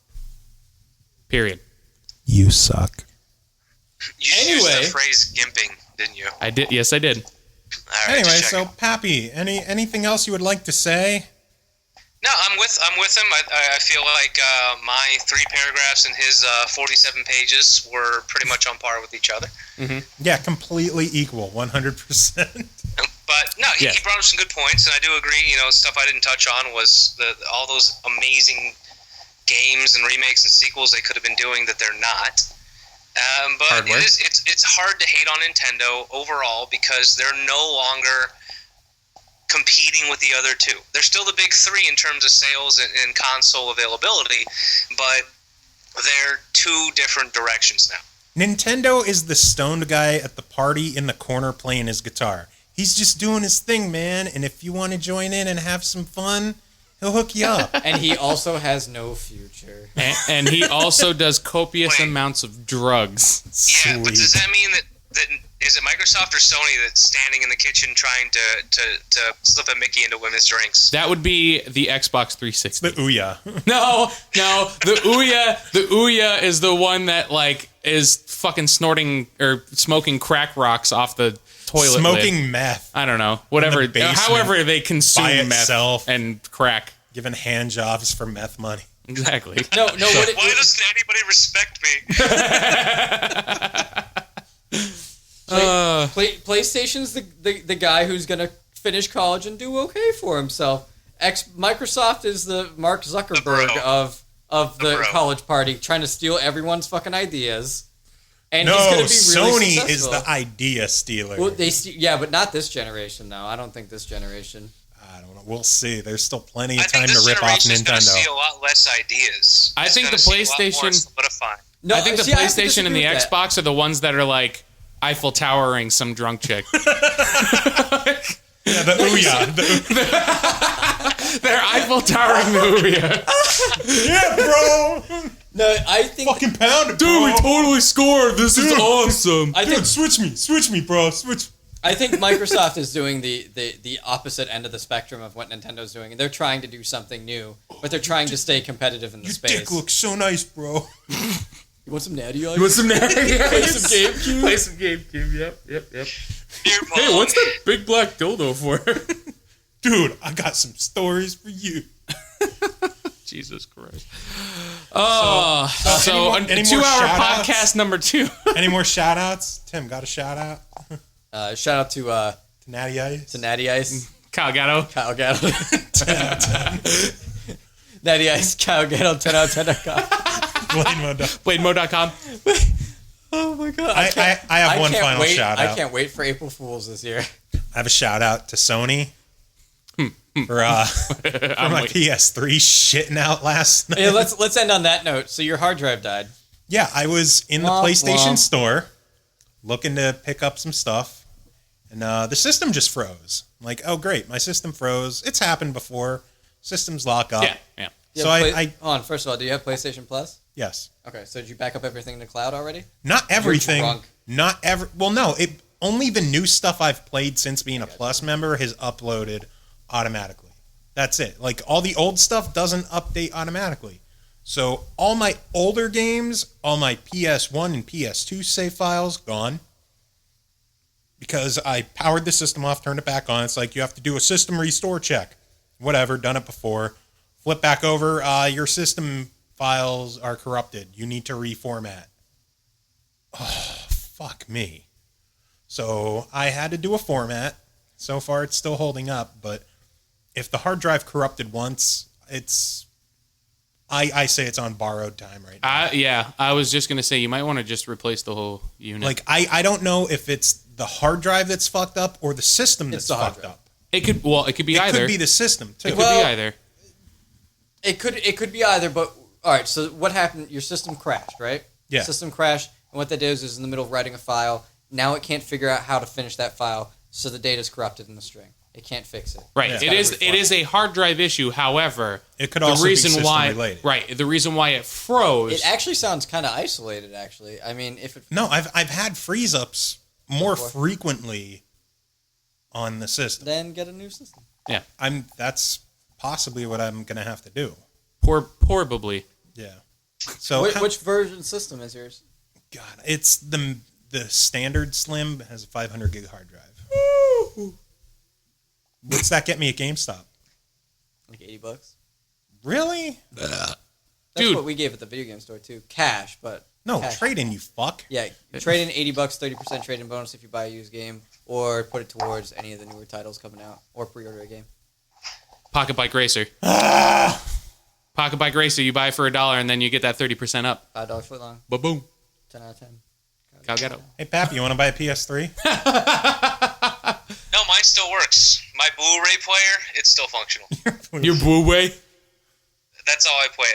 Period. You suck. You Anyway. used the phrase gimping, didn't you? I did. Yes, I did. All right, Anyway, just so checking. Pappy, anything else you would like to say? No, I'm with him. I feel like my 3 paragraphs and his 47 pages were pretty much on par with each other. Yeah, completely equal, 100%. But no, he Yeah. brought up some good points, and I do agree. Stuff I didn't touch on was all those amazing games and remakes and sequels they could have been doing that they're not. But Hardware. it's hard to hate on Nintendo overall because they're no longer competing with the other two. They're still the big 3 in terms of sales and console availability, but they're 2 different directions now. Nintendo is the stoned guy at the party in the corner playing his guitar. He's just doing his thing, man, and if you want to join in and have some fun, he'll hook you up. And he also has no future. And he also does copious Wait. amounts of drugs. Yeah, but does Sweet. that mean that is it Microsoft or Sony that's standing in the kitchen trying to slip a Mickey into women's drinks? That would be the Xbox 360. The Ouya. No, the Ouya is the one that like is fucking snorting or smoking crack rocks off the toilet Smoking lid. meth, I don't know. Whatever. basement However they consume by meth itself. and crack. giving hand jobs for meth money. Exactly. No. What it, Why doesn't anybody respect me? PlayStation's the guy who's gonna finish college and do okay for himself. Microsoft is the Mark Zuckerberg bro. of the bro. college party, trying to steal everyone's fucking ideas. And No, he's gonna be really Sony is successful. the idea stealer. Well, yeah, but not this generation though. I don't think this generation. I don't know. We'll see. There's still plenty I of time think this to rip off generation is going to see Nintendo. a lot less ideas. I It's think gonna the see a lot more PlayStation- solidifying. No, I think the see, have to PlayStation and the disagree with that. Xbox are the ones that are like Eiffel Towering some drunk chick. Yeah, the Ouya. They're Eiffel Towering the Ouya. Yeah, bro. No, I think Fucking pound it, Dude, bro. we totally scored. This is awesome. I think Dude, switch me, bro. Switch. I think Microsoft is doing the opposite end of the spectrum of what Nintendo's doing. They're trying to do something new, but they're trying to stay competitive in the Your space. dick looks so nice, bro. You want some natty ice? You want some Play some GameCube? Play some GameCube. Yep. Beer pong. Hey, what's that big black dildo for? Dude, I got some stories for you. Jesus Christ. Oh, so any a more 2-hour shout-outs? podcast number 2. Any more shout outs? Tim, got a shout out Shout out to to Natty Ice? Natty Ice, Kyle Gatto. Kyle Gatto, 10 out of 10. Natty Ice, Kyle Gatto, 10 out of 10. BladeMode.com. Oh my god! I have one can't final wait. shout I out. can't wait for April Fools this year. I have a shout out to Sony for my PS3 shitting out last night. Yeah, let's end on that note. So your hard drive died. Yeah, I was in the Womp PlayStation womp. store looking to pick up some stuff, and the system just froze. I'm like, oh great, my system froze. It's happened before. Systems lock up. Yeah. You So have I hold on. First of all, do you have PlayStation Plus? yes, Okay, so did you back up everything in the cloud already? not everything. drunk. Not every. Well, no, it only the new stuff I've played since being a Plus member has uploaded automatically. That's it. Like all the old stuff doesn't update automatically. So all my older games, all my PS1 and PS2 save files gone. Because I powered the system off, turned it back on. It's like you have to do a system restore check. Whatever, done it before. Flip back over. Your system files are corrupted. You need to reformat. Oh, fuck me. So I had to do a format. So far, it's still holding up. But if the hard drive corrupted once, it's... I say it's on borrowed time right now. I was just going to say, you might want to just replace the whole unit. Like, I don't know if it's the hard drive that's fucked up or the system that's the hard fucked drive. up. it could be It either. could be the system, too. It could Well- be either. It could be either, but all right. So what happened? Your system crashed, right? Yeah. System crashed, and what that is in the middle of writing a file. Now it can't figure out how to finish that file, so the data's corrupted in the string. It can't fix it. Right. It's It gotta is refile. a hard drive issue. However, It could also be system related. Right. The reason why it froze. It actually sounds kind of isolated. Actually, I mean, if it No, I've had freeze ups more frequently on the system. then get a new system. That's possibly what I'm gonna have to do. Probably. Yeah. So Which version system is yours? God, it's the standard slim has a 500 gig hard drive. What's that get me at GameStop? Like $80. Really? That's Dude. what we gave at the video game store too. Cash, but No, cash. trade in, you fuck. Yeah, trade in $80, 30% trade in bonus if you buy a used game, or put it towards any of the newer titles coming out, or pre-order a game. Pocket Bike Racer. Pocket Bike Racer, you buy it for $1 and then you get that 30% up. $5 foot long, Ba-boom. 10 out of 10. Kyle Gatto. Hey, Pappy, you want to buy a PS3? No, mine still works. My Blu-ray player, it's still functional. Your Blu-ray. That's all I play.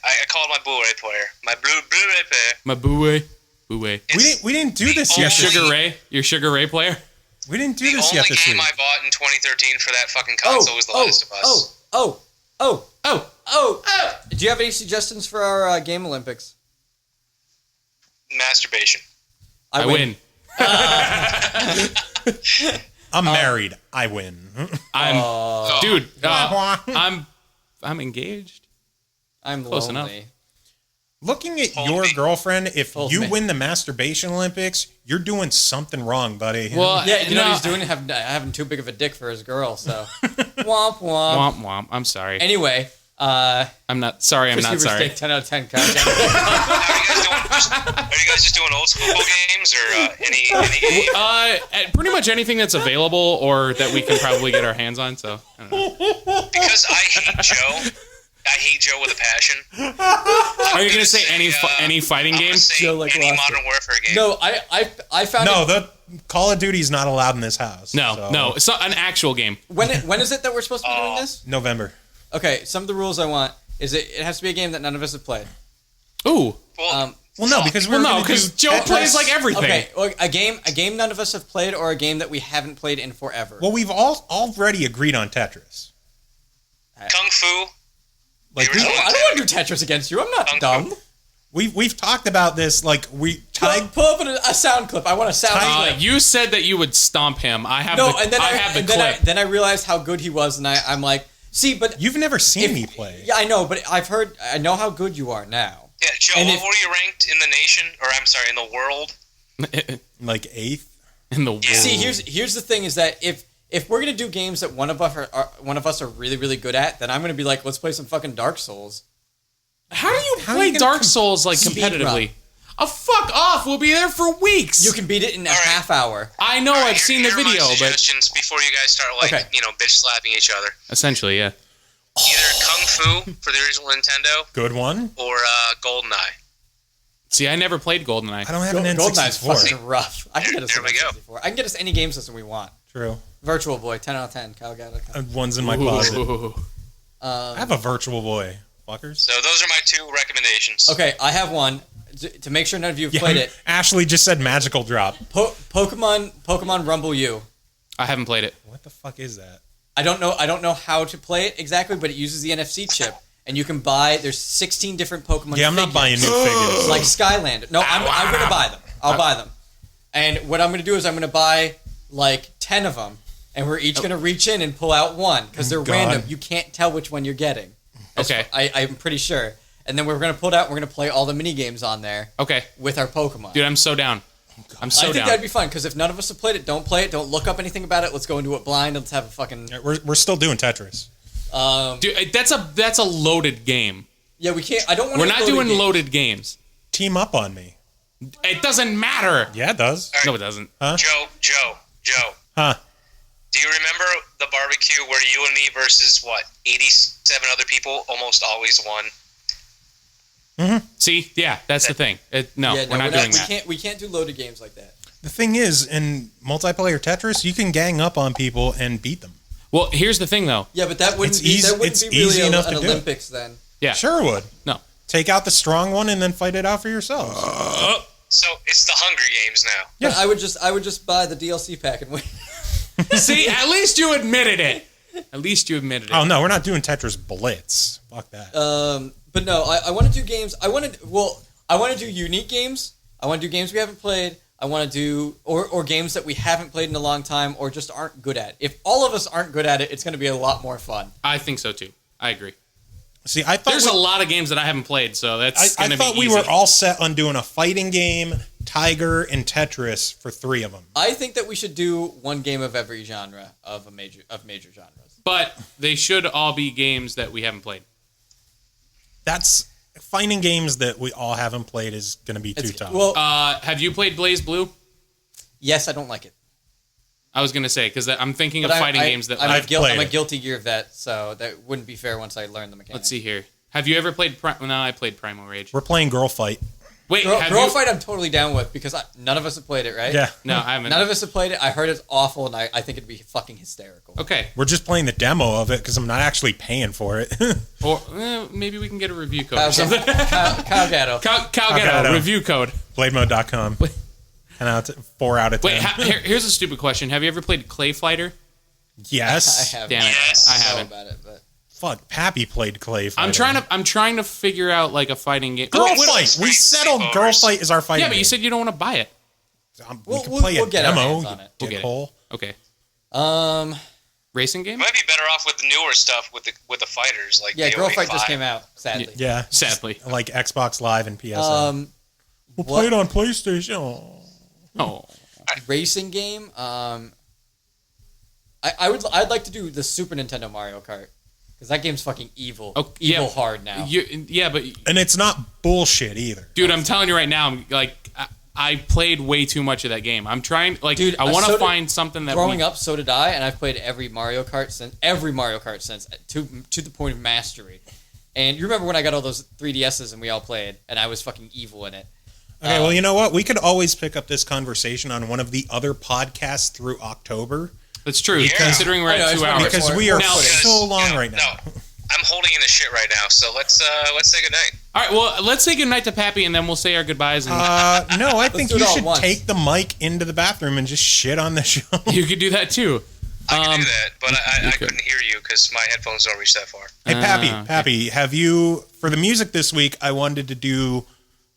I call it my Blu-ray player. My Blu-ray player. My Blu-ray. Blu-ray. We didn't do this Your yet. Sugar Ray. Your Sugar Ray player. We didn't do The this only yet this game week. I bought in 2013 for that fucking console was The Last of Us. Do you have any suggestions for our Game Olympics? Masturbation. I win. I'm married. I win. Dude, I'm engaged. I'm Close lonely. Looking at Hold your me. girlfriend, if Hold you me. win the masturbation Olympics, you're doing something wrong, buddy. Well, Yeah, you know no, what he's doing? Having too big of a dick for his girl, so. Womp womp. Womp womp. I'm sorry. Anyway, I'm not sorry. I'm not Receiver sorry. Steak 10 out of 10 content. Are you guys just doing old school games or any game? Pretty much anything that's available or that we can probably get our hands on. So I don't know. Because I hate Joe. I hate Joe with a passion. Are you gonna say any fighting I'm game? gonna say Joe like any lost Modern Warfare game. No, I found No, it. the Call of Duty's not allowed in this house. No, so- no, it's not an actual game. When is it that we're supposed to be doing this? November. Okay, some of the rules I want is it has to be a game that none of us have played. Ooh, Well, Well, no, because we're well, no, gonna because do Joe Tetris. plays like everything. Okay, well, a game none of us have played, or a game that we haven't played in forever. Well, we've all already agreed on Tetris. Kung Fu. Like The original I don't want to do Tetris against you. I'm not dumb. We've talked about this. Like Pull up a sound clip. I want a sound clip. You said that you would stomp him. I have the clip. Then I realized how good he was, and I'm like, see, but you've never seen me play. Yeah, I know, but I know how good you are now. Yeah, Joe, what were you ranked in the nation, or I'm sorry, in the world? Like 8th in the world. See, here's the thing: is that if we're gonna do games that one of us are really really good at, then I'm gonna be like, let's play some fucking Dark Souls. How do you play Dark Souls like competitively? Oh, fuck off! We'll be there for weeks. You can beat it in a half hour. I know. I've seen the video, but suggestions before you guys start bitch slapping each other. Essentially, yeah. Either Kung Fu for the original Nintendo, good one, or GoldenEye. See, I never played GoldenEye. I don't have an N64. GoldenEye's fucking rough. I can get us there we go. N64. I can get us any game system we want. True. Virtual Boy, 10 out of 10. Kyle got it. One's in my closet. I have a Virtual Boy, fuckers. So those are my 2 recommendations. Okay, I have one to make sure none of you have played it. Ashley just said magical drop. Pokemon Rumble U. I haven't played it. What the fuck is that? I don't know how to play it exactly, but it uses the NFC chip, and you can buy. There's 16 different Pokemon. Yeah, I'm not buying new figures. Like Skylander. No, I'm gonna buy them. I'll buy them. And what I'm gonna do is I'm gonna buy like 10 of them, and we're each gonna reach in and pull out one because they're random. You can't tell which one you're getting. Okay. I'm pretty sure. And then we're gonna pull it out. We're gonna play all the mini games on there. Okay. With our Pokemon. Dude, I'm so down. I think that'd be fun because if none of us have played it, don't play it. Don't look up anything about it. Let's go into it blind. Let's have a fucking. We're still doing Tetris. Dude, that's a loaded game. Yeah, we can't. I don't want. We're not doing loaded games. Team up on me. It doesn't matter. Yeah, it does. Right. No, it doesn't. Huh? Joe. Huh? Do you remember the barbecue where you and me versus 87 other people almost always won? Mm-hmm. See, yeah, that's the thing. We're not doing that. We can't do loaded games like that. The thing is, in multiplayer Tetris, you can gang up on people and beat them. Well, here's the thing, though. Yeah, but that wouldn't be really an Olympics then. Yeah, sure it would. No, take out the strong one and then fight it out for yourselves. So it's the Hunger Games now. Yeah, but I would just buy the DLC pack and win. See, at least you admitted it. Oh no, we're not doing Tetris Blitz. Fuck that. But no, I want to do games. I want to do unique games. I want to do games we haven't played. I want to do or games that we haven't played in a long time or just aren't good at. If all of us aren't good at it, it's going to be a lot more fun. I think so too. I agree. See, I thought there's a lot of games that I haven't played, so that's going to be easy. I thought we were all set on doing a fighting game, Tiger, and Tetris for 3 of them. I think that we should do one game of every genre of major genres. But they should all be games that we haven't played. That's finding games that we all haven't played is going to be too tough. Well, have you played Blaze Blue? Yes, I don't like it. I was going to say, because I'm thinking of fighting games that I'm a Guilty Gear vet, so that wouldn't be fair once I learn the mechanics. Let's see here. Have you ever played... I played Primal Rage. We're playing Girl Fight. Wait, Girl Fight I'm totally down with, because none of us have played it, right? Yeah. No, I haven't. None of us have played it. I heard it's awful, and I think it'd be fucking hysterical. Okay. We're just playing the demo of it, because I'm not actually paying for it. Or maybe we can get a review code or something. Kyle Gatto. Kyle Gatto, review code. Blademode.com. 4 out of 10. Wait, here's a stupid question. Have you ever played Clay Fighter? Yes. I haven't. Damn it. Yes. I haven't. About it, but. Fuck, Pappy played Clay Fighter. I'm trying to figure out like a fighting game. Girl Fight. We settled Girl Fight is our fighting game. Yeah, but you said you don't want to buy it. We can play a get our demo. hands on it. We'll get it. Okay. Racing game? You might be better off with the newer stuff with the fighters. Like yeah, the Girl Fight 085. just came out, sadly. Yeah. Sadly. Like Xbox Live and PSN. We'll play it on PlayStation. Oh. Racing game. I'd like to do the Super Nintendo Mario Kart because that game's fucking evil. Oh, evil hard now. But and it's not bullshit either. Dude, I'm telling you right now, I played way too much of that game. I'm trying, dude, I want to find something that. Growing up, so did I, and I've played every Mario Kart since to the point of mastery. And you remember when I got all those 3DSs and we all played, and I was fucking evil in it. Okay, well, you know what? We could always pick up this conversation on one of the other podcasts through October. That's true, considering we're at 2 hours. Because we are so long right now. No, I'm holding in the shit right now, so let's say goodnight. All right, well, let's say goodnight to Pappy, and then we'll say our goodbyes. And no, I think you should take the mic into the bathroom and just shit on the show. You could do that, too. I could do that, but I couldn't hear you because my headphones don't reach that far. Hey, Pappy, have you, for the music this week, I wanted to do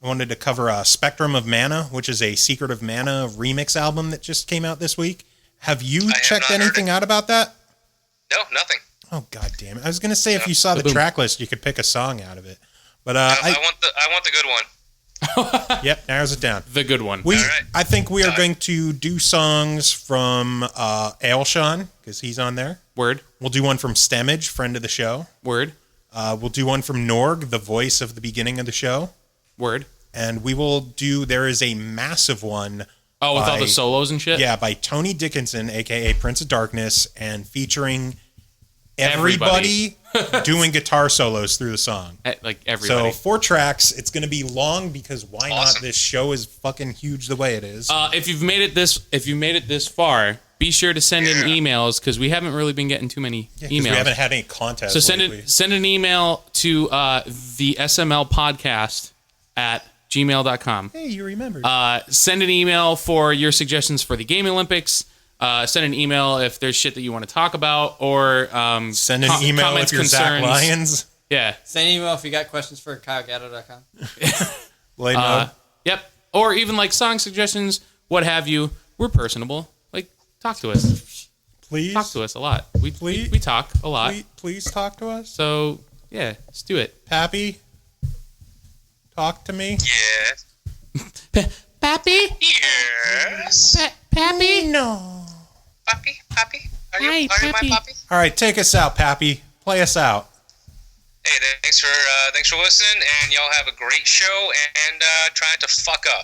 I wanted to cover Spectrum of Mana, which is a Secret of Mana remix album that just came out this week. Have you checked anything out about that? No, nothing. Oh, god damn it. I was going to say if you saw the track list, you could pick a song out of it. But I want the good one. Yep, narrows it down. The good one. All right. I think we are going to do songs from Ailshan, because he's on there. Word. We'll do one from Stemage, friend of the show. Word. We'll do one from Norg, the voice of the beginning of the show. Word. And we will do, there is a massive one. Oh, with all the solos and shit? Yeah, by Tony Dickinson, a.k.a. Prince of Darkness, and featuring everybody doing guitar solos through the song. Like everybody. So 4 tracks. It's going to be long because why not? This show is fucking huge the way it is. If you've made it this far, be sure to send in emails because we haven't really been getting too many emails. We haven't had any contests. So send an email to the SML podcast at gmail.com. Hey, you remembered. Send an email for your suggestions for the Game Olympics. Send an email if there's shit that you want to talk about, or send an email comments, if you're Zach concerns. Lyons. Yeah. Send an email if you got questions for KyleGatto.com. Yep. Or even like song suggestions, what have you. We're personable. Like, talk to us. Please. Talk to us a lot. We talk a lot. Please talk to us. So, yeah, let's do it. Pappy, talk to me. Yes. Pappy? Yes. Pappy? No. Pappy? Are you Hi, Pappy. my Pappy? All right, take us out, Pappy. Play us out. Hey, thanks for listening, and y'all have a great show, and trying to fuck up.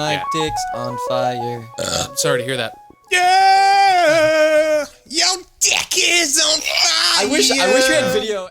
My dick's on fire. Sorry to hear that. Yeah, your dick is on fire. I wish we had video.